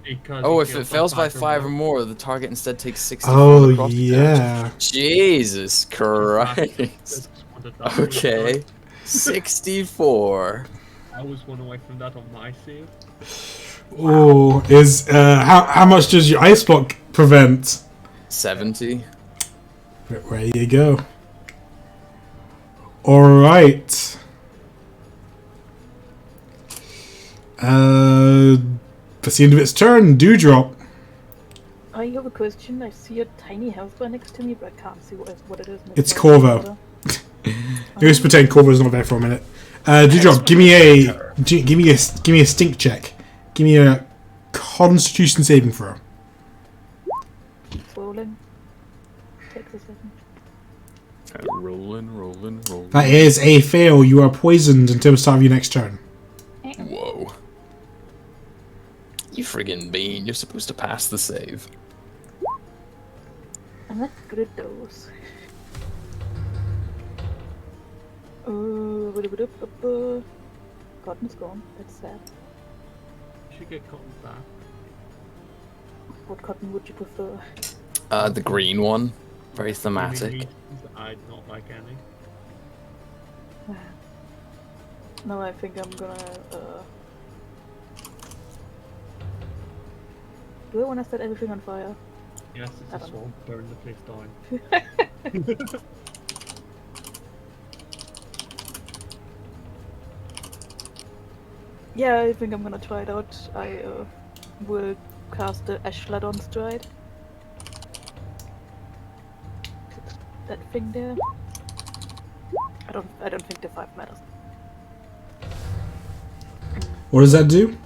Because Oh, he if it fails by fails by 5 or more, the target instead takes 64 Oh across the yeah. damage. Jesus Christ. Just wanted that to Okay. be 64. I was one away from that on my save. Oh, is how much does your ice block prevent? 70. There you go. All right. That's the end of its turn. Dewdrop. I have a question. I see a tiny health bar next to me, but I can't see what it is. It's Corvo. Let's pretend Corvo's not there for a minute. Dewdrop, give me a stink check. Give me a Constitution saving throw. It's rolling. Takes a second. Rolling. That is a fail. You are poisoned until the start of your next turn. Whoa. You friggin' bean. You're supposed to pass the save. I'm not good at those. Cotton's gone. That's sad. You should get cotton back. What cotton would you prefer? The green one. Very thematic. Reasons I'd not like any. No, I think I'm gonna. Do I want to set everything on fire? Yes, it's a swamp. Burn the place down. Yeah, I think I'm gonna try it out. I will cast the Ashladon Stride. That thing there. I don't think the 5 matters. What does that do?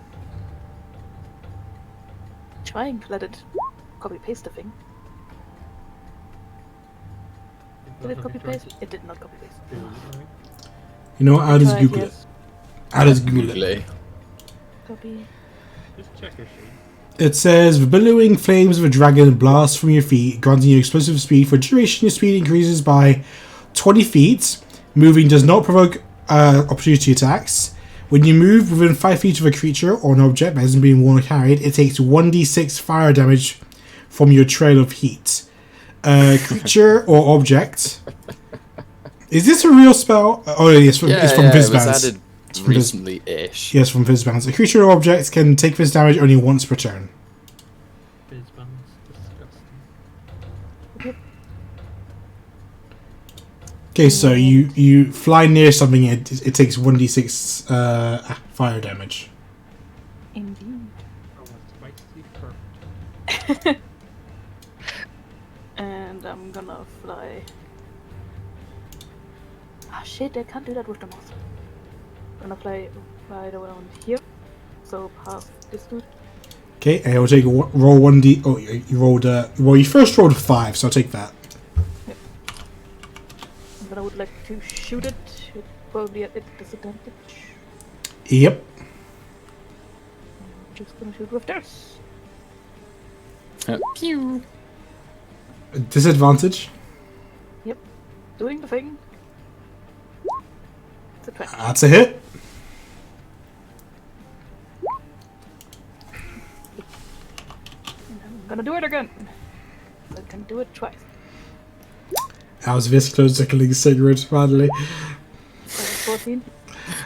Trying to let it copy paste the thing. Did it copy paste? It did not copy paste. You know what? I'll just Try Google it. yes. I'll just Google it. Googly. Copy. Just check your sheet. It says, the billowing flames of a dragon blast from your feet, granting you explosive speed. For duration, your speed increases by 20 feet. Moving does not provoke opportunity attacks. When you move within 5 feet of a creature or an object that hasn't been worn or carried, it takes 1d6 fire damage from your trail of heat. Creature or object. Is this a real spell? Oh, it's from It was Vizbands. added recently-ish. Yes, from Vizbands. A creature or object can take this damage only once per turn. Biz bands. Disgusting. Okay, so you fly near something, it takes 1d6 fire damage. Indeed. Oh, that's perfect. And I'm gonna fly. Ah shit, I can't do that with the mouse. I'm gonna fly right around here. So past this dude. Okay, and I'll take roll 1d. Oh, you rolled. Well, you first rolled a 5, so I'll take that. But I would like to shoot it. It's probably at its disadvantage. Yep. I'm just gonna shoot with this. Pew. Disadvantage. Doing the thing. It's a 20. That's a hit. I'm gonna do it again. I can do it twice. I was this close to killing Sigird, finally. 14.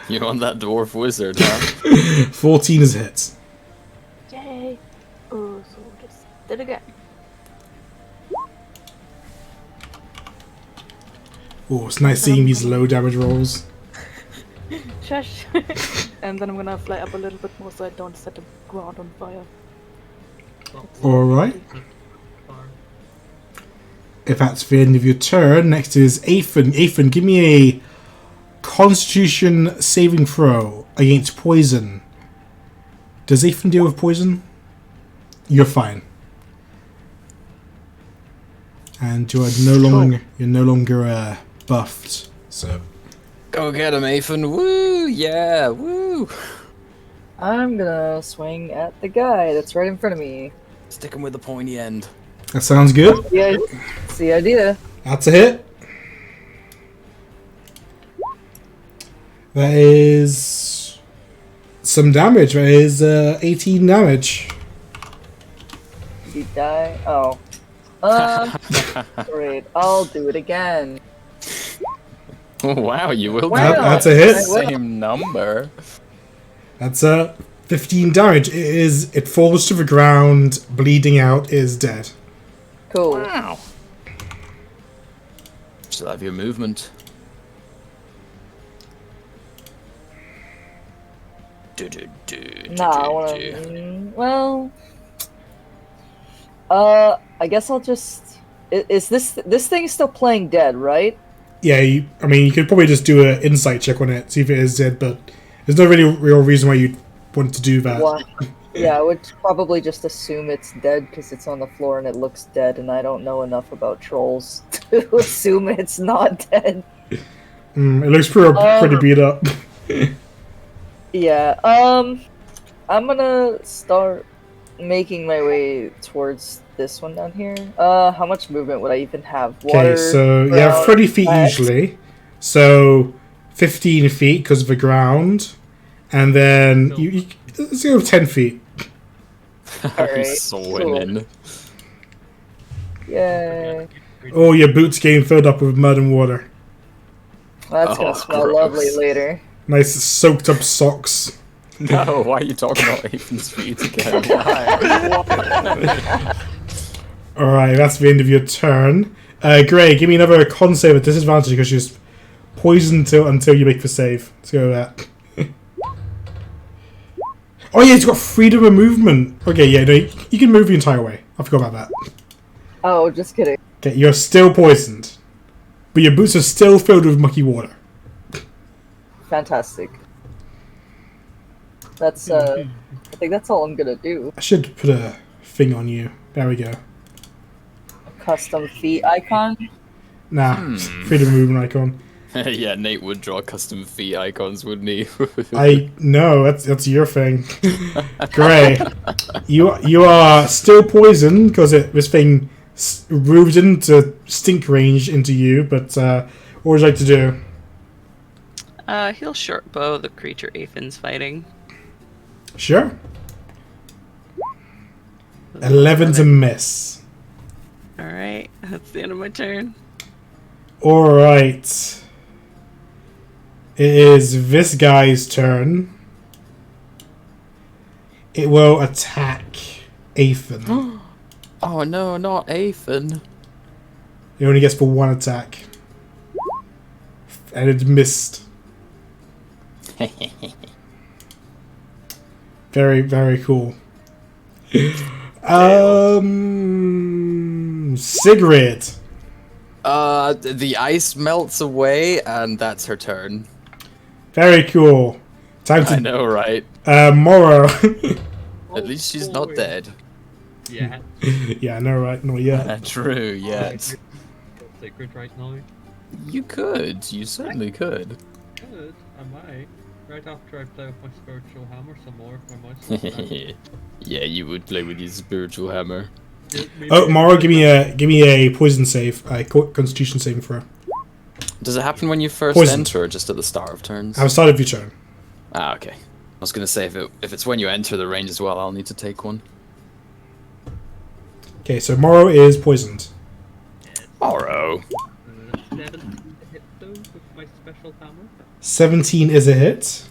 You want that dwarf wizard, huh? 14 is a hit. Yay! Oh, so just did it again. Oh, it's nice seeing these low damage rolls. Shush! And then I'm gonna fly up a little bit more so I don't set the ground on fire. Alright. If that's the end of your turn, next is Aethan. Aethan, give me a Constitution saving throw against poison. Does Aethan deal with poison? You're fine. And you're no longer buffed. So Go get him, Aethan. Woo! Yeah, woo! I'm gonna swing at the guy that's right in front of me. Stick him with the pointy end. that sounds good. Yeah, it's the idea. That's a hit. That is some damage. That is 18 damage. Did he die? Oh. Great. I'll do it again. Oh, wow, you will Wow. do That's a hit. the same number. That's a 15 damage. It falls to the ground, bleeding out, is dead. Cool. Wow. Still have your movement. Nah, I wanna. Well. I guess I'll just. Is this thing still playing dead, right? Yeah, you could probably just do an insight check on it, see if it is dead, but there's no really real reason why you'd want to do that. What? Yeah, I would probably just assume it's dead because it's on the floor and it looks dead, and I don't know enough about trolls to assume it's not dead. It looks pretty beat up. Yeah, I'm gonna start making my way towards this one down here. How much movement would I even have? Okay, so you have 30 feet usually, so 15 feet because of the ground, and then you let's go 10 feet. Alright, Swimming. Yay. Oh, your boots getting filled up with mud and water. That's gonna smell gross. lovely later. Nice soaked up socks. No, why are you talking about Ethan's feet again? Alright, that's the end of your turn. Gray, give me another con save at disadvantage because you're poisoned until you make the save. Let's go with that. Oh yeah, he's got freedom of movement. Okay, yeah, no, you can move the entire way. I forgot about that. Oh, just kidding. Okay, you're still poisoned. But your boots are still filled with mucky water. Fantastic. That's, I think that's all I'm gonna do. I should put a thing on you. There we go. Custom feet icon? Nah, freedom of movement icon. Yeah, Nate would draw custom feet icons, wouldn't he? No, that's your thing. Gray, you are still poisoned because this thing moved into stink range into you. But what would you like to do? He'll short bow the creature Ethan's fighting. Sure. 11 to miss. Alright, that's the end of my turn. Alright. It is this guy's turn. It will attack Ethan. Oh no, not Ethan. He only gets for one attack. And it missed. Very, very cool. Sigird. The ice melts away, and that's her turn. Very cool. Time I to know, right? Morrow. At least she's not dead. Yeah. Yeah, I know, right? Not yet. True, yet. Sacred right now. You could. You certainly could. Good, I might. Right after I play with my spiritual hammer some more, I might. Yeah, you would play with your spiritual hammer. Oh, Morrow, give me a poison save, Constitution saving throw. Does it happen when you first Poison. enter, or just at the start of turns? Outside of your turn. Ah, okay. I was gonna say if it's when you enter the range as well, I'll need to take one. Okay, so Morrow is poisoned. Morrow. 11 to hit though with my special hammer. 17 is a hit.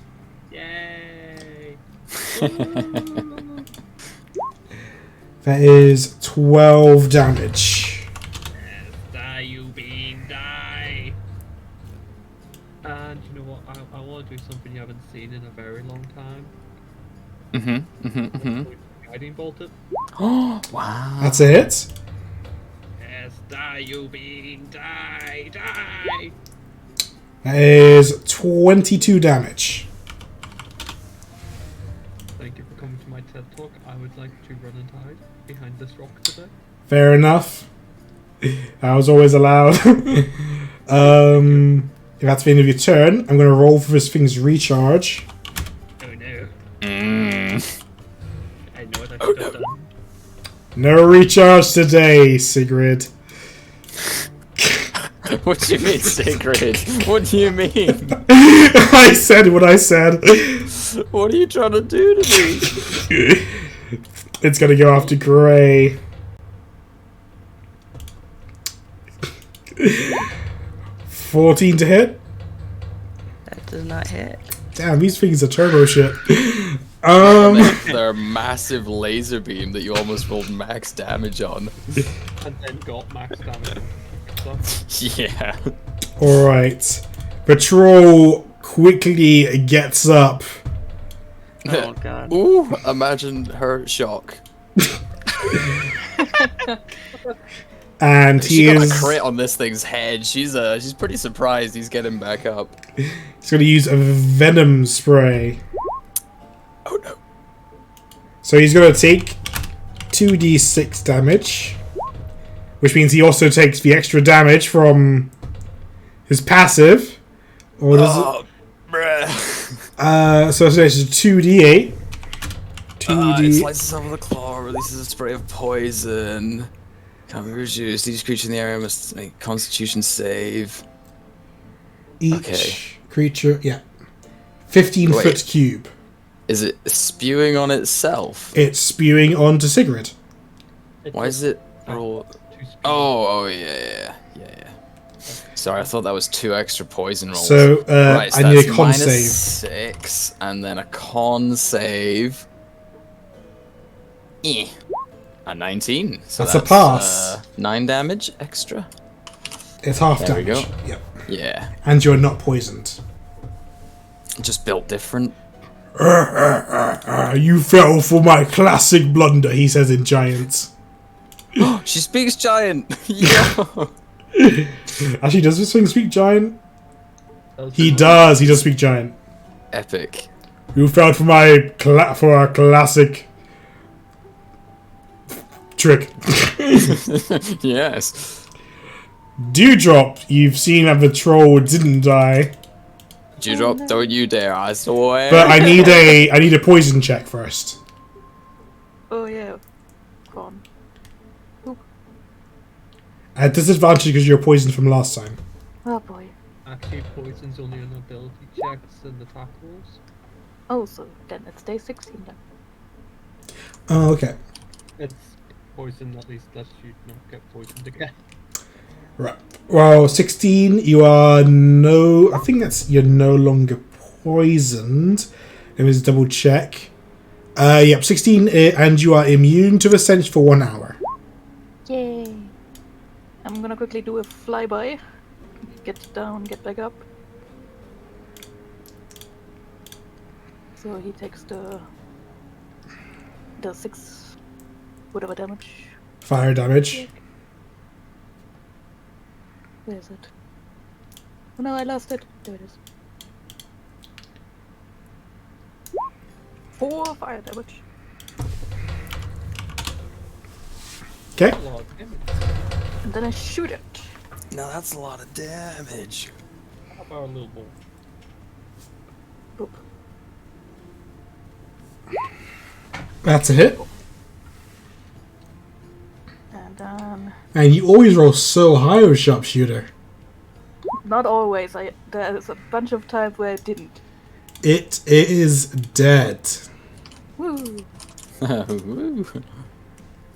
Yay! That is 12 damage. Die, you being die! And you know what? I want to do something you haven't seen in a very long time. Guiding bolt it. Oh, wow. That's a hit. Yes, die, you being die! Die! That is 22 damage. Thank you for coming to my TED Talk. I would like to run and hide behind this rock today. Fair enough. That was always allowed. If that's the end of your turn, I'm going to roll for this thing's recharge. Oh no. Mm. I know what I should have done. No recharge today, Sigrid. What do you mean, Sigrid? What do you mean? I said what I said. What are you trying to do to me? It's going to go after Gray. $14 to hit. That does not hit. Damn, these things are turbo shit. Their massive laser beam that you almost rolled max damage on. And then got max damage. So, Yeah. Alright. Patrol quickly gets up. Oh god. Ooh, imagine her shock. And She he got a is crit on this thing's head. She's pretty surprised he's getting back up. he's gonna use a venom spray. Oh no. So he's gonna take 2d6 damage. Which means he also takes the extra damage from his passive. Or does Oh, bruh. so it's 2d8. 2d. It slices over the claw, releases a spray of poison. Can't be reduced. Each creature in the area must make a Constitution save. Each Okay. creature, yeah. 15-foot Wait. cube. Is it spewing on itself? It's spewing onto Sigird. Why is it roll? Oh, yeah. Sorry, I thought that was 2 extra poison rolls. So right, so I need that's a con minus save. 6, and then a con save. A 19. So That's a pass. 9 damage extra. It's half There we damage. go. Yep. Yeah. And you're not poisoned. Just built different. You fell for my classic blunder, he says in Giants. She speaks giant. Yeah. Actually, does this thing speak Giant? that was He good. does. He does speak Giant. Epic. You fell for my for our classic trick. Yes. Dewdrop, you've seen that the troll didn't die, Dewdrop, don't you dare, I swear. but I need a poison check first. Oh yeah. Go on. At disadvantage because you're poisoned from last time. Oh boy. Actually, poison's only on ability checks and attack rolls. Oh, so then it stays 16 then. Oh, okay. It's poison at least lets you not get poisoned again. Right. Well, 16. You are no. I think that's you're no longer poisoned. Let me just double check. Yep, 16, and you are immune to the stench for 1 hour. Yay! I'm gonna quickly do a flyby. Get down, get back up. So he takes the 6 whatever damage. Fire damage. Where is it? Oh no, I lost it. There it is. 4 fire damage. Okay. A lot of damage. And then I shoot it. Now that's a lot of damage. How about a little more? Boop. That's a hit. And then And you always roll so high with sharpshooter. not always. There's a bunch of times where I didn't. It is dead. Woo! Woo.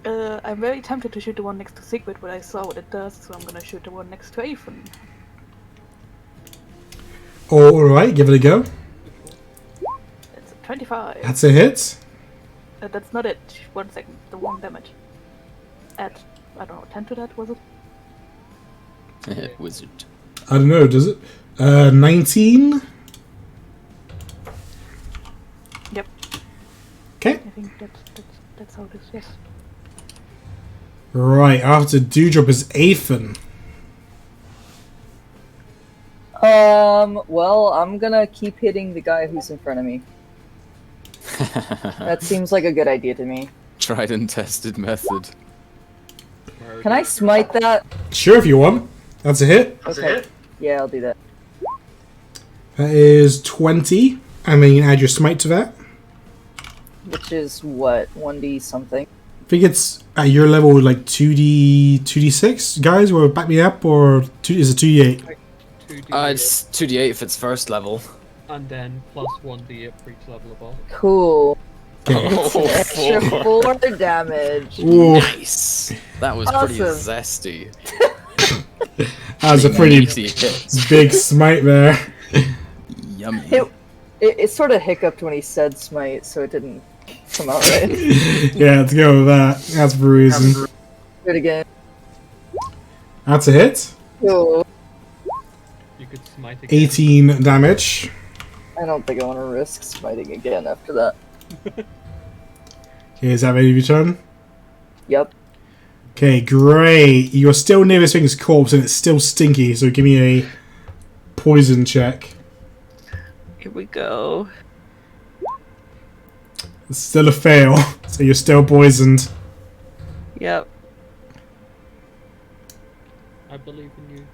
I'm very tempted to shoot the one next to Sigurd, but I saw what it does, so I'm gonna shoot the one next to Aethan. Alright, give it a go. It's a 25. That's a hit. That's not it. 1 second. The 1 damage. Add, I don't know, 10 to that, was it? Wizard. I don't know, does it? 19? Yep. Okay. I think that's how it is, yes. Right, after Dewdrop is Aethan. Well, I'm gonna keep hitting the guy who's in front of me. That seems like a good idea to me. Tried and tested method. Can I smite that? Sure, if you want. That's a hit. Okay. Yeah, I'll do that. That is 20. And then you can add your smite to that. Which is what? 1d something? I think it's at your level like 2d6. Guys, will back me up, or is it 2d8? 2d8, It's 2d8 if it's first level. and then plus 1d8 for each level above. Cool. Okay. Extra 4 damage. Ooh, Nice. That was pretty Awesome. zesty. that was a pretty Easy hits. big smite there. Yummy. It, It sort of hiccuped when he said smite, so it didn't come out right. Yeah, let's go with that. That's for a reason. Do it again. That's a hit. Oh, You could smite again. 18 damage. I don't think I want to risk smiting again after that. Okay, is that ready to turn? Yep. Okay, great. You're still near this thing's corpse and it's still stinky, so give me a poison check. Here we go. It's still a fail, so you're still poisoned. Yep. I believe in you.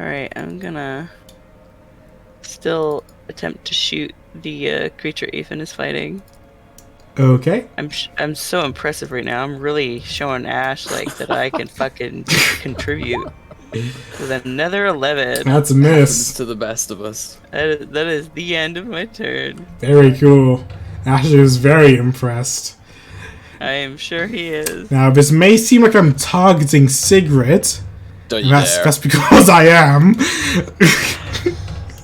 Alright, I'm gonna still attempt to shoot the creature Ethan is fighting. Okay. I'm so impressive right now. I'm really showing Ash like that I can fucking contribute. With another 11. That's a Happens miss. to the best of us. That is the end of my turn. Very cool. Ashley is very impressed. I am sure he is. Now, this may seem like I'm targeting Sigrid. Don't And you that's, dare. that's because I am.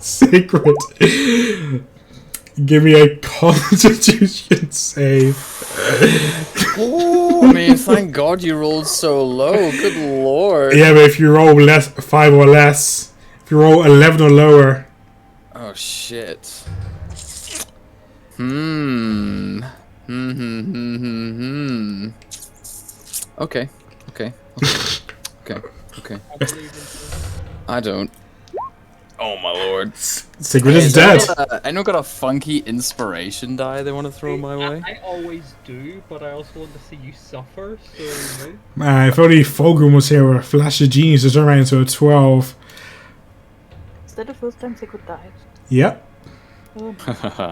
Sigrid. Give me a constitution save. Oh, I mean, thank God you rolled so low. Good lord. Yeah, but if you roll 5 or less, if you roll 11 or lower. Oh shit. Hmm. Okay. Okay. Okay. Okay. I believe in you. I don't. Oh my lord. Sigrid is dead. Anyone got a funky inspiration die they want to throw my way? I always do, but I also want to see you suffer, so no. Man, if only Fulgrim was here with a flash of genius to turn around into a 12. Is that the first time Sigurd died? Yep. Oh,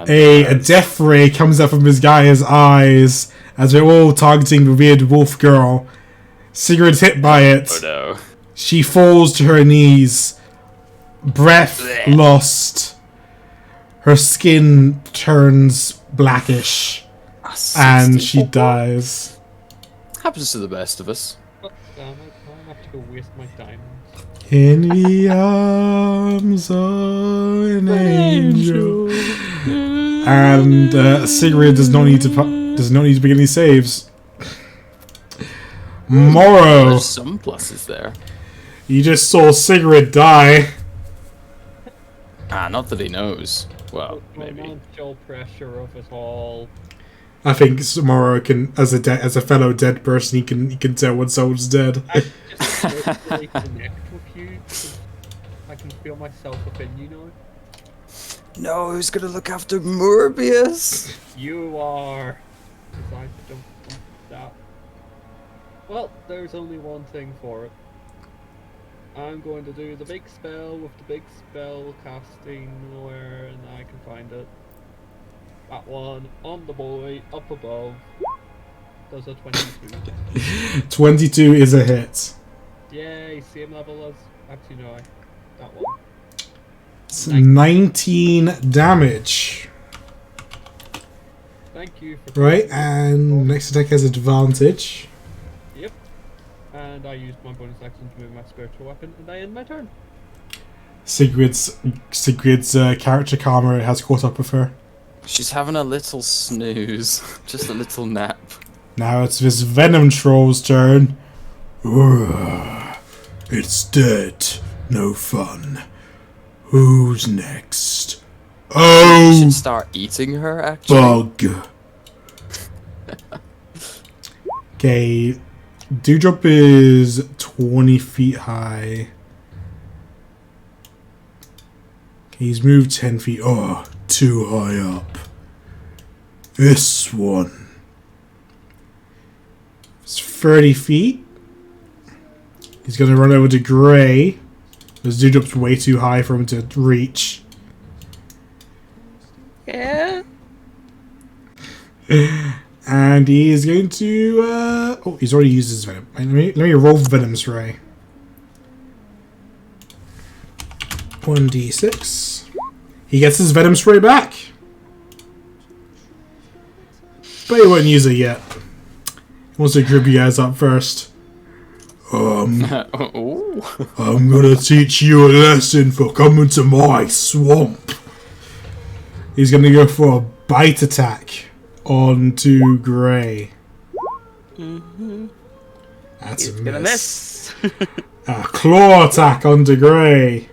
A death ray comes out from this guy's eyes as they're all targeting the weird wolf girl. Sigurd's hit by it. Oh no. She falls to her knees. Breath lost. Her skin turns blackish. And she dies. Happens to the best of us. But damn it, I have to go waste my diamonds. In the arms of an angel. And Sigrid does not need to begin any saves. Morrow, There's some pluses there. you just saw Sigrid die. Ah, not that he knows. Well, The maybe. financial pressure of it all. I think Morrow can, as a fellow dead person, he can tell when someone's dead. I just really connect with you. 'Cause I can feel myself within you now. No, who's gonna look after Morbius? You are. 'Cause I don't want that. Well, there's only one thing for it. I'm going to do the big spell with the big spell casting where I can find it. That one on the boy up above does a 22. 22 is a hit. Yay, same level as actually no, that one. It's 19 damage. Thank you for Right, and next attack has advantage. Yep. And I used my bonus action to move my spiritual weapon, and I end my turn. Sigrid's character karma has caught up with her. She's having a little snooze. Just a little nap. Now it's this Venom Troll's turn. Urgh, it's dead. No fun. Who's next? We Oh, should start eating her, actually. bug. Okay, Dewdrop is 20 feet high. Okay, he's moved 10 feet. Oh, too high up. This one. It's 30 feet. He's going to run over to Grey. Because Dewdrop's way too high for him to reach. Yeah. And he is going to... oh, he's already used his venom. Let me roll Venom Spray. 1d6. He gets his Venom Spray back. But he won't use it yet. He wants to grip you guys up first. Ooh. I'm gonna teach you a lesson for coming to my swamp. He's going to go for a bite attack onto Grey. Mm-hmm. That's He's a gonna miss. miss. A claw attack onto Grey.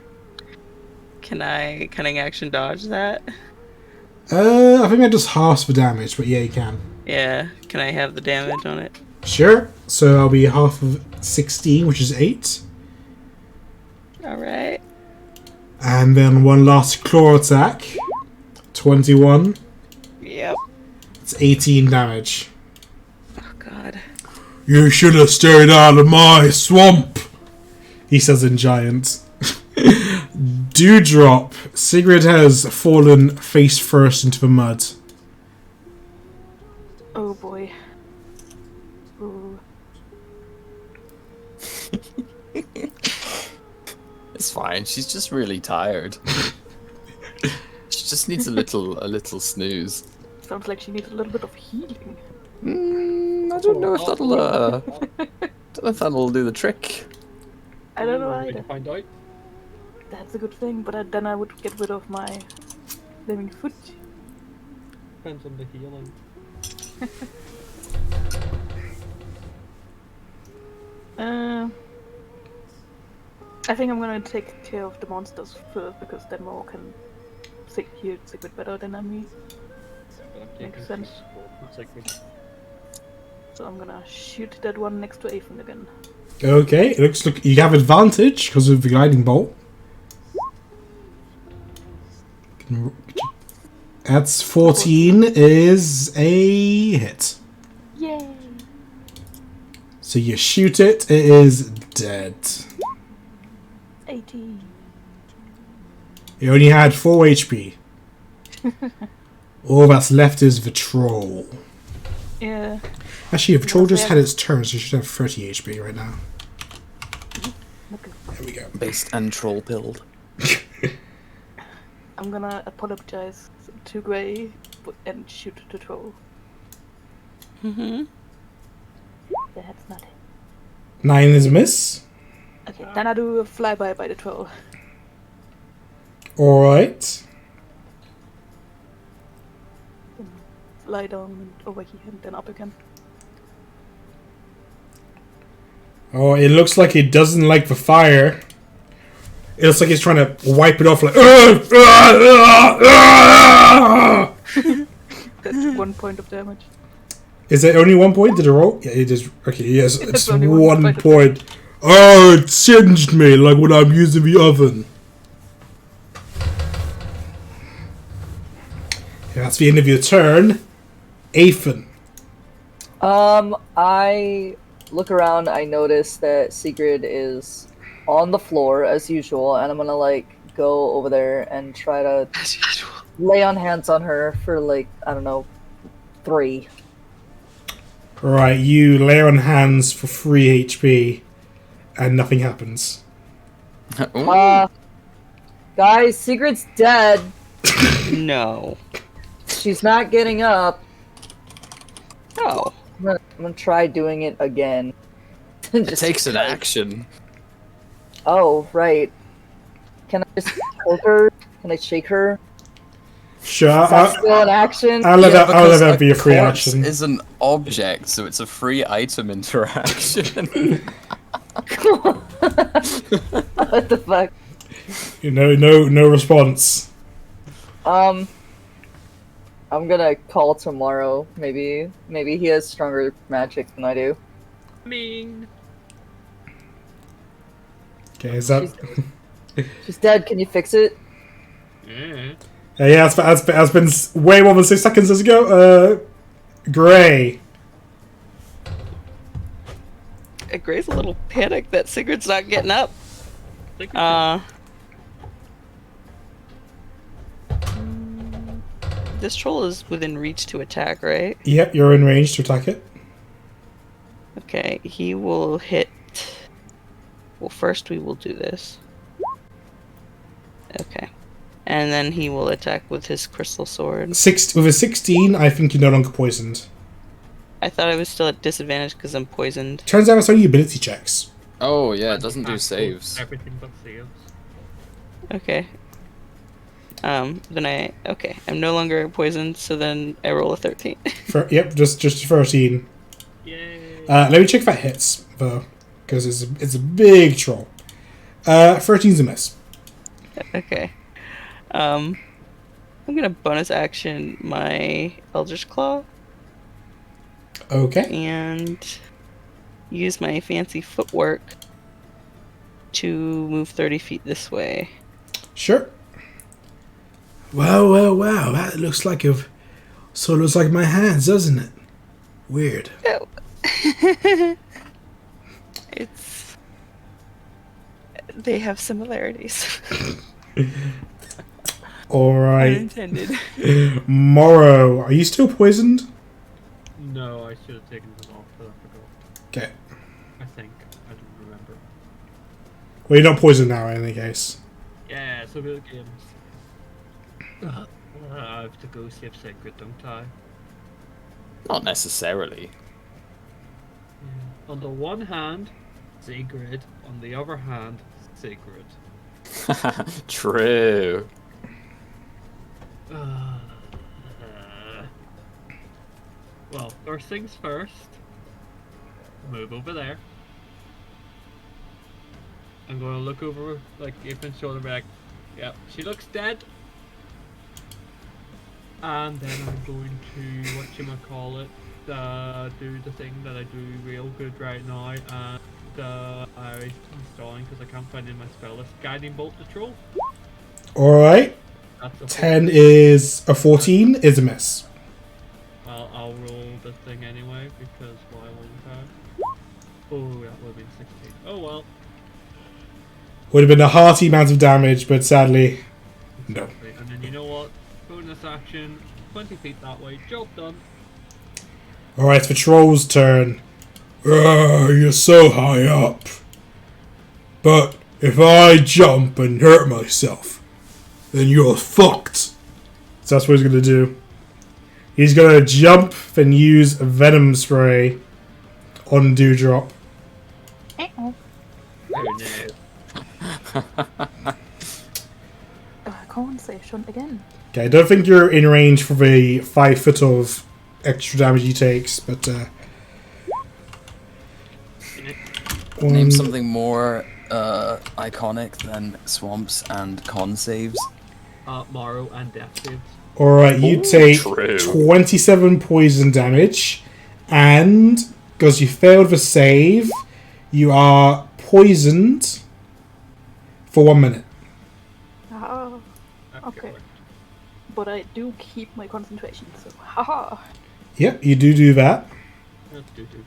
Can I cunning action dodge that? I think that does half the damage, but yeah, you can. Yeah. Can I have the damage on it? Sure. So I'll be half of 16, which is 8. All right. And then one last claw attack. 21. Yep. It's 18 damage. Oh God. You should have stayed out of my swamp, he says in Giant. Dewdrop. Sigrid has fallen face first into the mud. Oh boy. Ooh. It's fine. She's just really tired. She just needs a little snooze. Sounds like she needs a little bit of healing. I don't know if that'll do the trick. I don't know We're going either. to find out. That's a good thing, but then I would get rid of my living foot. Depends on the healing. I think I'm gonna take care of the monsters first because then Mo can heal Sigurd better than me. Makes sense. So I'm gonna shoot that one next to Aethan again. Okay, it looks like you have advantage because of the gliding bolt. That's 14 is a hit. Yay! So you shoot it, it is dead. 18. It only had 4 HP. All that's left is the troll. Yeah. Actually, if the troll just had its turn, so you should have 30 HP right now. Okay. There we go. Based and troll pilled. I'm gonna apologize to Grey and shoot the troll. Mm-hmm. That's not it. 9 is a miss. Okay, then I do a flyby by the troll. Alright. Lie down and over here and then up again. Oh, it looks like it doesn't like the fire. It looks like it's trying to wipe it off like... That's 1 point of damage. Is it only 1 point? Did it roll? Yeah, it is. Okay, yes, it's only 1 point. Oh, it singed me like when I'm using the oven. Yeah, that's the end of your turn. Aethan. I look around, I notice that Sigrid is on the floor as usual, and I'm gonna like go over there and try to As usual. lay on hands on her for like, I don't know, 3. Right, you lay on hands for 3 HP, and nothing happens. Ooh. Guys, Sigrid's dead. No. She's not getting up. No. I'm gonna try doing it again. It takes an action. Oh, right. Can I just poke her? Can I shake her? Sure, Is that still an action? I'll let because that be a free corpse action. is an object, so it's a free item interaction. What the fuck? You know, no response. I'm gonna call tomorrow. Maybe he has stronger magic than I do. I mean, Okay, is that... She's dead. Can you fix it? yeah. yeah, that's been way more than 6 seconds ago. Grey. Gray's a little panicked that Sigurd's not getting up. This troll is within reach to attack, right? Yep, you're in range to attack it. Okay, he will hit. Well, first we will do this. Okay. And then he will attack with his crystal sword. With a 16, I think you're no longer poisoned. I thought I was still at disadvantage because I'm poisoned. Turns out it's only ability checks. Oh yeah, it doesn't do saves. Everything but saves. Okay. I'm no longer poisoned, so then I roll a 13. Yep, just 13. Yay! Let me check if that hits, though, because it's a big troll. 13's a miss. Okay. I'm gonna bonus action my Eldritch Claw Okay. and use my fancy footwork to move 30 feet this way. Sure. Wow. That looks like looks like my hands, doesn't it? Weird. Oh. They have similarities. Alright. Unintended. Morrow, are you still poisoned? No, I should have taken them off, but I forgot. Okay. I think. I don't remember. Well, you're not poisoned now in any case. Yeah, so good games. I have to go save Sigird, don't I? Not necessarily. Yeah. On the one hand, Sigird. On the other hand, Sigird. True. Well, first things first. Move over there. I'm going to look over, like, Ethan's shoulder and be like, yep, she looks dead. And then I'm going to, whatchamacallit, do the thing that I do real good right now, and I'm installing because I can't find it in my spell list. Guiding Bolt the Troll. Alright. That's a 10 is a 14 is a miss. Well, I'll roll the thing anyway, because why wouldn't I? Oh, that would have been 16. Oh well. Would have been a hearty amount of damage, but sadly, no. Exactly. And then you know what? Bonus action, 20 feet that way, job done. Alright, it's the troll's turn. You're so high up. But if I jump and hurt myself, then you're fucked. So that's what he's going to do. He's going to jump and use a venom spray on Dewdrop. Oh no. Conversation again. Okay, I don't think you're in range for the 5 foot of extra damage he takes, but Name something more iconic than swamps and con saves. Morrow and death saves. Alright, you take true. 27 poison damage, and because you failed the save, you are poisoned for 1 minute. Ah, That okay. worked. but I do keep my concentration, so haha. Yep, you do that. That's doo-doo.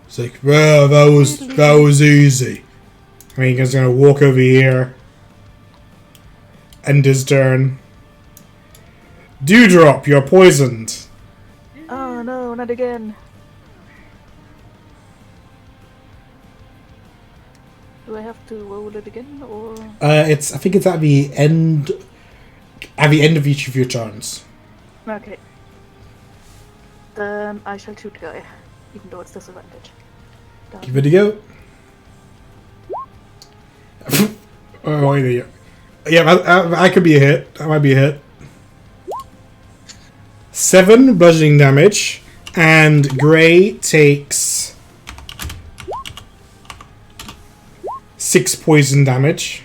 It's like, well, that was easy. I mean, he's gonna walk over here. End his turn. Dewdrop, you're poisoned. Oh no, not again. Do I have to roll it again, or? I think it's at the end. At the end of each of your turns. Okay. Then I shall shoot the guy, even though it's disadvantage. Done. Give it a go. Oh, wait, yeah, I could be a hit. That might be a hit. 7 bludgeoning damage, and Grey takes 6 poison damage,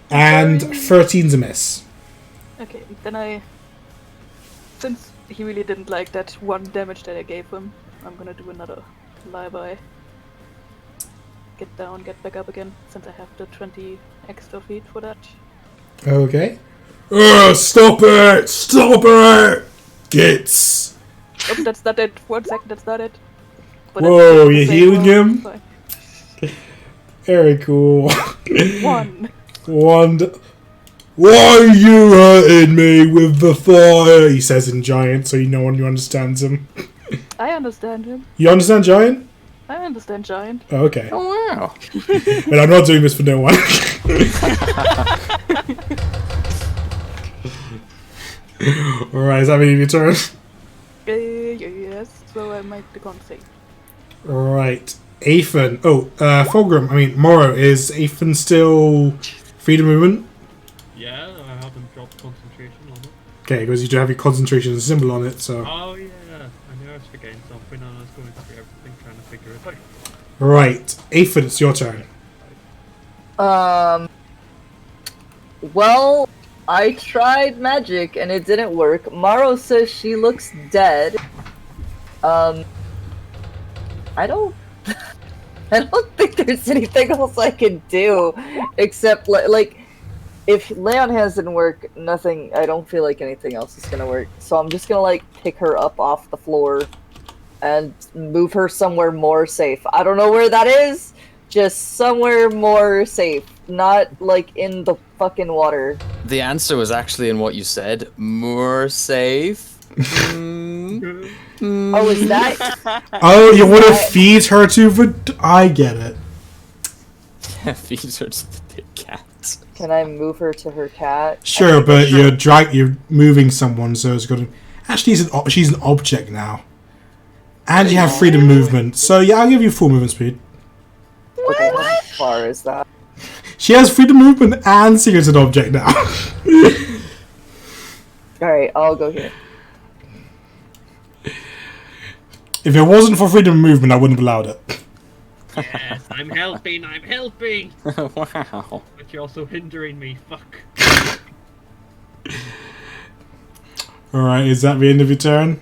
and 13's a miss. Okay, then since he really didn't like that 1 damage that I gave him, I'm gonna do another flyby. Get down, get back up again, since I have the 20 extra feet for that. Okay. Stop it! Stop it! Gits! Oh, that's not it. 1 second, that's not it. But Whoa, it's you're the same healing roll, him? fine. Very cool. 1. Why are you hurting me with the fire? He says in Giant, so no one understands him. I understand him. You understand Giant? I understand Giant. Oh, okay. Oh wow. But I'm not doing this for no one. Alright, is that mean your turn? Yes, so I make the con save. Alright. Aethan. Fulgrim, Morrow, is Aethan still free to movement? Okay, because you do have your concentration symbol on it, so... Oh yeah, I knew I was forgetting something and I was going through everything trying to figure it out. Right. Aphid, it's your turn. Well, I tried magic and it didn't work. Maro says she looks dead. I don't I don't think there's anything else I can do except like if lay on hands didn't work, nothing. I don't feel like anything else is gonna work. So I'm just gonna like pick her up off the floor and move her somewhere more safe. I don't know where that is. Just somewhere more safe, not like in the fucking water. The answer was actually in what you said. More safe. Oh, is that? Oh, you want to feed her to the... I get it. Feed her to the cat. Can I move her to her cat? Sure, but you're moving someone, so it's got to... Actually, she's an object now. And you have freedom movement. So yeah, I'll give you full movement speed. Okay, how far is that? She has freedom movement and Sigurd's an object now. Alright, I'll go here. If it wasn't for freedom of movement, I wouldn't have allowed it. Yes, I'm helping, I'm helping! Wow. But you're also hindering me, fuck. Alright, is that the end of your turn?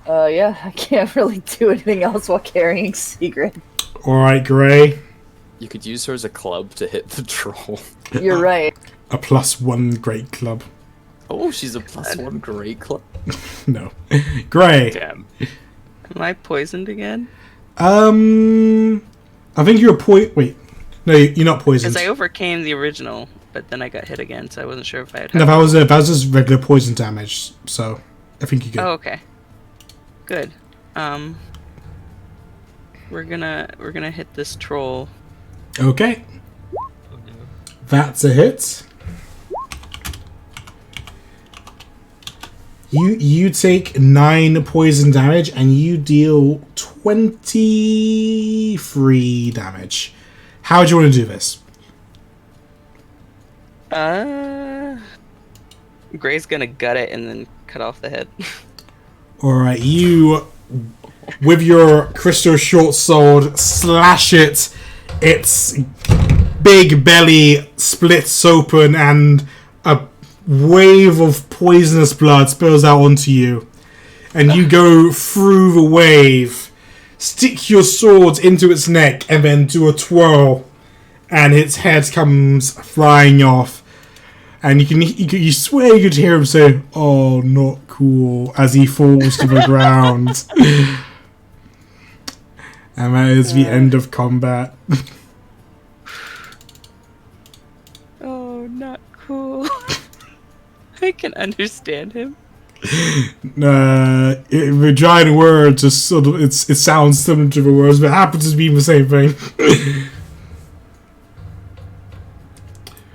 Yeah, I can't really do anything else while carrying Sigrid. Alright, Grey. You could use her as a club to hit the troll. You're right. A +1 great club. Oh, she's a +1 great club. No. Grey. Damn. Am I poisoned again? I think you're wait. No, you're not poisoned. Because I overcame the original, but then I got hit again, so I wasn't sure if I had. No, that was just regular poison damage, so I think you're good. Oh, okay. Good. We're gonna hit this troll. Okay. Oh no. That's a hit. You take 9 poison damage and you deal 23 damage. How do you want to do this? Gray's gonna gut it and then cut off the head. Alright, you, with your crystal short sword, slash it. Its big belly splits open and a wave of poisonous blood spills out onto you. And you go through the wave, stick your swords into its neck, and then do a twirl. And its head comes flying off. And you swear you could hear him say, "Oh, not cool," as he falls to the ground. And that is the end of combat. Oh, not cool. I can understand him. The giant words just sort of it sounds similar to the words, but it happens to be the same thing.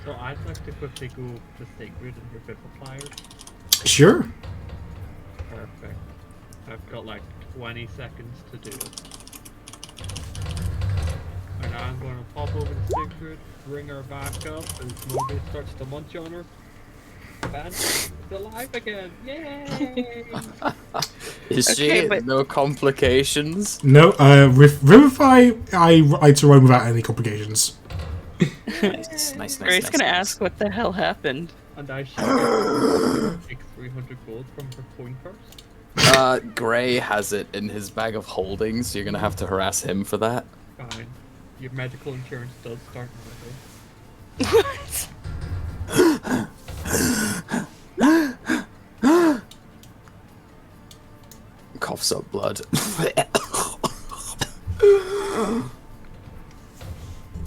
So I'd like to quickly go to Sigrid and Revivify her. Sure. Perfect. I've got like 20 seconds to do it. And I'm going to pop over to Sigrid, bring her back up, and Moby starts to munch on her. And she's alive again! Yay! Is Okay, she? but- No complications? No, Revivify, I like to run without any complications. Nice. Gray's gonna ask what the hell happened. And I should take 300 gold from her coin purse. Gray has it in his bag of holdings, so you're gonna have to harass him for that. Fine. Your medical insurance does start now, What? Coughs up blood.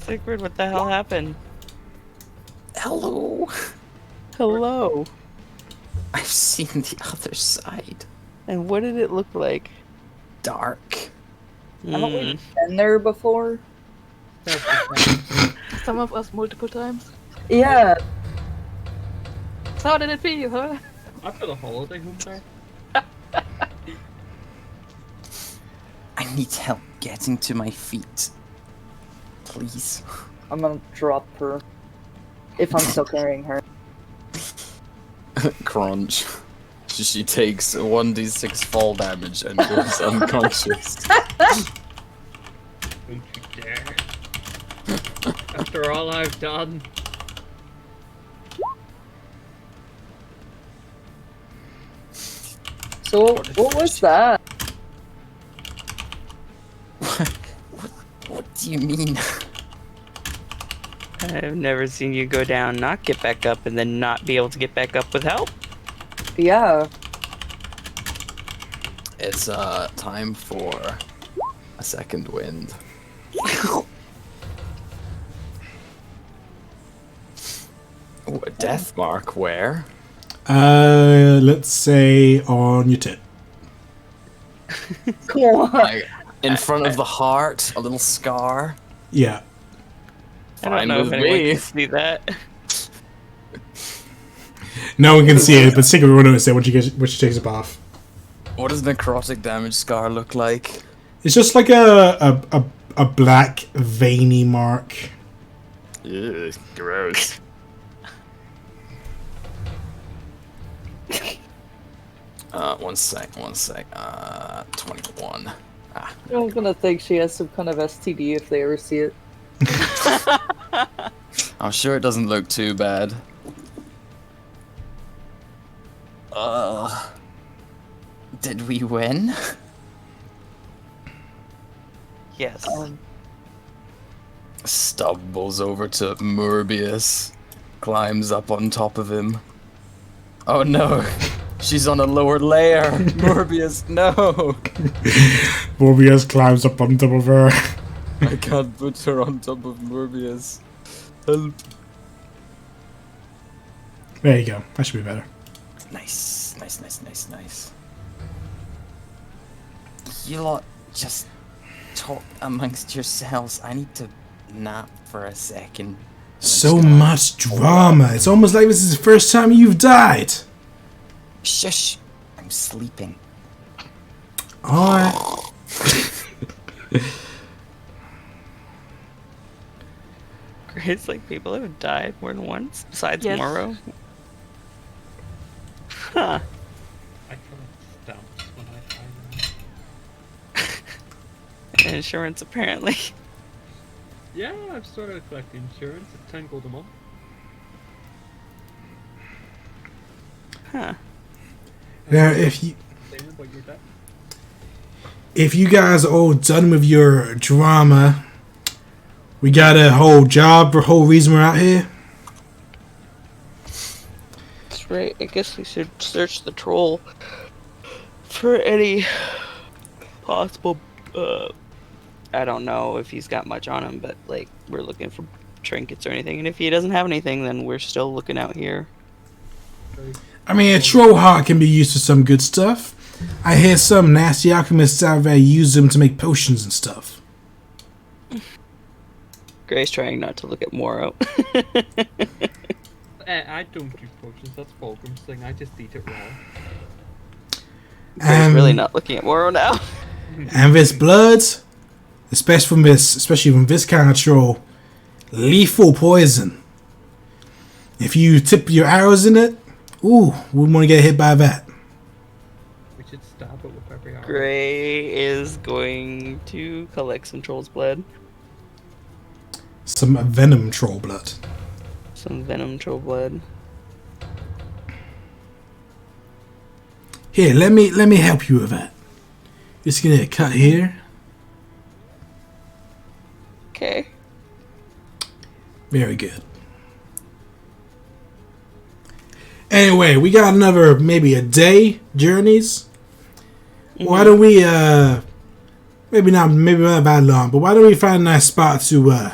Sigrid, what the hell happened? Hello. Hello. I've seen the other side. And what did it look like? Dark. Haven't we been there before? though. Some of us multiple times. Yeah. So how did it feel, huh? I've got a holiday home there. I need help getting to my feet. Please. I'm gonna drop her. If I'm still carrying her. Crunch. she takes 1d6 fall damage and goes unconscious. Don't you dare. After all I've done. So what was that? What do you mean? I've never seen you go down, not get back up, and then not be able to get back up with help. Yeah. It's time for a second wind. Ooh, a death mark where? Let's say on your tit. Come on. Like, in front of the heart, a little scar. Yeah. I don't Fine know with if anyone me. can see that. No one can see it, but Sigurd will notice it when she takes a bath. What does necrotic damage scar look like? It's just like a black veiny mark. Ew, gross. One sec. 21. I'm gonna think she has some kind of STD if they ever see it. I'm sure it doesn't look too bad. Did we win? Yes. Stumbles over to Morbius, climbs up on top of him. Oh no, she's on a lower layer. Morbius, no! Morbius climbs up on top of her. I can't put her on top of Morbius. Help. There you go. That should be better. Nice. You lot just talk amongst yourselves. I need to nap for a second. So much drama. It's almost like this is the first time you've died. Shush! I'm sleeping. Alright. It's like people have died more than once, besides Yes. Moro. Huh. I collect stamps when I find them. Insurance, apparently. Yeah, I've started collecting insurance. It's 10 gold a month. Huh. Now, Same about your debt. if you guys are all done with your drama, we got a whole job, a whole reason we're out here. That's right. I guess we should search the troll for any possible. I don't know if he's got much on him, but like we're looking for trinkets or anything. And if he doesn't have anything, then we're still looking out here. I mean, a troll heart can be used for some good stuff. I hear some nasty alchemists out there use them to make potions and stuff. Gray's trying not to look at Moro. I don't do potions. That's Fulgrim's thing. I just eat it raw. Gray's really not looking at Moro now. And this blood, especially from this kind of troll, lethal poison. If you tip your arrows in it, ooh, wouldn't want to get hit by that. We should stab it with every arrow. Gray is going to collect some troll's blood. Some venom troll blood. Some venom troll blood. Here, let me help you with that. Just gonna cut here. Okay. Very good. Anyway, we got another maybe a day journeys. Why don't we maybe not that long, but why don't we find a nice spot to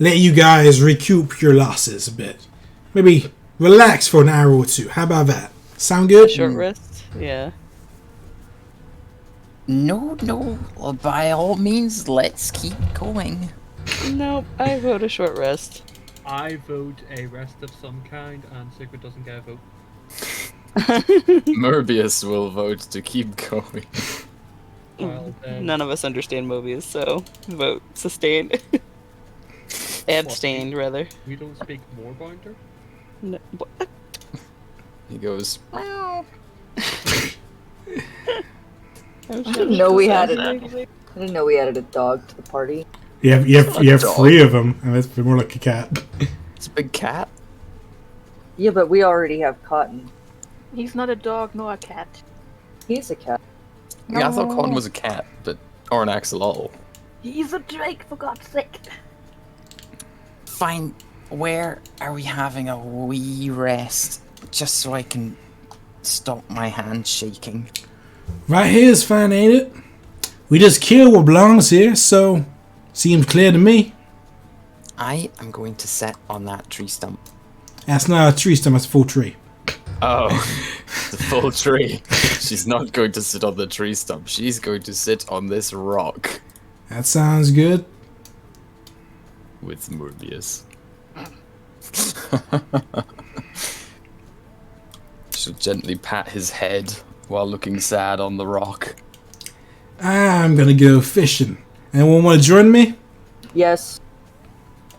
let you guys recoup your losses a bit? Maybe relax for an hour or two. How about that? Sound good? Short rest? Yeah. No. Well, by all means, let's keep going. Nope, I vote a short rest. I vote a rest of some kind, and Sigurd doesn't get a vote. Morbius will vote to keep going. Well, then, None of us understand Mobius, so vote sustained. Abstained, rather. we don't speak Moorbounder? No, what? He goes, I didn't know we had it. I didn't know we added a dog to the party. You have dog. 3 of them, and that's more like a cat. it's a big cat. Yeah, but we already have Cotton. He's not a dog nor a cat. He's a cat. Yeah, I thought No. Cotton was a cat, or an axolotl. He's a drake, for God's sake. Fine. Where are we having a wee rest? Just so I can stop my hand shaking. Right here is fine, ain't it? We just kill what belongs here, so seems clear to me. I am going to sit on that tree stump. That's not a tree stump, that's a full tree. Oh, the full tree. She's not going to sit on the tree stump. She's going to sit on this rock That sounds good. with Morbius. She'll gently pat his head while looking sad on the rock. I'm gonna go fishing. Anyone want to join me? Yes.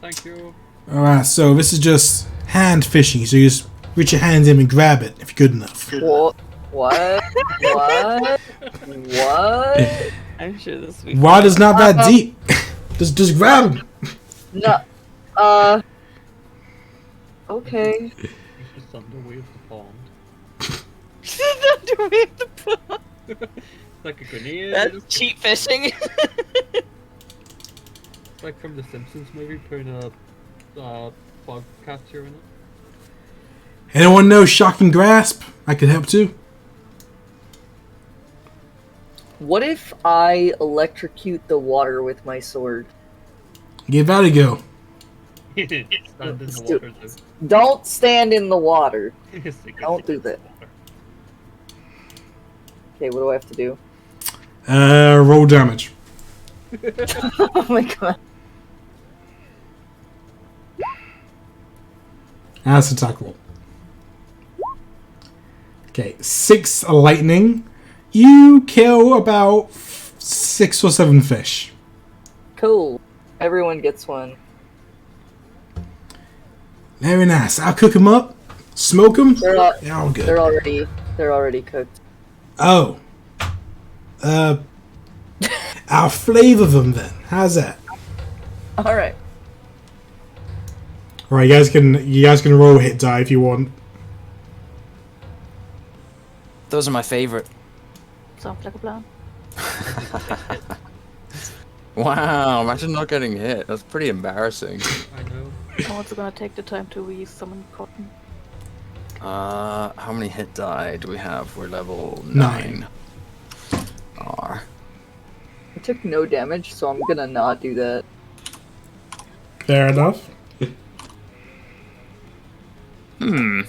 Thank you. Alright, so this is just hand fishing, so you just reach your hand in and grab it if you're good enough. What? What? What? What? I'm sure this week. Water's not that deep. just grab him. No. Okay. He's just on the way of the pond. Like a grenade. That's cheap fishing. It's like from the Simpsons movie, putting a bug catcher in it. Anyone know Shocking Grasp? I could help too. What if I electrocute the water with my sword? Give that a go. Stand in the Stu- water though. Don't stand in the water. Secret, Don't do secret that. water. Okay, what do I have to do? Roll damage. Oh my god. That's attack roll. Okay, 6 lightning. You kill about 6 or 7 fish. Cool. Everyone gets one. Very nice. I'll cook them up, smoke them. They're all, They're all good. they're already cooked. Oh. I'll flavor them then. How's that? All right. Alright, you guys can roll a hit die if you want. Those are my favorite. Sounds like a plan. Wow, imagine not getting hit. That's pretty embarrassing. I know. I'm also gonna take the time to re-summon Cotton. How many hit die do we have? We're level 9. 9. R. I took no damage, so I'm gonna not do that. Fair enough. Hmm.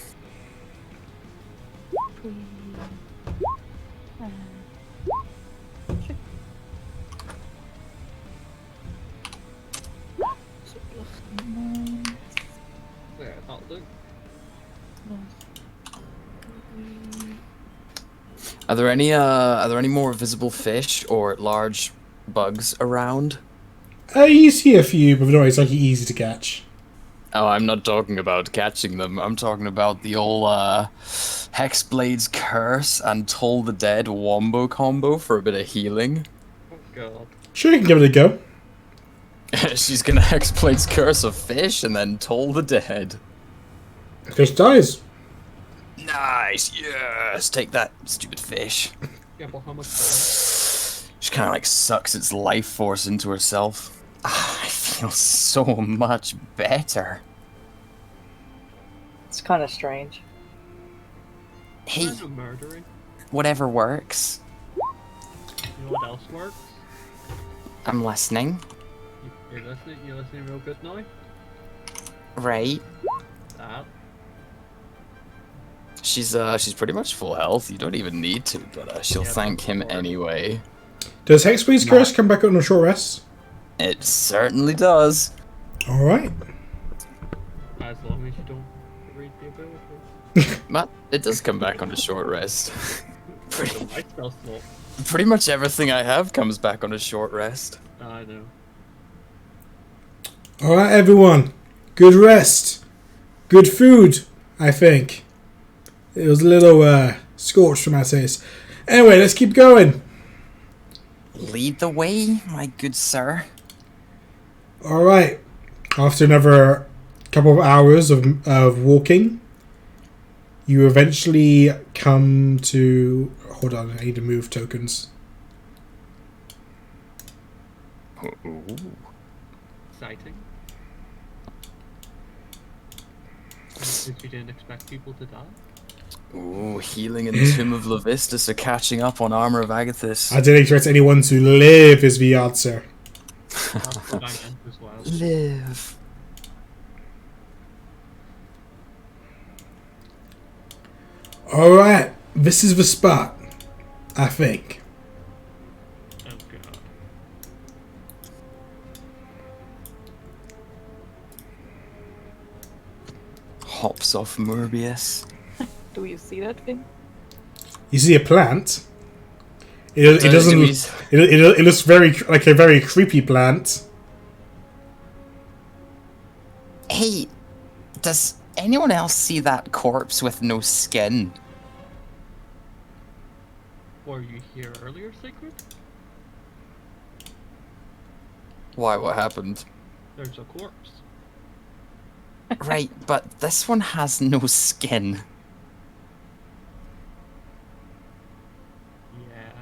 There, that'll do. Are there any more visible fish or large bugs around? You see a few, but not exactly easy to catch. Oh, I'm not talking about catching them. I'm talking about the old Hexblade's Curse and Toll the Dead wombo combo for a bit of healing. Oh god. Sure, you can give it a go. She's gonna Hexblade's Curse a fish and then Toll the Dead. Fish dies. Nice, yes! Take that, stupid fish. Yeah, but how much She kind of like sucks its life force into herself. Ah, I feel so much better. It's kind of strange. Hey, Kind of murdering. whatever works. You know what else works? I'm listening. You're listening. You're listening real good now. Right. That. She's pretty much full health. You don't even need to, but she'll Yeah, thank him that's anyway. Does Hexblade's Curse come back on a short rest? It certainly does. Alright. As long as you don't read the ability. But it does come back on a short rest. The white spell slot. Pretty much everything I have comes back on a short rest. I know. Alright, everyone. Good rest. Good food, I think. It was a little scorched from my taste. Anyway, let's keep going. Lead the way, my good sir. All right. After another couple of hours of walking, you eventually come to. Hold on, I need to move tokens. Exciting. If you didn't expect people to die. Ooh, healing and Tomb of Levistus are catching up on Armor of Agathis. I didn't expect anyone to live, is the answer. That's what I meant as well. Live. Alright, this is the spot, I think. Oh god. Hops off Morbius. Do you see that thing? You see a plant. It doesn't. Do we- It looks very like a very creepy plant. Hey, does anyone else see that corpse with no skin? Were you here earlier, Sigird? Why? What happened? There's a corpse. Right, but this one has no skin. Yeah.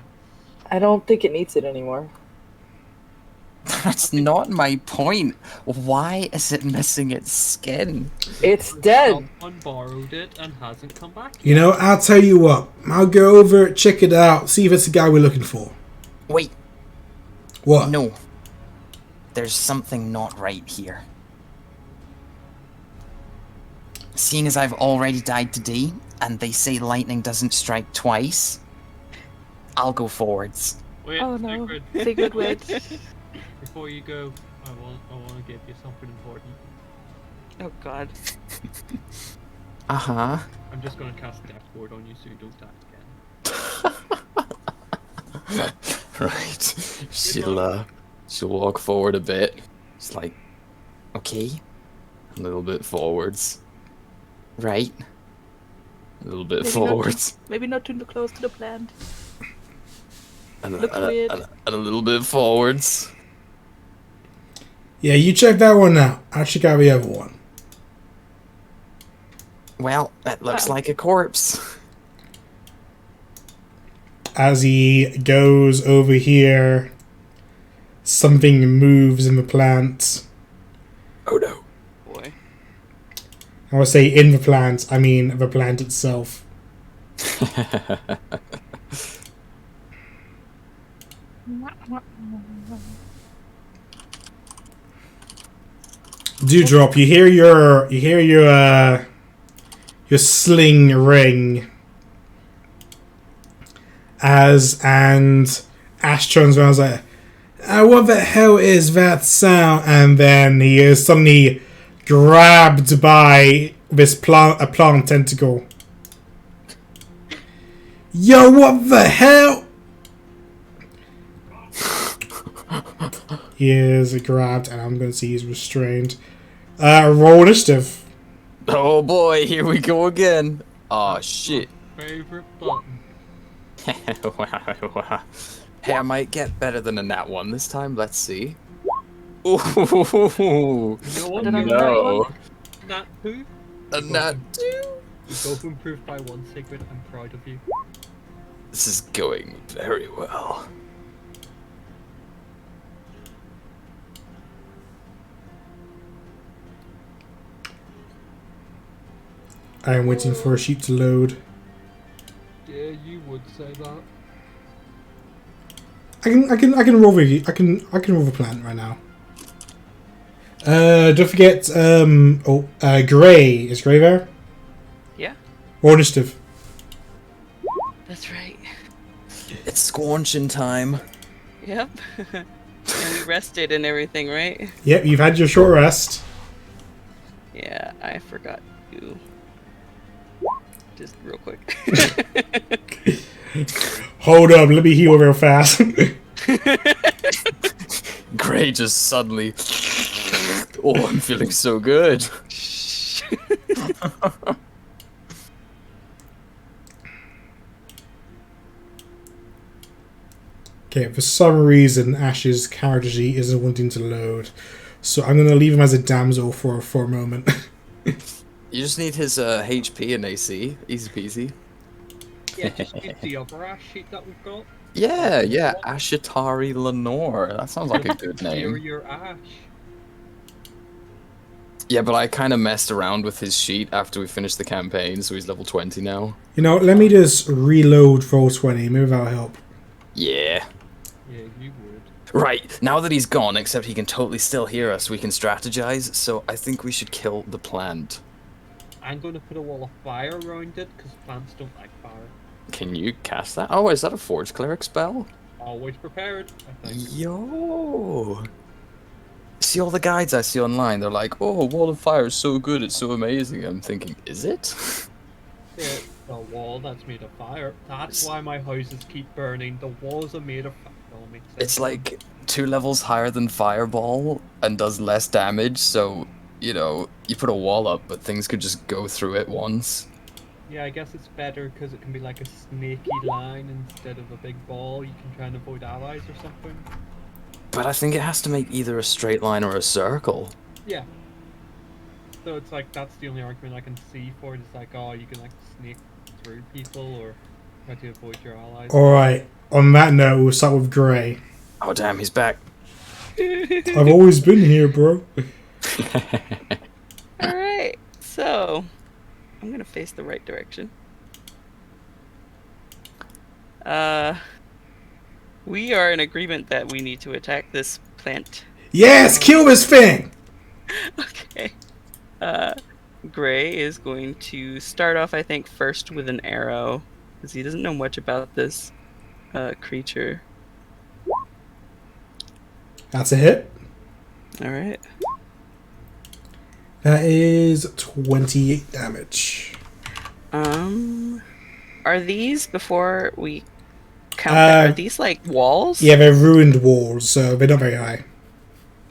I don't think it needs it anymore. That's not my point. Why is it missing its skin? It's dead. Someone borrowed it and hasn't come back yet. You know, I'll tell you what. I'll go over, check it out, see if it's the guy we're looking for. Wait, What? no. There's something not right here. Seeing as I've already died today, and they say lightning doesn't strike twice, I'll go forwards. Wait, Oh no. Sigird. Sigird, wait. Before you go, I want to give you something important. Oh god. Uh-huh. I'm just gonna cast Death Ward on you so you don't die again. Right. She'll walk forward a bit. It's like Okay, a little bit forwards. right. A little bit Maybe not. forwards. Maybe not too close to the plant. And, Look weird. and a little bit forwards. Yeah, you check that one out. I'll check out the other one. Well, it looks Wow. like a corpse. As he goes over here, something moves in the plant. Oh no. Boy. I would say in the plant, I mean the plant itself. Dewdrop, you hear your sling ring and Ash turns around and is like, what the hell is that sound? And then he is suddenly grabbed by this plant tentacle. Yo, what the hell? He is grabbed, and I'm going to see he's restrained. Roll initiative. Oh boy, here we go again. Oh shit. Favorite button. Hey, I might get better than a nat 1 this time. Let's see. Ooh, You know what? I don't know no. Nat 2? A nat 2. You both improved by 1, Sigrid. I'm proud of you. This is going very well. I am waiting for a sheet to load. Yeah, you would say that. I can roll the roll the plant right now. Don't forget Gray. Is Gray there? Yeah, Roll initiative. that's right. It's squanching time. Yep. And we rested and everything, right? Yep, you've had your short rest. Yeah, I forgot to. Just real quick. Hold up, let me heal real fast. Gray just suddenly. Oh, I'm feeling so good. Okay, for some reason, Ash's character sheet isn't wanting to load. So I'm going to leave him as a damsel for a moment. You just need his HP and AC. Easy peasy. Yeah, just use the other ash sheet that we've got. Yeah. Ashatari Lenore. That sounds like a good name. Superior ash. Yeah, but I kind of messed around with his sheet after we finished the campaign, so he's level 20 now. You know, let me just reload Roll20. Maybe that'll help. Yeah. Yeah, you would. Right, now that he's gone, except he can totally still hear us, we can strategize, so I think we should kill the plant. I'm going to put a wall of fire around it, because plants don't like fire. Can you cast that? Oh, is that a Forge Cleric spell? Always prepared, I think. Yo! See all the guides I see online, they're like, oh, Wall of Fire is so good, it's so amazing. I'm thinking, is it? Yeah, the wall that's made of fire. That's why my houses keep burning. The walls are made of fire. Makes sense. It's like 2 levels higher than Fireball and does less damage, so, you know, you put a wall up, but things could just go through it once. Yeah, I guess it's better because it can be like a snaky line instead of a big ball. You can try and avoid allies or something. But I think it has to make either a straight line or a circle. Yeah. So it's like, that's the only argument I can see for it. It's like, oh, you can like sneak through people or try to avoid your allies. Alright, on that note, we'll start with Gray. Oh damn, he's back. I've always been here, bro. Alright, so I'm gonna face the right direction. We are in agreement that we need to attack this plant. Yes, kill this thing! Okay. Gray is going to start off, I think, first with an arrow, because he doesn't know much about this creature. That's a hit. Alright. That is 28 damage. Are these, before we count that, are these like walls? Yeah, they're ruined walls, so they're not very high.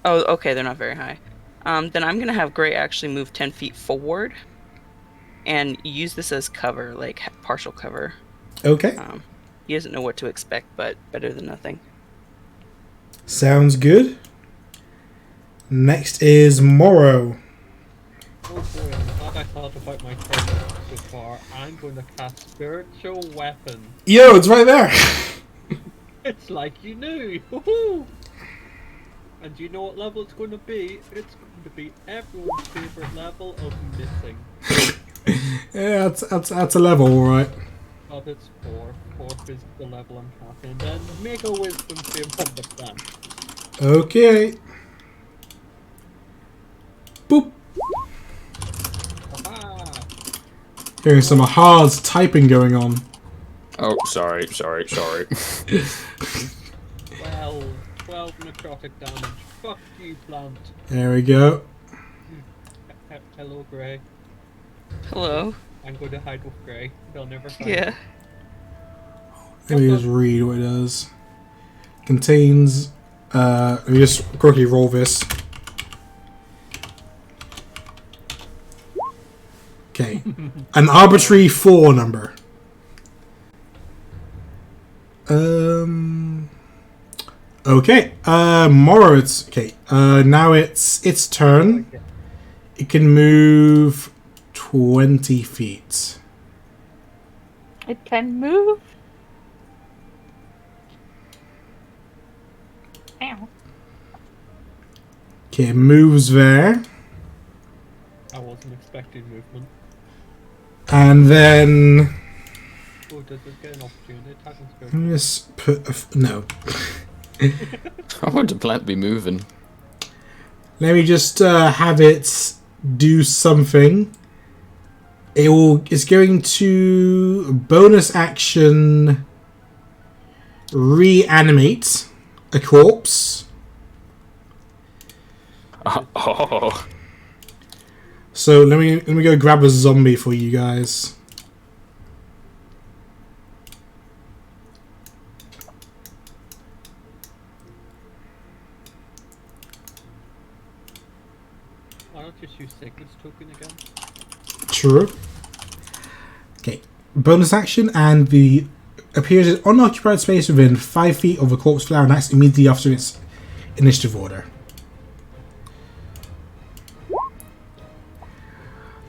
Oh, okay, they're not very high. Then I'm gonna have Gray actually move 10 feet forward and use this as cover, like partial cover. Okay. He doesn't know what to expect, but better than nothing. Sounds good. Next is Morrow. Oh boy, I'm glad I thought about my turn so far. I'm going to cast Spiritual Weapon. Yo, it's right there. It's like you knew! Woohoo! And do you know what level it's going to be? It's going to be everyone's favourite level of missing. Yeah, that's a level, alright. But it's 4. 4th is the level I'm casting. Then make a wisdom save on the plan. Okay. Boop. Aha! Hearing some hard typing going on. Oh, sorry. 12 necrotic damage. Fuck you, plant. There we go. Hello, Grey. Hello. I'm going to hide with Grey. They'll never find Yeah. me. Let me just read what it does. Contains. Let me just quickly roll this. Okay. An arbitrary 4 number. Okay. Morrow, it's okay. Now it's turn. It can move 20 feet. It can move. Ow. Okay, it moves there. I wasn't expecting movement. And then Oh, does it get an opportunity attack and let spirit? me just put no. I want the plant to be moving. Let me just have it do something. It's going to bonus action reanimate a corpse. Oh. So let me go grab a zombie for you guys. Why not just use Sigurd's token again? True. Okay. Bonus action and the appears in unoccupied space within 5 feet of a corpse flower and acts immediately after its initiative order.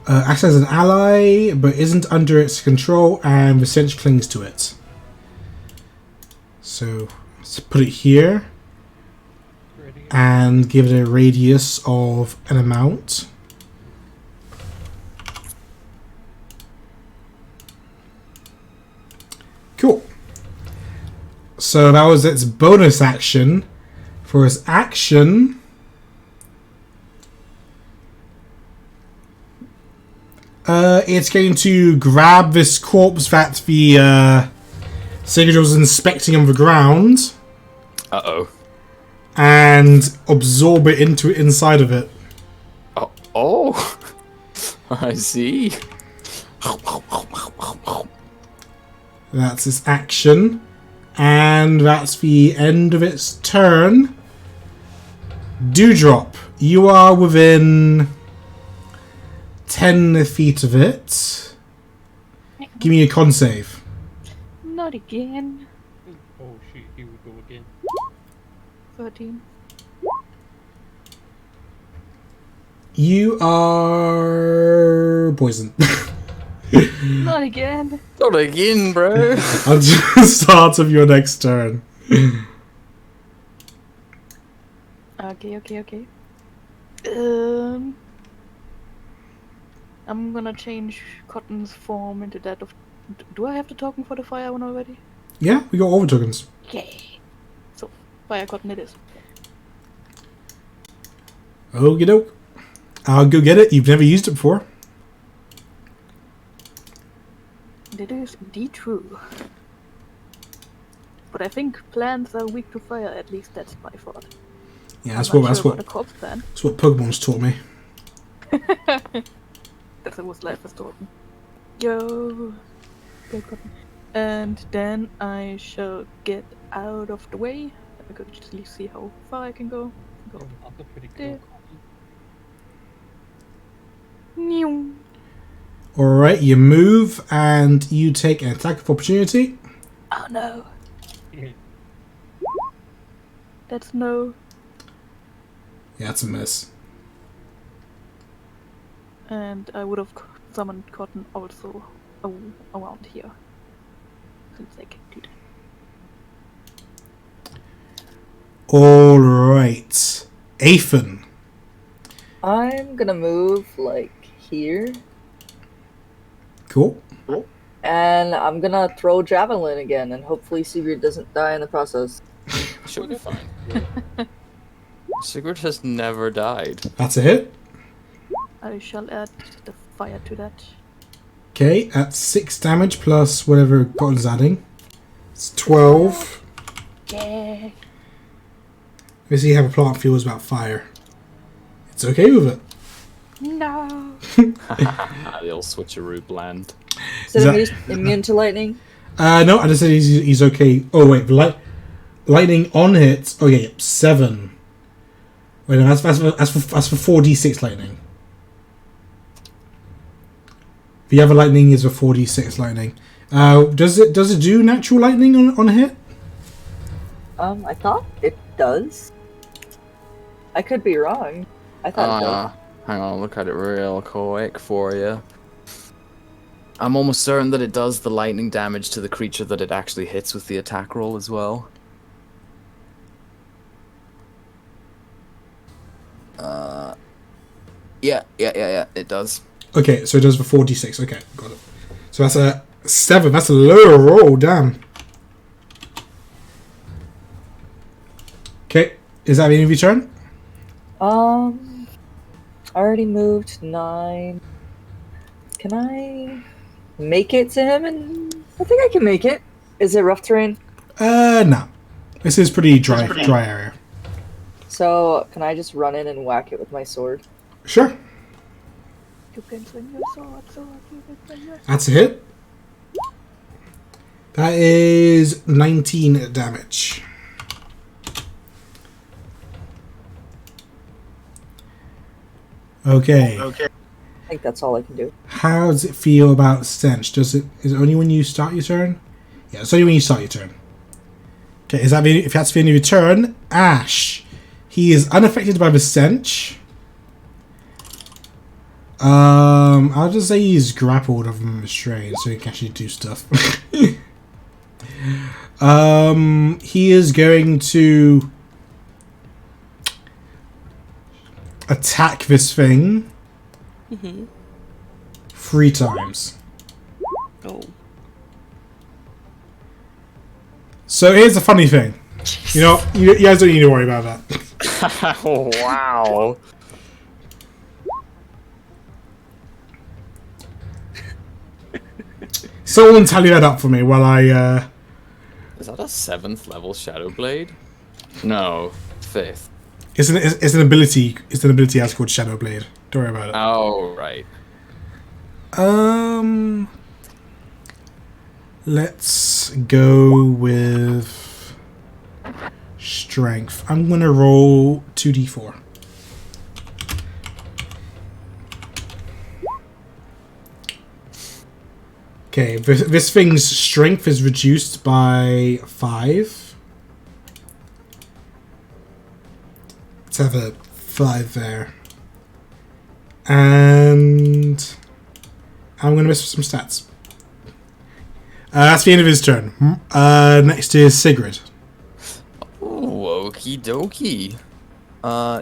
Acts as an ally, but isn't under its control, and the stench clings to it. So, let's put it here, and give it a radius of an amount. Cool. So that was its bonus action. For its action, it's going to grab this corpse that the Sigird was inspecting on the ground. Uh-oh. And absorb it into inside of it. Oh. I see. That's its action. And that's the end of its turn. Dewdrop, you are within 10 feet of it. Give me a con save. Not again. Oh shoot, here we go again. 13. You are poisoned. Not again. Not again, bro. Until the start of your next turn. Okay. I'm gonna change Cotton's form into that of. Do I have the token for the fire one already? Yeah, we got all the tokens. Yay! So, fire Cotton it is. Okie doke. I'll go get it. You've never used it before. That is indeed true. But I think plants are weak to fire, at least that's my thought. Yeah, I'm that's not what sure about the corpse plant. that's what Pokemon's taught me. That was life has taught me. Yo! Go Cotton. And then I shall get out of the way. I could just see how far I can go. Go. That's a pretty There. cool. Meow. Alright, you move and you take an attack of opportunity. Oh no. Yeah. That's no. Yeah, that's a miss. And I would have summoned Cotton also around here. Since I can do that. Alright. Aethan. I'm gonna move like here, Cool. and I'm gonna throw javelin again, and hopefully Sigurd doesn't die in the process. She'll be fine. Sigurd has never died. That's a hit. I shall add the fire to that. Okay, at 6 damage plus whatever Cotton's adding. It's 12. Yeah. We see how a plant feels about fire. It's okay with it. No. The old switcheroo bland. Is Is it immune to lightning? No, I just said he's okay. Oh wait, lightning on hit. Oh yeah, 7. Wait, no, that's for 4d6 lightning. The other lightning is a 4d6 lightning. Does it do natural lightning on a hit? I thought it does. I could be wrong. I thought it does. Hang on, I'll look at it real quick for you. I'm almost certain that it does the lightning damage to the creature that it actually hits with the attack roll as well. Yeah, it does. Okay, so it does the 4d6. Okay, got it. So that's a 7. That's a lower roll. Damn. Okay, is that the end of your turn? I already moved 9. Can I make it to him? And I think I can make it. Is it rough terrain? No. This is pretty dry area. So can I just run in and whack it with my sword? Sure. You can swing your sword, you can swing your sword. That's a hit. That is 19 damage. Okay. I think that's all I can do. How does it feel about stench? Is it only when you start your turn? Yeah, it's only when you start your turn. Okay, is that if that's the end of your turn? Ash. He is unaffected by the stench. I'll just say he's grappled of him restrained, so he can actually do stuff. He is going to attack this thing 3 times. Oh. So here's the funny thing. You know, you guys don't need to worry about that. Wow. Someone tally that up for me while I, Is that a 7th level Shadow Blade? No, 5th. It's an ability as called Shadow Blade. Don't worry about it. Oh, right. Let's go with strength. I'm gonna roll 2d4. Okay, this thing's strength is reduced by 5. Let's have a 5 there. And I'm going to mess with some stats. That's the end of his turn. Next is Sigird. Ooh, okie dokie.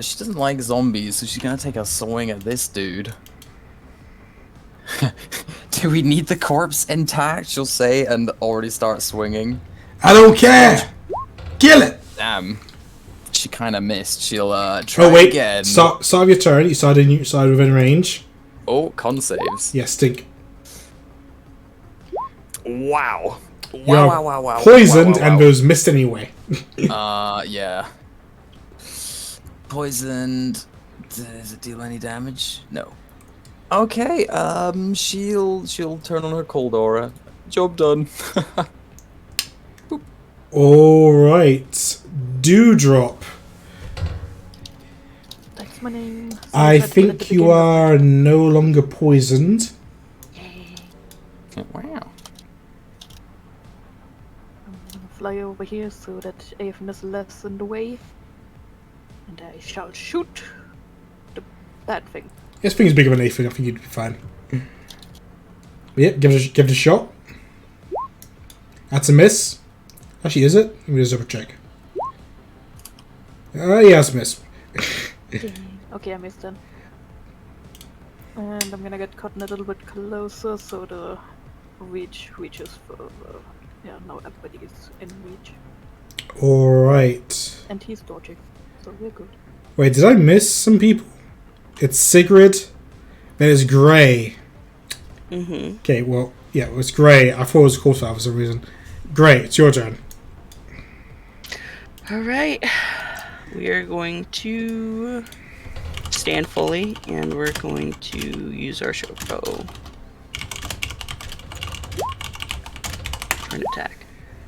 She doesn't like zombies, so she's gonna take a swing at this dude. Do we need the corpse intact, she'll say, and already start swinging? I don't care! Kill it! Damn. She kinda missed. She'll, try Oh, wait. again. Start of your turn. You start within range. Oh, con saves. Yeah, stink. Wow. You're Wow. poisoned Wow. and those missed anyway. Yeah. Poisoned. Does it deal any damage? No. Okay, she'll turn on her cold aura. Job done. Alright. Dewdrop. That's my name. So I tried to put at think the you beginning. are no longer poisoned. Wow. I'm gonna fly over here so that Avon is less in the way. And I shall shoot the bad thing. This thing's bigger than anything. I think you'd be fine. Yep, give it a shot. That's a miss. Actually, is it? Let me just double check. Yeah, it's a miss. Okay, I missed then. And I'm gonna get caught a little bit closer so the reach reaches further. Yeah, now everybody is in reach. Alright. And he's dodging, so we're good. Wait, did I miss some people? It's Sigrid. Then it's Grey. Okay, well, yeah, it was Grey. I thought it was Courtfire for some reason. Grey, it's your turn. Alright. We are going to stand fully, and we're going to use our short bow for an attack.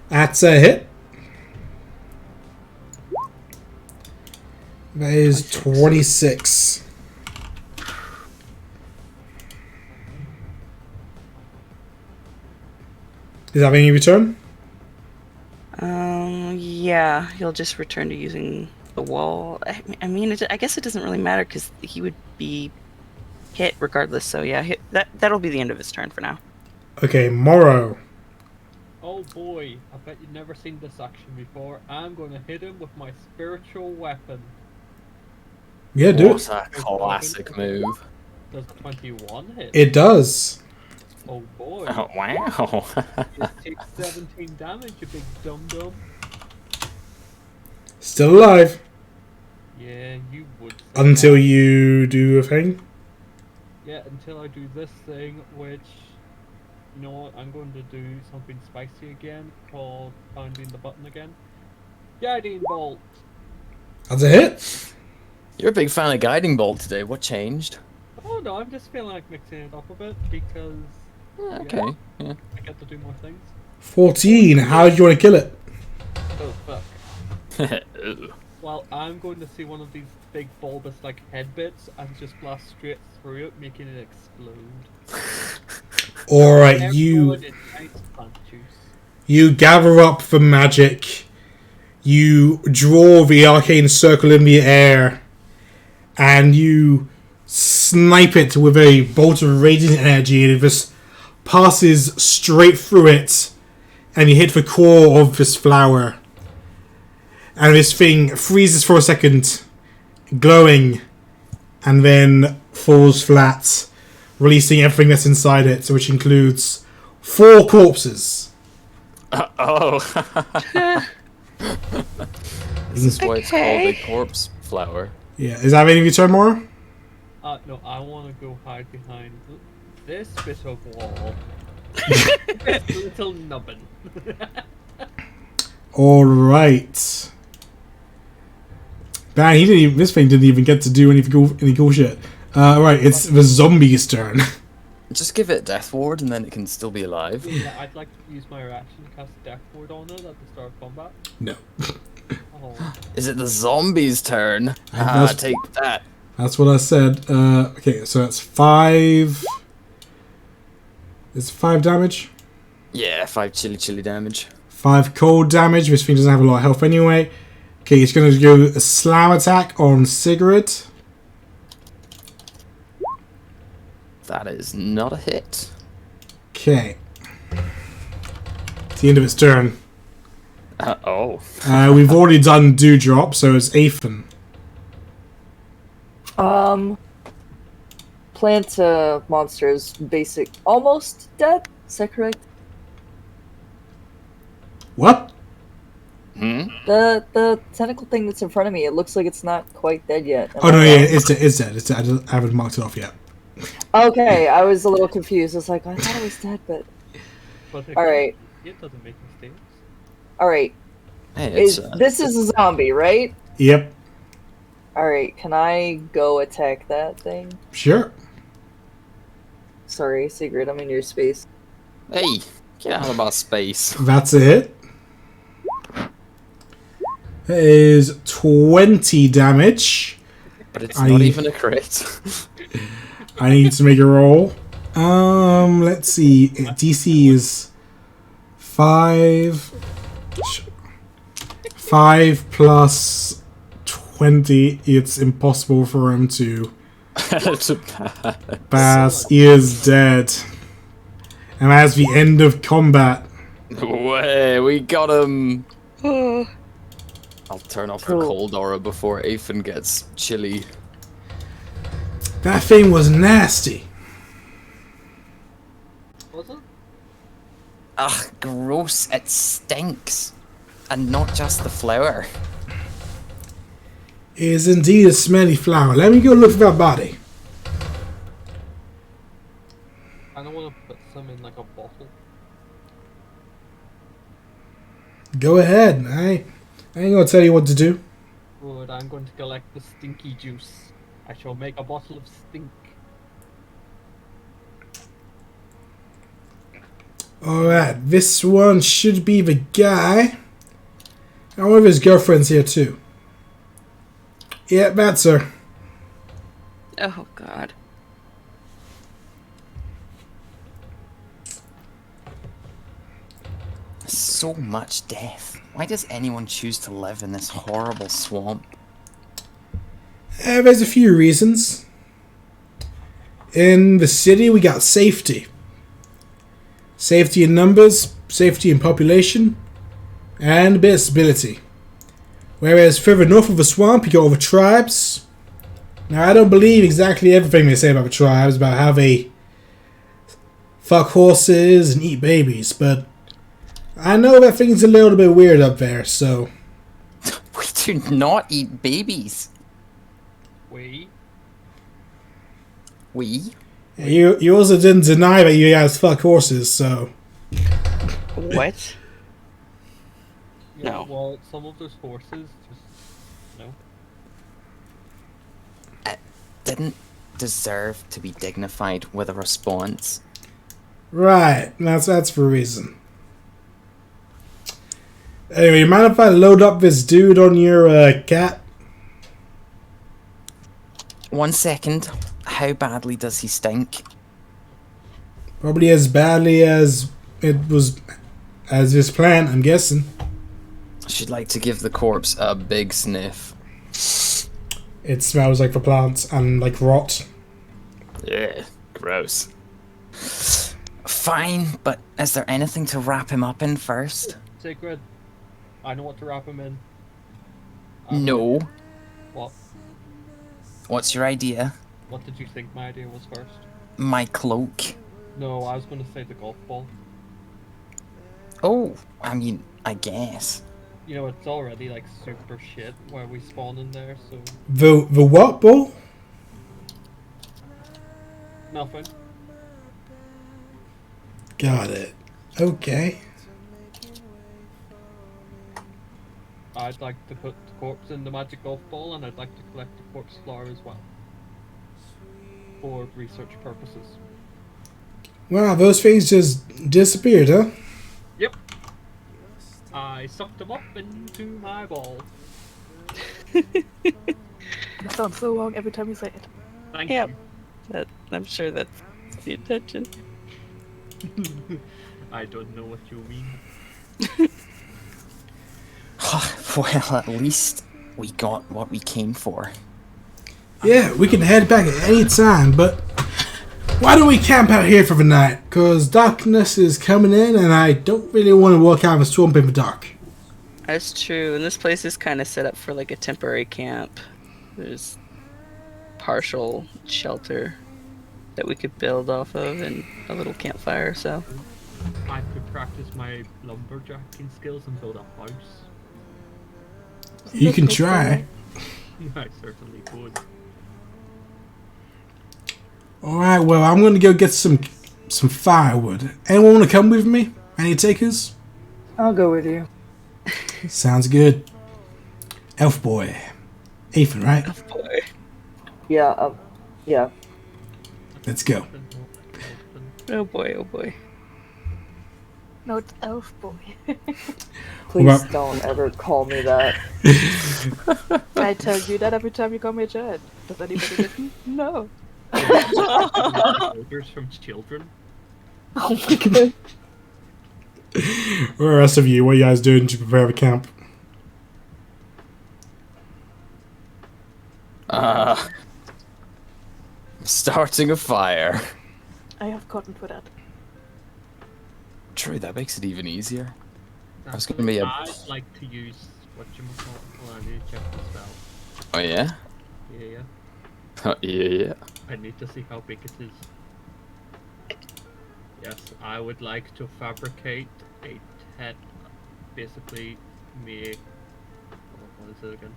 That's a hit. That is 26. Is that any return? Yeah, he'll just return to using the wall. I mean, I guess it doesn't really matter because he would be hit regardless. So yeah, that'll be the end of his turn for now. Okay, Morrow. Oh boy, I bet you've never seen this action before. I'm going to hit him with my spiritual weapon. Yeah, do What it. a classic move. Does a 21 hit? It does. Oh boy. Oh, wow. You take 17 damage, you big dum-dum. Still alive. Yeah, you would. say Until that. you do a thing. Yeah, until I do this thing, which... You know what, I'm going to do something spicy again, called finding the button again. Guiding Bolt! That's a hit. You're a big fan of Guiding Bolt today. What changed? Oh no, I'm just feeling like mixing it up a bit, because Okay. Yeah. I get to do more things. 14. How do you want to kill it? Oh fuck. Ooh. Well, I'm going to see one of these big bulbous like head bits and just blast straight through it, making it explode. Alright, Everyone you in nice plant juice. You gather up the magic. You draw the arcane circle in the air. And you snipe it with a bolt of radiant energy. And it just passes straight through it. And you hit the core of this flower. And this thing freezes for a second, glowing, and then falls flat, releasing everything that's inside it, which includes 4 corpses. Oh. Is this why it's called a corpse flower? Yeah, is that any of your turn, Mora? No, I want to go hide behind this bit of wall. This little nubbin. Alright. Man, this thing didn't even get to do any cool shit. Right, it's the zombie's turn. Just give it Death Ward and then it can still be alive. Yeah, I'd like to use my reaction to cast Death Ward on it at the start of combat. No. Oh. Is it the zombie's turn? Take that. That's what I said. Okay, so that's 5... Is it 5 damage? Yeah, 5 chili damage. 5 cold damage. This thing doesn't have a lot of health anyway. Okay, it's going to go a slam attack on Sigird. That is not a hit. Okay. It's the end of its turn. Oh. We've already done Dewdrop, so it's Aethan. Plant monster is basic, almost dead. Is that correct? What? The tentacle thing that's in front of me, it looks like it's not quite dead yet. Oh no, yeah, it's dead. It's dead. It's dead. I haven't marked it off yet. Okay, I was a little confused. I was like, I thought it was dead, but... Alright. It doesn't make mistakes. Alright. Hey, this is a zombie, right? Yep. Alright, can I go attack that thing? Sure. Sorry, Sigrid, I'm in your space. Hey, get out of my space. That's a hit. That is 20 damage. But it's not even a crit. I need to make a roll. Let's see. DC is 5. 5 plus 20. It's impossible for him to pass. He is dead. And that's the end of combat. Way, we got him. I'll turn off the cold aura before Aethan gets chilly. That thing was nasty. Was it? Ugh, gross. It stinks. And not just the flower. It is indeed a smelly flower. Let me go look for that body. I don't want to put some in like a bottle. Go ahead. I ain't gonna tell you what to do. Good, I'm going to collect the stinky juice. I shall make a bottle of stink. Alright, this one should be the guy. I wonder if his girlfriend's here too. Yeah, that's her. Oh, God. So much death. Why does anyone choose to live in this horrible swamp? There's a few reasons. In the city, we got safety. Safety in numbers, safety in population, and a bit of stability. Whereas further north of the swamp, you got all the tribes. Now, I don't believe exactly everything they say about the tribes, about how they fuck horses and eat babies, but I know that thing's a little bit weird up there, so... We do not eat babies. We? We? You also didn't deny that you guys fuck horses, so... What? Yeah, No. well, some of those horses just... No. Didn't deserve to be dignified with a response. Right, that's for a reason. Anyway, you mind if I load up this dude on your cat? 1 second. How badly does he stink? Probably as badly as it was As is planned, I'm guessing. She'd like to give the corpse a big sniff. It smells like the plants and like rot. Yeah, gross. Fine, but is there anything to wrap him up in first? Sigrid, I know what to wrap him in. No. What? What's your idea? What did you think my idea was first? My cloak. No, I was going to say the golf ball. Oh, I mean, I guess. You know, it's already like super shit where we spawn in there, so The what ball? nothing. Got it. Okay. I'd like to put the corpse in the magic golf ball, and I'd like to collect the corpse flower as well. For research purposes. Wow, those things just disappeared, huh? Yep. I sucked them up into my ball. It sounds so wrong every time you say it. Thank Yep. I'm sure that's the intention. you. I don't know what you mean. Well, at least we got what we came for. Yeah, we can head back at any time, but why don't we camp out here for the night? Because darkness is coming in and I don't really want to walk out of a swamp in the dark. That's true, and this place is kind of set up for like a temporary camp. There's partial shelter that we could build off of and a little campfire, so. I could practice my lumberjacking skills and build a house. You can try. I certainly would. Alright, well, I'm going to go get some firewood. Anyone want to come with me? Any takers? I'll go with you. Sounds good. Elf boy. Ethan, right? Boy. Yeah, yeah. Let's go. Oh boy, oh boy. No, it's elf boy. Please Well- don't ever call me that. I tell you that every time you call me a giant. Does anybody listen? No. Orders from children. Oh my god. Where are the rest of you? What are you guys doing to prepare the camp? Starting a fire. I have cotton for that. True, that makes it even easier. I was gonna be a- I'd like to use whatchamacallit. Well, I need to check the spell. Oh yeah? Yeah. Oh, yeah. I need to see how big it is. Yes, I would like to fabricate a tent. Basically, make. What is it again?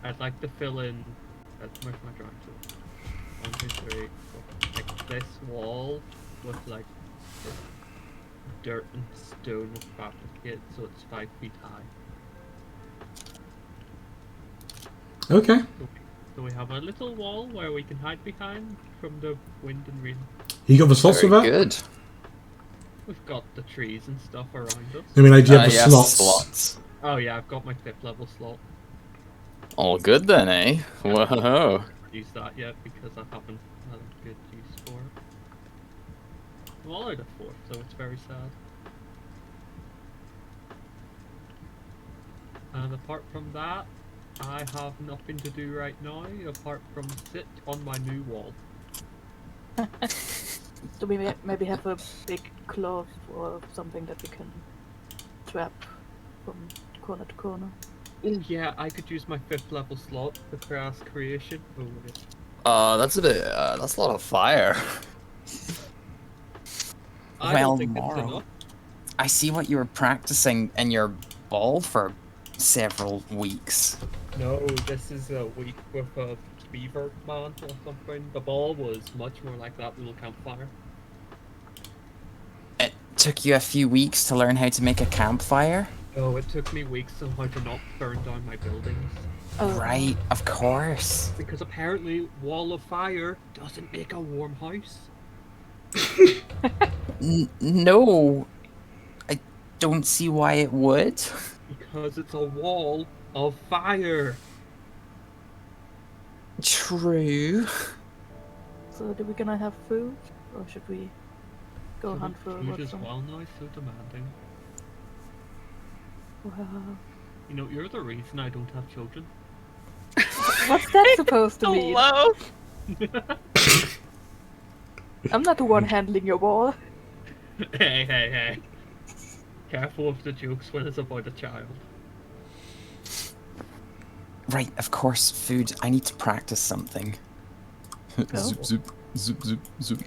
I'd like to fill in. Where's my drawing tool? 1, 2, 3, 4. Like this wall with like this dirt and stone with fabricate, so it's 5 feet high. Okay. So we have a little wall where we can hide behind from the wind and rain. You got the slots for Very that? good. We've got the trees and stuff around us. I mean, like, do you have the Yes, slots? Oh yeah, I've got my 5th level slot. All good then, eh? Whoa. Used that yet because I haven't had a good use for it. I'm all out of 4, so it's very sad. And apart from that, I have nothing to do right now apart from sit on my new wall. Do we maybe have a big cloth or something that we can trap from corner to corner? Oh yeah, I could use my 5th level slot for grass creation. Oh, wait. That's a bit, that's a lot of fire. I Well, don't think it's Morrow. enough. I see what you were practicing in your ball for several weeks. No, this is a week with a beaver man or something. The ball was much more like that little campfire. It took you a few weeks to learn how to make a campfire? Oh, it took me weeks on how to not burn down my buildings. Oh, Right, of course. Because apparently, wall of fire doesn't make a warm house. No, I don't see why it would. Because it's a wall of fire. True. So are we gonna have food? Or should we go hunt for Food what's is on? well now, so demanding. Well, You know, you're the reason I don't have children. what's that supposed to mean? Hello. I'm not the one handling your ball. Hey. Careful of the jokes when it's about a child. Right, of course, food. I need to practice something. Zoop, zoop, zoop, zoop, zoop.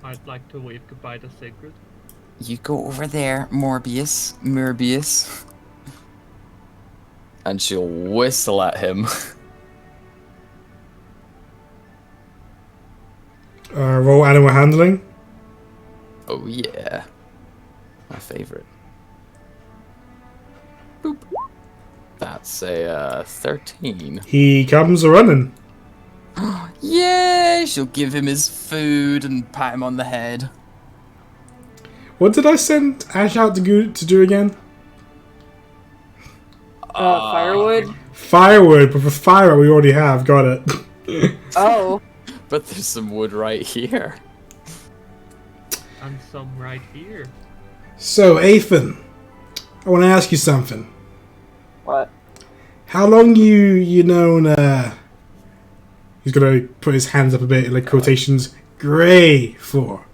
I'd like to wave goodbye to Sigird. You go over there, Morbius. And she'll whistle at him. Roll animal handling. Oh yeah. My favorite. Boop. That's a 13. He comes a running. Yay! She'll give him his food and pat him on the head. What did I send Ash out to do again? Firewood? Firewood, but with fire we already have. Got it. Oh. But there's some wood right here. And some right here. So, Athan, I want to ask you something. What? How long you known? He's gonna put his hands up a bit, like quotations. Gray for.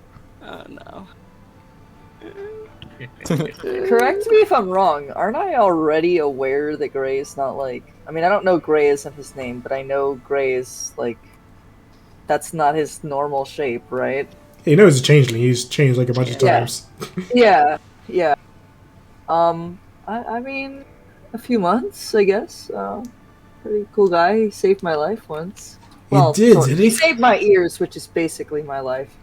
Oh no. Correct me if I'm wrong. Aren't I already aware that Gray is not like... I mean, I don't know Gray isn't his name, but I know Gray is like... That's not his normal shape, right? He knows he's a changeling. He's changed like a bunch of times. Yeah. I mean, a few months, I guess. Pretty cool guy. He saved my life once. Well, did sort of. he? He saved my ears, which is basically my life.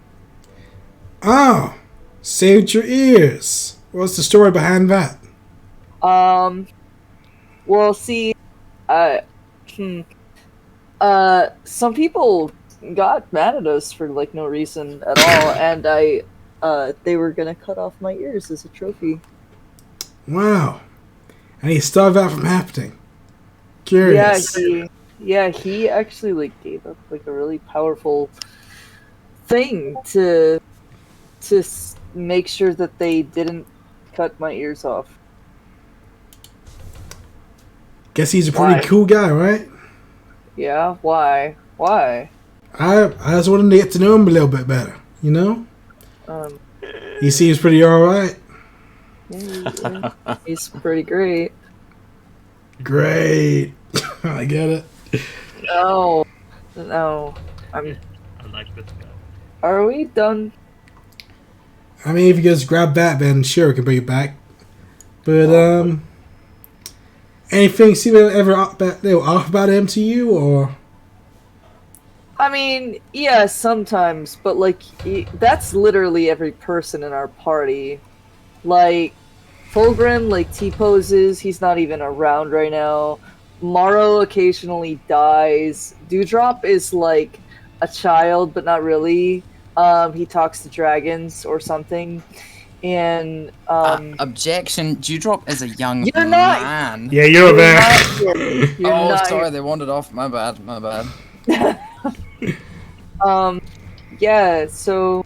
Oh, saved your ears. What's the story behind that? Well, see, some people got mad at us for like no reason at all, and they were gonna cut off my ears as a trophy. Wow, and he stopped that from happening. Curious. He actually like gave up like a really powerful thing to make sure that they didn't cut my ears off. Guess he's a pretty cool guy, right? Yeah, why? Why? I just wanted to get to know him a little bit better, you know? He seems pretty alright. Yeah, he's pretty great. Great. I get it. No. I like this guy. Are we done? I mean, if you guys grab that, then sure, we can bring it back. But, anything seem ever off about him to you, or? I mean, yeah, sometimes, but like, that's literally every person in our party. Like, Fulgrim, like, T-poses, he's not even around right now. Morrow occasionally dies. Dewdrop is like a child, but not really. He talks to dragons or something. And, Objection, Dewdrop is a young You're not- man. Yeah, you're there. You're Oh, not- sorry, they wandered off. My bad. Yeah, so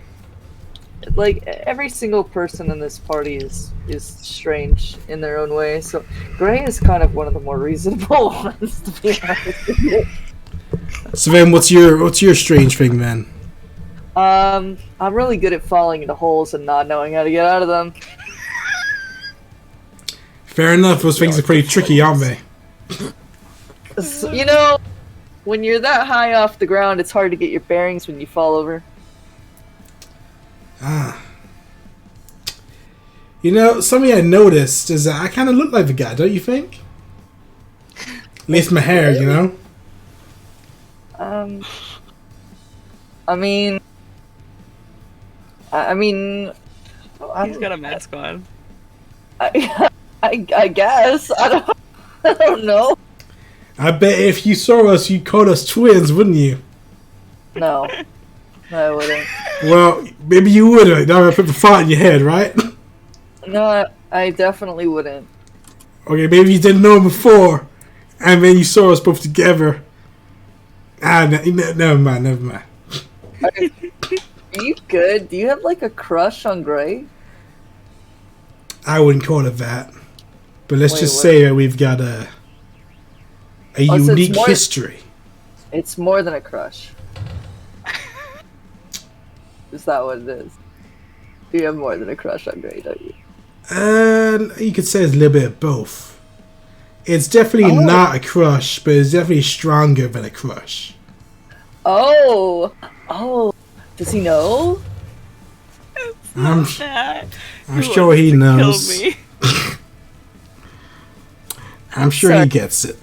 like every single person in this party is strange in their own way. So Gray is kind of one of the more reasonable ones, to be honest with you. So then, what's your strange thing then? I'm really good at falling into holes and not knowing how to get out of them. Fair enough. Those things are pretty tricky, aren't they? So, you know, when you're that high off the ground, it's hard to get your bearings when you fall over. You know, something I noticed is that I kind of look like the guy, don't you think? At least my hair, you know? I mean, He's got a mask on. I guess. I don't know. I bet if you saw us, you'd call us twins, wouldn't you? No, I wouldn't. Well, maybe you would. Now I put the thought in your head, right? No, I definitely wouldn't. Okay, maybe you didn't know him before, and then you saw us both together. Never mind. Are you good? Do you have like a crush on Gray? I wouldn't call it that. But let's Wait, just what? say that we've got a Oh, so it's unique more- history. It's more than a crush. Is that what it is? You have more than a crush on Gray, don't you? You could say it's a little bit of both. It's definitely Oh. not a crush, but it's definitely stronger than a crush. Oh! Oh! Does he know? I'm That. sure he knows. Kill me. I'm sure Sorry. he gets it.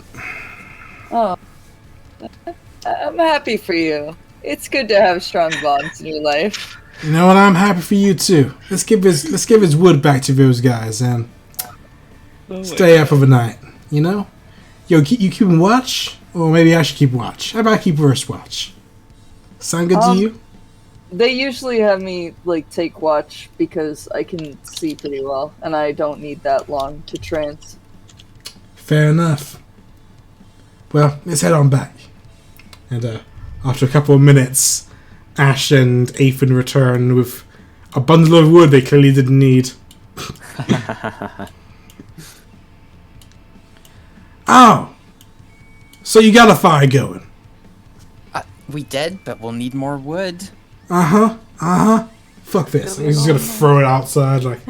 Oh. I'm happy for you. It's good to have strong bonds in your life. You know what? I'm happy for you too. Let's give his wood back to those guys and stay up overnight. You know? Yo, you keeping watch, or maybe I should keep watch. How about I keep first watch? Sound good to you? They usually have me, like, take watch because I can see pretty well, and I don't need that long to trance. Fair enough. Well, let's head on back. And after a couple of minutes, Ash and Ethan return with a bundle of wood they clearly didn't need. Oh! So you got a fire going? We did, but we'll need more wood. Fuck this. He's just gonna throw it outside like...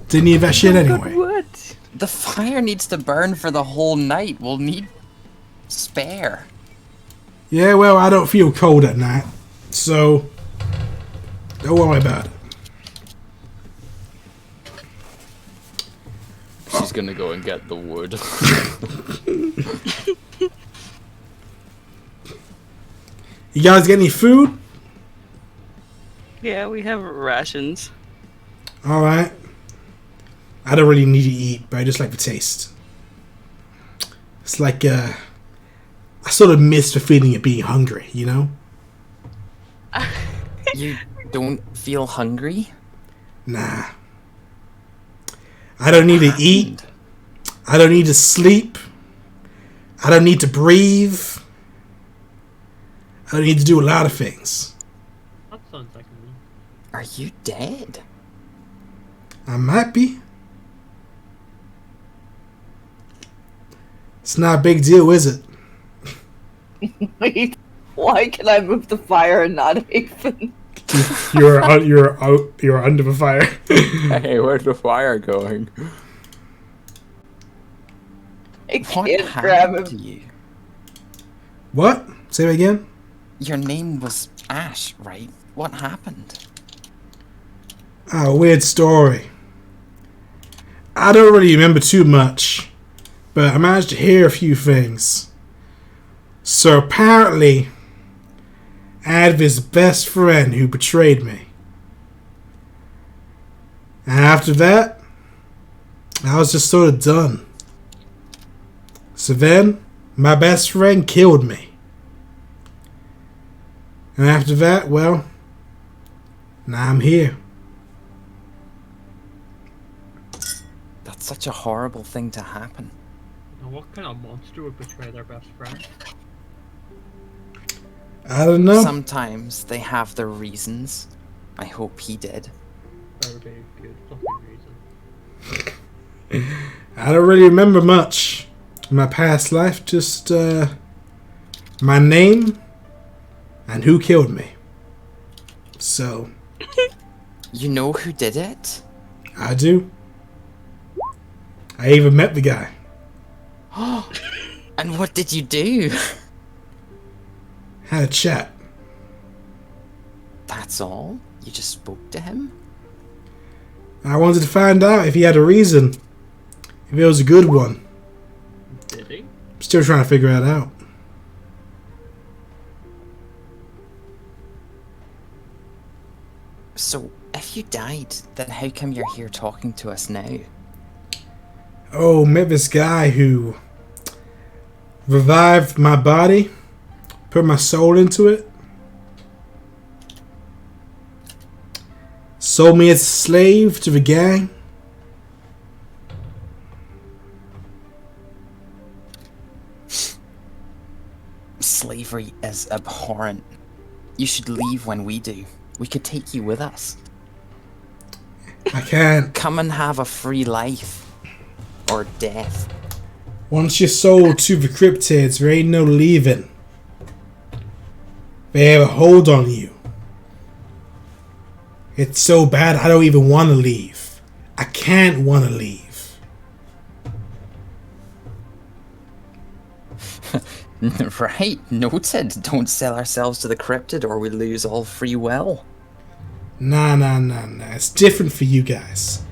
Didn't need that shit anyway. Wood. The fire needs to burn for the whole night. We'll need spare. Yeah, well, I don't feel cold at night. So... Don't worry about it. She's gonna go and get the wood. You guys get any food? Yeah, we have rations. Alright. I don't really need to eat, but I just like the taste. It's like, I sort of miss the feeling of being hungry, you know? You don't feel hungry? Nah. I don't need to eat. I don't need to sleep. I don't need to breathe. I don't need to do a lot of things. That sounds like me. Are you dead? I might be. It's not a big deal, is it? Wait, why can I move the fire and not Haven? You're under the fire. Hey, where's the fire going? I What can't grab happened to him. you? What? Say it again? Your name was Ash, right? What happened? Oh, weird story. I don't really remember too much, but I managed to hear a few things. So apparently, I had this best friend who betrayed me. And after that, I was just sort of done. So then, my best friend killed me. And after that, well, now I'm here. That's such a horrible thing to happen. Now, what kind of monster would betray their best friend? I don't know. Sometimes they have their reasons. I hope he did. That would be a good fucking reason. I don't really remember much. My past life, just my name and who killed me. So, You know who did it? I do. I even met the guy. And what did you do? Had a chat. That's all? You just spoke to him? I wanted to find out if he had a reason. If it was a good one. Did he? Still trying to figure that out. So, if you died, then how come you're here talking to us now? Oh, met this guy who revived my body, put my soul into it, sold me as a slave to the gang. Slavery is abhorrent. You should leave when we do. We could take you with us. I can't. Come and have a free life. or death. Once you're sold to the cryptids, there ain't no leaving. They have a hold on you. It's so bad I don't even want to leave. I can't want to leave. Right, noted. Don't sell ourselves to the cryptid or we lose all free will. Nah. It's different for you guys.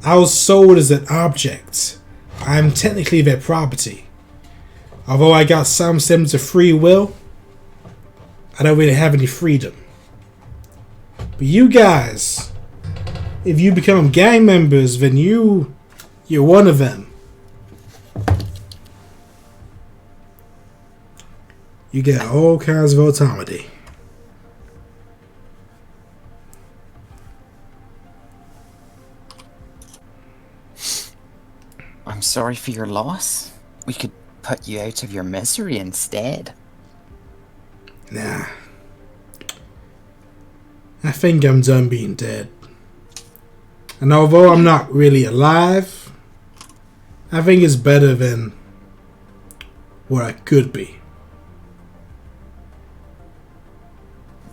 I was sold as an object. I'm technically their property. Although I got some semblance of free will, I don't really have any freedom. But you guys, if you become gang members, then you're one of them. You get all kinds of autonomy. I'm sorry for your loss. We could put you out of your misery instead. Nah. I think I'm done being dead. And although I'm not really alive, I think it's better than what I could be.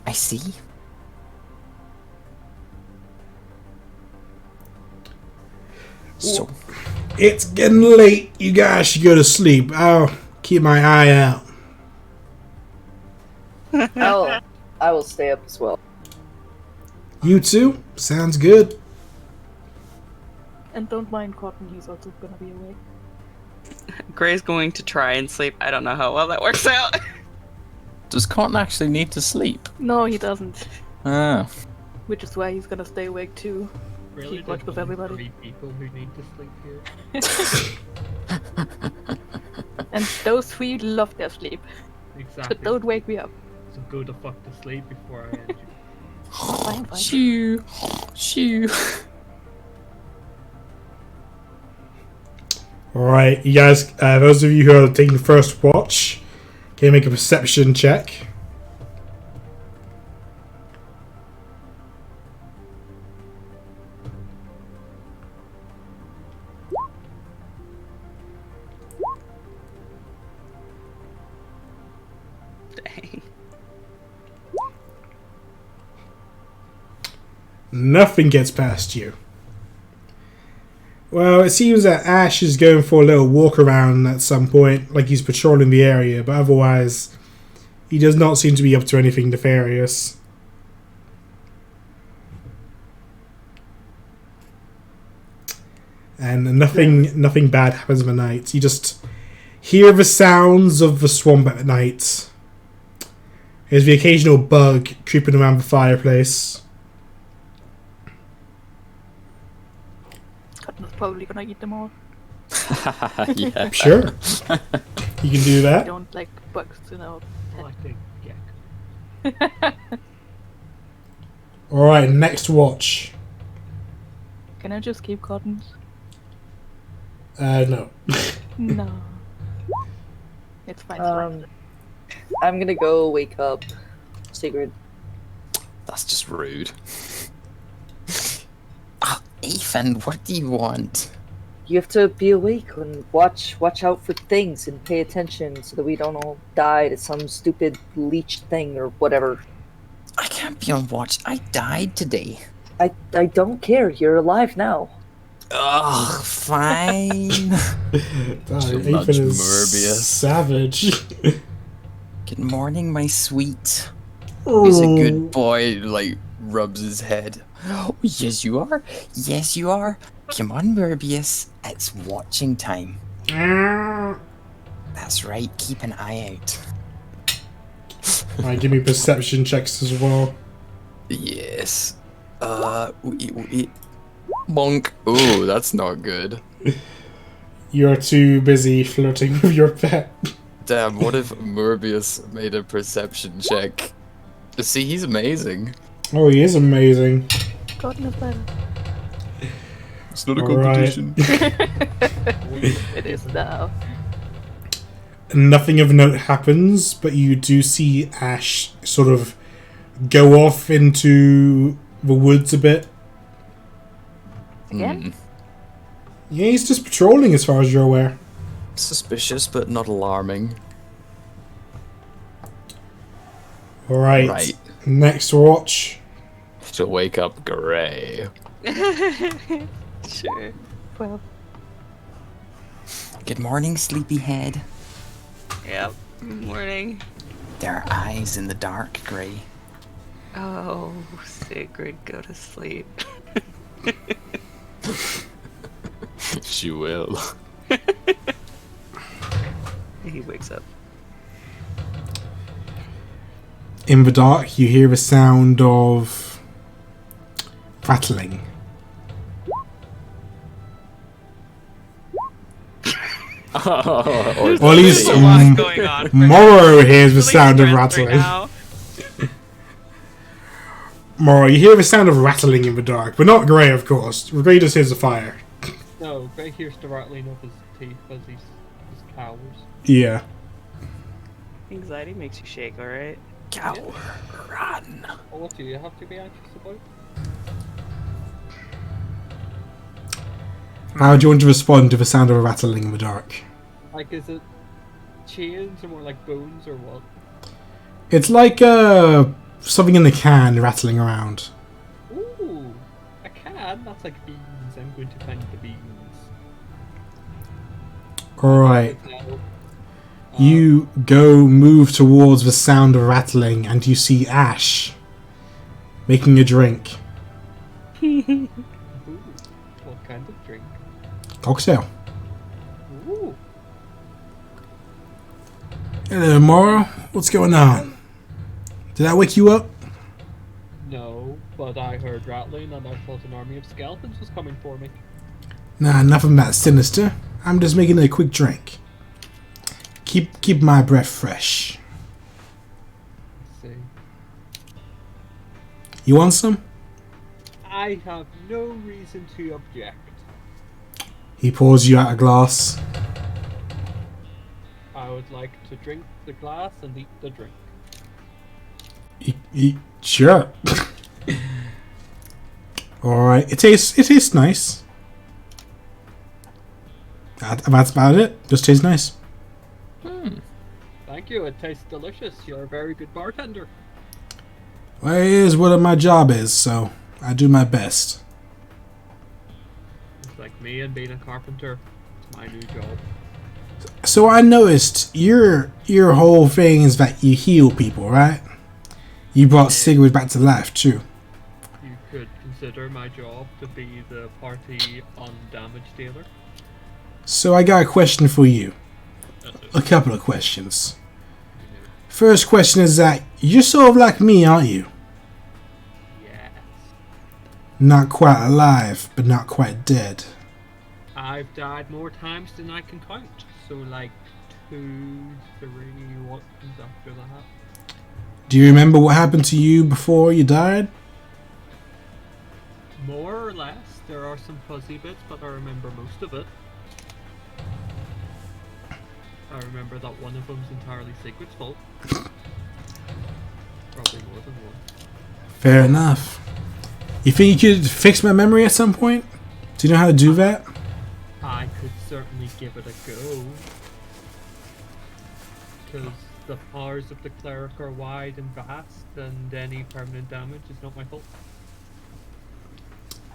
I see. So, It's getting late. You guys should go to sleep. I'll keep my eye out. I will stay up as well. You too? Sounds good. And don't mind Cotton, he's also gonna be awake. Gray's going to try and sleep. I don't know how well that works out. Does Cotton actually need to sleep? No, he doesn't. Ah. Which is why he's gonna stay awake too. Really, Keep watch there's with only everybody. 3 people who need to sleep here. And those 3 love their sleep. Exactly. But don't wake me up. So go the fuck to sleep before I end you. Fine. Shoo. Shoo. Alright, you guys, those of you who are taking the first watch, can you make a perception check? Dang. Nothing gets past you. Well, it seems that Ash is going for a little walk around at some point, like he's patrolling the area, but otherwise, he does not seem to be up to anything nefarious. And nothing bad happens in the night. You just hear the sounds of the swamp at night. There's the occasional bug creeping around the fireplace. Cotton's probably gonna eat them all. Yeah. Sure. You can do I that. don't like bugs to know. I like to yak. Alright, next watch. Can I just keep Cotton's? No. No. It's fine. I'm gonna go wake up Sigurd. That's just rude. Ah, Ethan, what do you want? You have to be awake and watch out for things and pay attention so that we don't all die to some stupid leech thing or whatever. I can't be on watch. I died today. I don't care. You're alive now. Ugh, fine. She'll Ethan nudge is Morbius. savage. Good morning, my sweet. He's a good boy, like, rubs his head. Oh, yes, you are. Yes, you are. Come on, Morbius. It's watching time. That's right. Keep an eye out. Alright, give me perception checks as well. Yes. Bonk. Ooh, that's not good. You're too busy flirting with your pet. Damn, what if Morbius made a perception check? See, he's amazing. Oh, he is amazing. Cotton is better. It's not a Alright. competition. It is now. Nothing of note happens, but you do see Ash sort of go off into the woods a bit. Again? Yeah, he's just patrolling as far as you're aware. Suspicious, but not alarming. Alright. Right. Next watch. She'll wake up Gray. Sure. Well, Good morning, sleepyhead. Yep. Morning. There are eyes in the dark, Grey. Oh, Sigird, go to sleep. She will. He wakes up. In the dark, you hear the sound of rattling. Or Or at least There's a lot going on. Morrow hears the Really sound of stressed right rattling. now. Morrow, you hear the sound of rattling in the dark, but not Grey, of course. Grey just hears the fire. No, Grey hears the rattling of his teeth as he cowers. Yeah. Anxiety makes you shake, alright? Cower, run. Oh, what do you have to be anxious about? How do you want to respond to the sound of a rattling in the dark? Like, is it chains or more like bones or what? It's like something in the can rattling around. Ooh, a can? That's like beans. I'm going to find the beans. Alright. Now, You go move towards the sound of rattling and you see Ash making a drink. ooh, what kind of drink? Cocktail. Ooh, Hello, Morrow. What's going on? Did I wake you up? no, but I heard rattling and I thought an army of skeletons was coming for me. Nah, nothing that sinister. I'm just making a quick drink. Keep my breath fresh. Let's see. You want some? I have no reason to object. He pours you out a glass. I would like to drink the glass and eat the drink. Sure. Alright, it tastes nice. That's about it. Just tastes nice. Thank you, it tastes delicious. You're a very good bartender. Well, it is what my job is, so I do my best. It's like me and being a carpenter. It's my new job. So I noticed your whole thing is that you heal people, right? You brought Sigurd back to life, too. You could consider my job to be the party undamage dealer. So I got a question for you. A couple of questions. First question is that you're sort of like me, aren't you? Yes. Not quite alive, but not quite dead. I've died more times than I can count. So like 2, 3, what comes after that? Do you remember what happened to you before you died? More or less. There are some fuzzy bits, but I remember most of it. I remember that one of them's entirely Sigurd's fault. Probably more than one. Fair enough. You think you could fix my memory at some point? Do you know how to do that? I could certainly give it a go. Because the powers of the cleric are wide and vast, and any permanent damage is not my fault.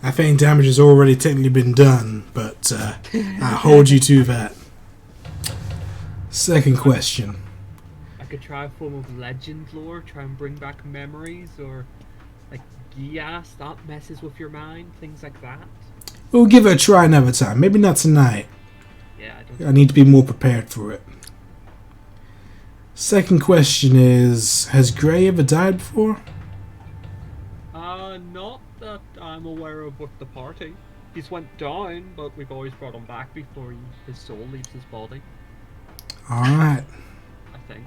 I think damage has already technically been done, but I hold you to that. Second question. I could try a form of legend lore, try and bring back memories, or like Gias, that messes with your mind, things like that. We'll give it a try another time. Maybe not tonight. Yeah, I don't I need to be more prepared for it. Second question is, has Grey ever died before? Not that I'm aware of with the party. He's went down, but we've always brought him back before his soul leaves his body, Alright. I think.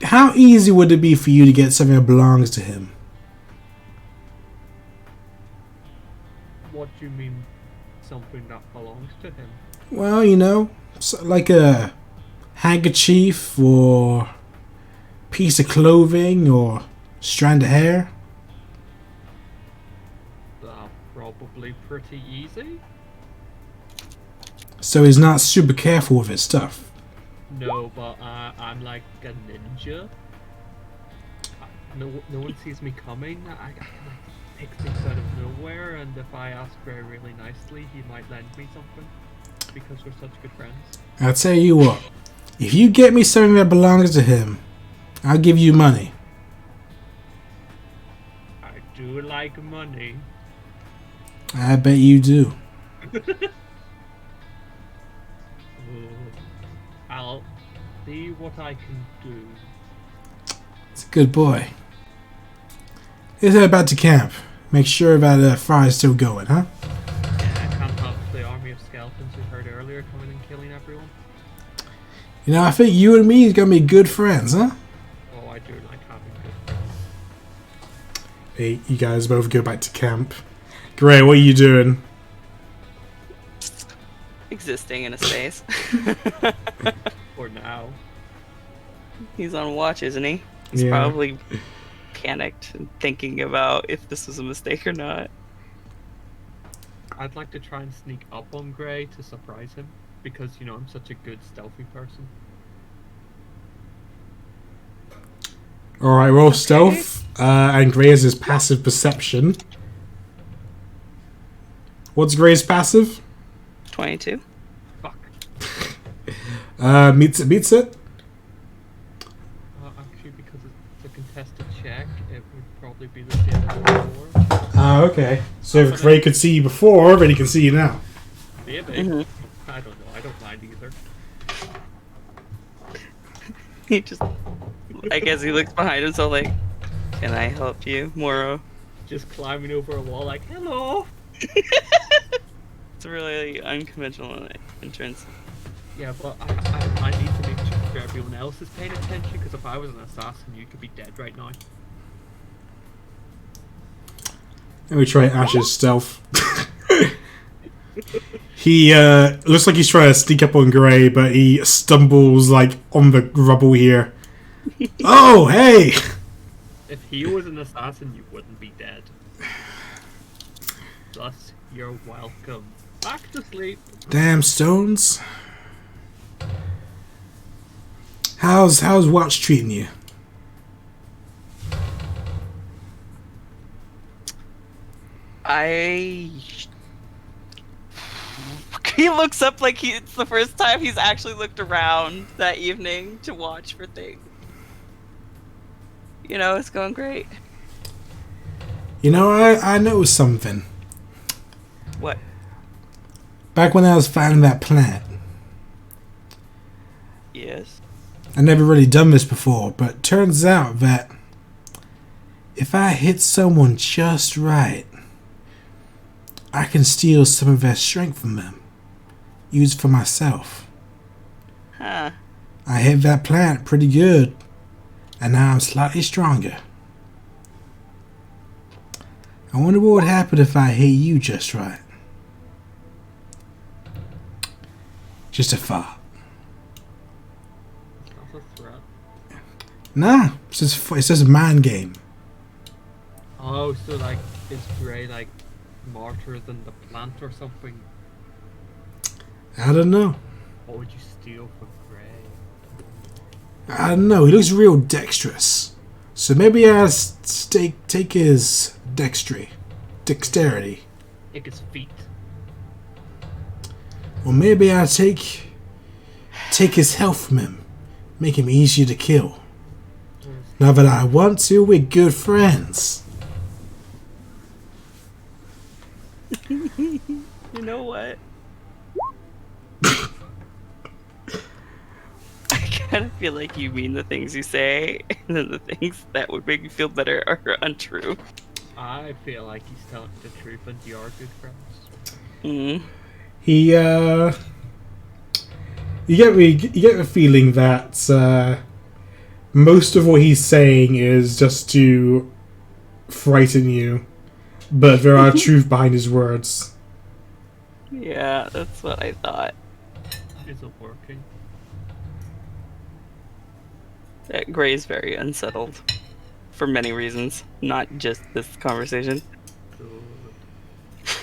How easy would it be for you to get something that belongs to him? What do you mean, something that belongs to him? Well, you know, like a handkerchief or piece of clothing or strand of hair. That probably actually pretty easy. So he's not super careful with his stuff. No, but I'm like a ninja. No one sees me coming. I can like pick things out of nowhere, and if I ask very really nicely, he might lend me something because we're such good friends. I'll tell you what. If you get me something that belongs to him, I'll give you money. I do like money. I bet you do. I'll see what I can do. It's a good boy. Let's head back to camp. Make sure that fire's still going, huh? Yeah, I can't have the army of skeletons we heard earlier coming and killing everyone. You know, I think you and me is gonna be good friends, huh? Oh, I do like having good friends. Hey, you guys both go back to camp. Gray, what are you doing? Existing in a space. For now. He's on watch, isn't he? He's Yeah. probably panicked and thinking about if this was a mistake or not. I'd like to try and sneak up on Gray to surprise him, because, you know, I'm such a good stealthy person. Alright, roll stealth. And Gray has his passive perception. What's Gray's passive? 22. Fuck. Meets it? Actually, because it's a contested check, it would probably be the same as before. Okay. So if Gray could see you before, then he can see you now. Maybe. Mhm. I don't know, I don't mind either. He just, I guess he looks behind himself like, can I help you, Moro? Just climbing over a wall like, hello! It's a really unconventional entrance. Yeah, but I need to make sure everyone else is paying attention, because if I was an assassin, you could be dead right now. Let me try Ash's stealth. He looks like he's trying to sneak up on Gray, but he stumbles like on the rubble here. Oh, hey! If he was an assassin, you wouldn't be dead. Thus, you're welcome. Back to sleep. Damn stones. How's Watch treating you? He looks up like it's the first time he's actually looked around that evening to watch for things. You know, it's going great. You know, I know something. What? Back when I was finding that plant, Yes. I never really done this before, but turns out that if I hit someone just right, I can steal some of their strength from them. Use it for myself. Huh. I hit that plant pretty good, and now I'm slightly stronger. I wonder what would happen if I hit you just right. Just a thought. That's a threat. Nah, it's just a mind game. Oh, so like, is Gray like smarter than the plant or something? I don't know. What would you steal from Gray? I don't know. He looks real dexterous. So maybe I'll take his dexterity. Take his feet. Or maybe I'll take his health from him. Make him easier to kill. Now that I want to, we're good friends. You know what? I kind of feel like you mean the things you say, and then the things that would make you feel better are untrue. I feel like he's telling the truth, and you are good friends. Mm. He you get the feeling that most of what he's saying is just to frighten you, but there are truth behind his words. Yeah, that's what I thought. Is it working? That Gray's very unsettled. For many reasons, not just this conversation.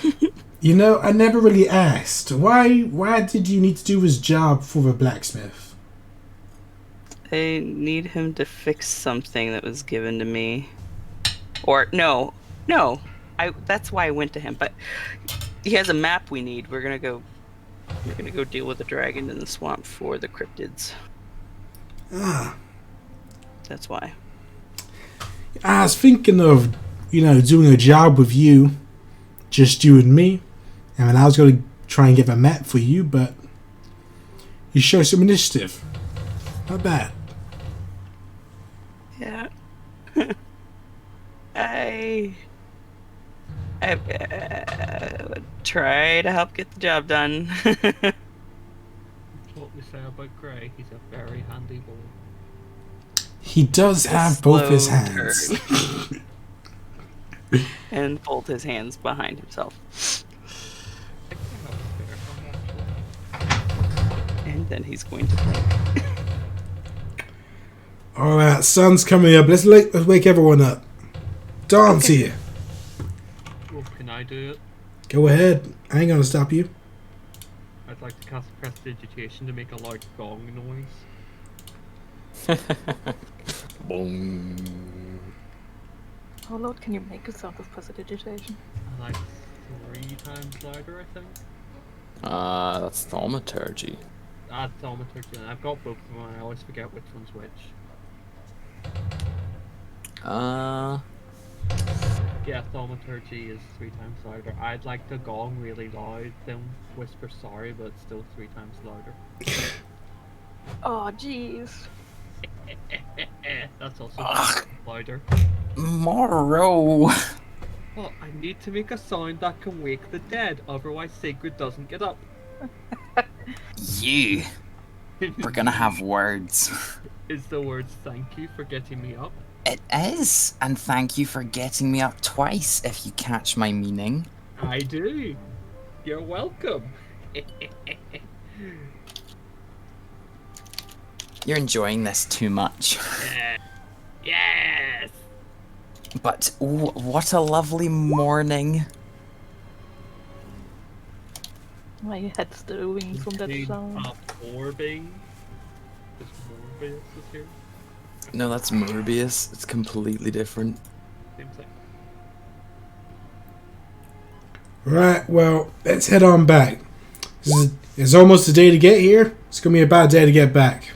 Good. You know, I never really asked. Why did you need to do his job for the blacksmith? I need him to fix something that was given to me. Or no. That's why I went to him. But he has a map we need. We're gonna go deal with the dragon in the swamp for the cryptids. Ah. That's why. I was thinking of, doing a job with you. Just you and me. And I was going to try and get a map for you, but you show some initiative. Not bad. Yeah. I would try to help get the job done. What we say about Gray, he's a very handy boy. He does have both his hands. And fold his hands behind himself. And then he's going to blink. Alright, sun's coming up. Let's wake everyone up. Dawn's here. Oh, can I do it? Go ahead. I ain't gonna stop you. I'd like to cast Prestidigitation to make a loud gong noise. Boom. How loud can you make a sound of prestidigitation? Like 3 times louder, I think. That's thaumaturgy. That's thaumaturgy, and I've got both of them, and I always forget which one's which. Yeah, thaumaturgy is 3 times louder. I'd like the gong really loud, then whisper sorry, but it's still 3 times louder. Oh, jeez. That's also 3 times louder. Morrow. Well, I need to make a sound that can wake the dead, otherwise Sigird doesn't get up. You. We're gonna have words. Is the words thank you for getting me up? It is, and thank you for getting me up twice, if you catch my meaning. I do. You're welcome. You're enjoying this too much. Yes! But ooh, what a lovely morning. My head's stirring from that sound. Morbing. This Morbius is here. No, that's Morbius. It's completely different. Same thing. Right, well, let's head on back. It's almost a day to get here. It's gonna be a bad day to get back.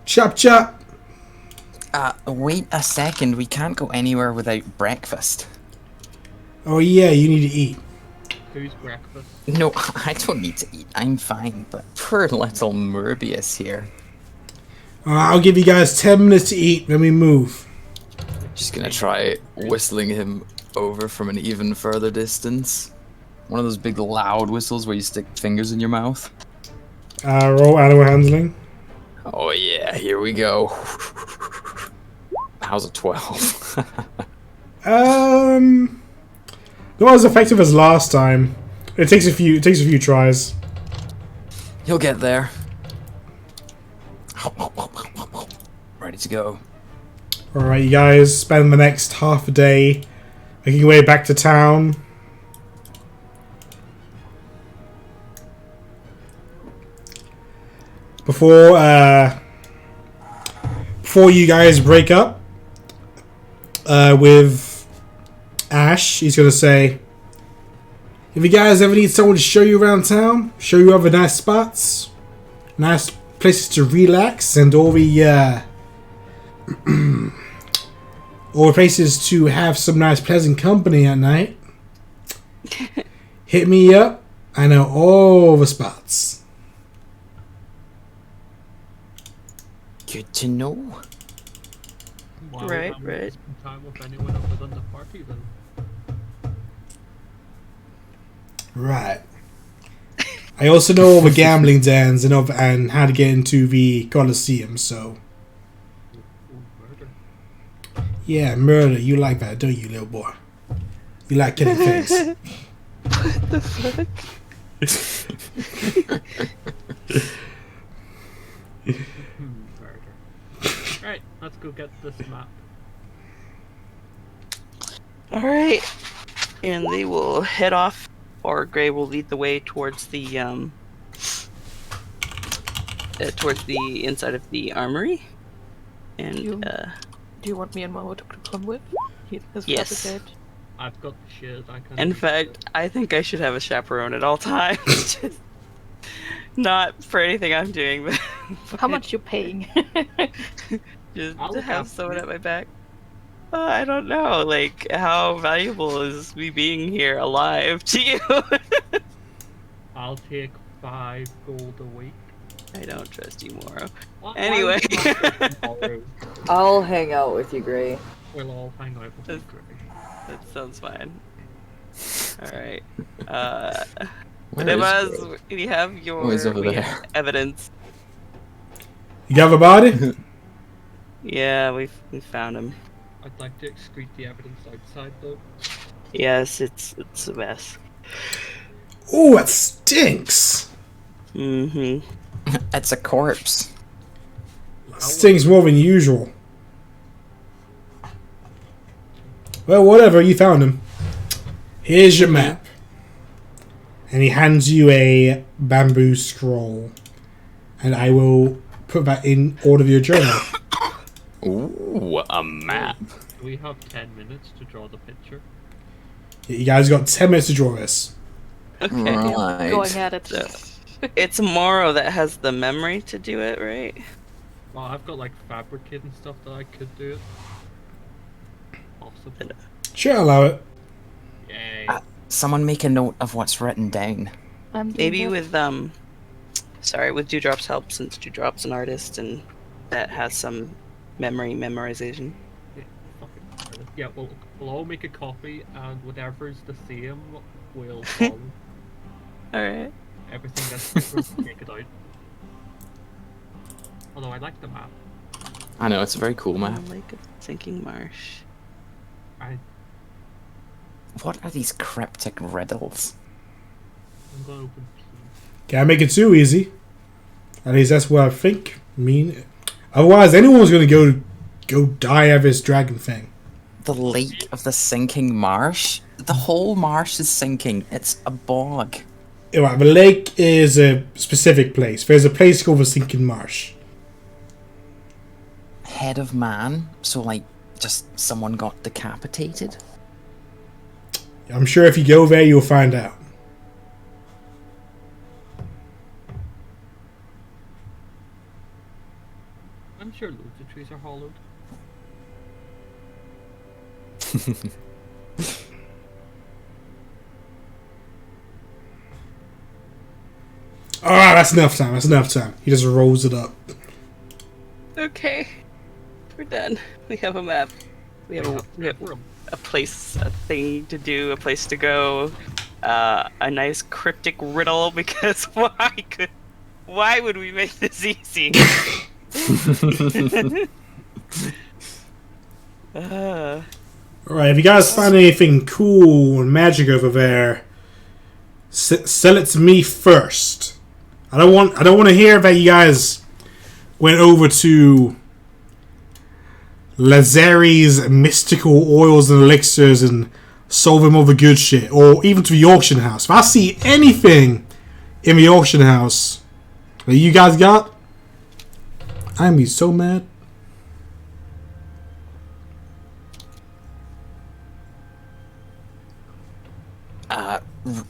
Chop chop! Wait a second, we can't go anywhere without breakfast. Oh yeah, you need to eat. Who's breakfast? No, I don't need to eat, I'm fine, but poor little Morbius here. I'll give you guys 10 minutes to eat, then we move. Just gonna try whistling him over from an even further distance. One of those big loud whistles where you stick fingers in your mouth. Roll animal handling. Oh yeah, here we go. How's a 12? Not as effective as last time. It takes a few tries. He'll get there. Ready to go. Alright, you guys spend the next half a day making your way back to town. Before you guys break up with Ash, he's gonna say, if you guys ever need someone to show you around town, show you other nice spots, nice places to relax, and all the places to have some nice pleasant company at night, hit me up. I know all the spots. Good to know. Why Right, would I right. spend time with anyone other than the party then? Right. I also know all the gambling dens and how to get into the Colosseum, so... Ooh, murder. Yeah, murder. You like that, don't you, little boy? You like killing things. What the fuck? Murder. Right, let's go get this map. Alright. And they will head off or Gray will lead the way towards the inside of the armory. And Do you want me and Mamo to come with? His Yes. father said. I've got the shield. I can. in use fact, I think I should have a chaperone at all times. Just not for anything I'm doing, but How much you paying? just I'll to look have after someone you. at my back. I don't know, like, how valuable is me being here alive to you? I'll take 5 gold a week. I don't trust you, Moro. Why Anyway. would you not trust tomorrow? I'll hang out with you, Gray. We'll all hang out with you, Gray. That sounds fine. Alright. Where Además, is Gray? we have your Oh, he's over we have there. evidence. You have a body? Yeah, we found him. I'd like to excrete the evidence outside, though. Yes, it's a mess. Oh, it stinks. Mm-hmm. It's a corpse. Stinks more than usual. Well, whatever, you found him. Here's your map. And he hands you a bamboo scroll. And I will put that in all of your journal. Ooh, a map. We have 10 minutes to draw the picture. You guys got 10 minutes to draw this. Okay. Right. Going at it. So, it's Moro that has the memory to do it, right? Well, I've got like fabricating stuff that I could do it. Possibly. Sure, I'll allow it. Yay. Someone make a note of what's written down. I'm doing Maybe that. with Dewdrop's help, since Dewdrop's an artist and that has some memorization. Yeah, fucking yeah, we'll all make a copy, and whatever's the same, we'll follow. Alright. Everything that's different, take it out. Although I like the map. I know, it's a very cool map. Like a sinking marsh. I'm What are these cryptic riddles? gonna open P. Can't make it too easy. At least that's what I think. Otherwise, anyone's gonna go die of this dragon thing. The lake of the sinking marsh? The whole marsh is sinking. It's a bog. Right, the lake is a specific place. There's a place called the Sinking Marsh. Head of man? So, like, just someone got decapitated? I'm sure if you go there, you'll find out. I'm sure loads of trees are hollowed. Alright, that's enough time. That's enough time. He just rolls it up. Okay. We're done. We have a map. We have a place, a thing to do, a place to go, a nice cryptic riddle, because why would we make this easy? Alright, if you guys find anything cool and magic over there, sell it to me first. I don't want to hear that you guys went over to Lazari's mystical oils and elixirs and sold them all the good shit, or even to the auction house. If I see anything in the auction house that you guys got, I'm gonna be so mad.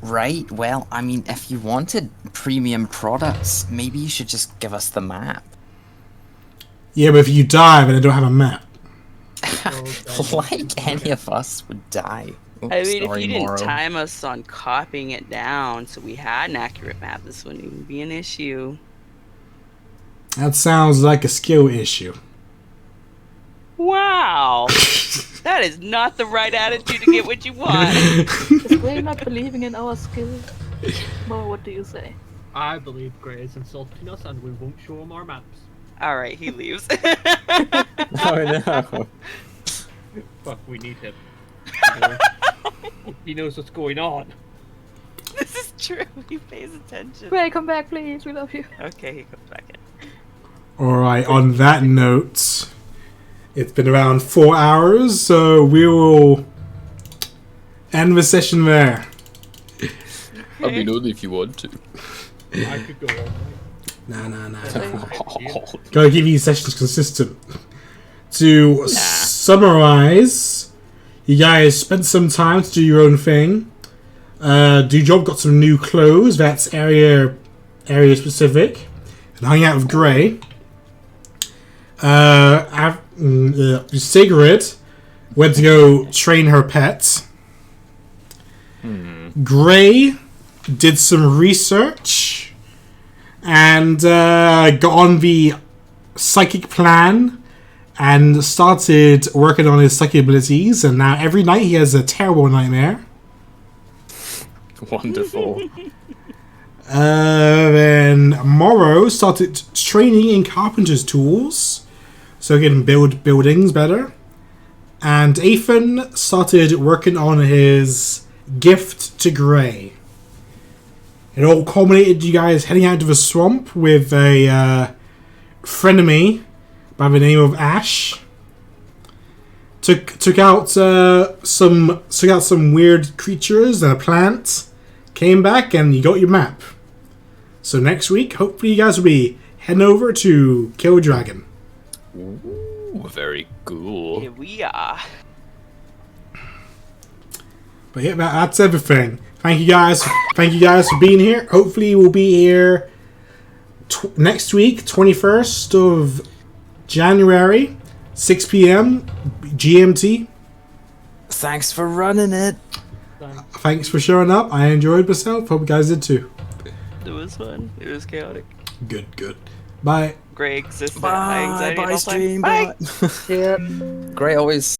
Right, well, I mean, if you wanted premium products, maybe you should just give us the map. Yeah, but if you die, then I don't have a map. Like any of us would die. I mean, Sorry, if you didn't Morrow. time us on copying it down so we had an accurate map, this wouldn't even be an issue. That sounds like a skill issue. Wow! That is not the right attitude to get what you want. Is Gray not believing in our skill? Mo, what do you say? I believe Gray is insulting us, and we won't show him our maps. Alright, he leaves. Oh no. Fuck, we need him. He knows what's going on. This is true, he pays attention. Gray, come back, please. We love you. Okay, he comes back in. Alright, on that note, it's been around 4 hours, so we will end the session there. I mean, only if you want to. I could go on. Nah. Yeah. Gotta give you sessions consistent. To summarize, you guys spent some time to do your own thing. Job got some new clothes. That's area specific. And hung out with Gray. Sigird went to go train her pet. Gray did some research and got on the psychic plan and started working on his psychic abilities. And now every night he has a terrible nightmare. Wonderful. Then Morrow started training in carpenter's tools so he can build buildings better. And Ethan started working on his gift to Grey. It all culminated you guys heading out to the swamp with a frenemy by the name of Ash. Took out some weird creatures and a plant. Came back and you got your map. So next week, hopefully you guys will be heading over to kill a dragon. Ooh, very cool. Here we are. But yeah, that's everything. Thank you guys for being here. Hopefully we'll be here next week, 21st of January, 6 p.m. GMT. Thanks for running it. Thanks for showing up. I enjoyed myself. Hope you guys did too. It was fun. It was chaotic. Good. Bye. Greg existed. High anxiety. Bye, and all time. stream. Bye. Bye. Great, always.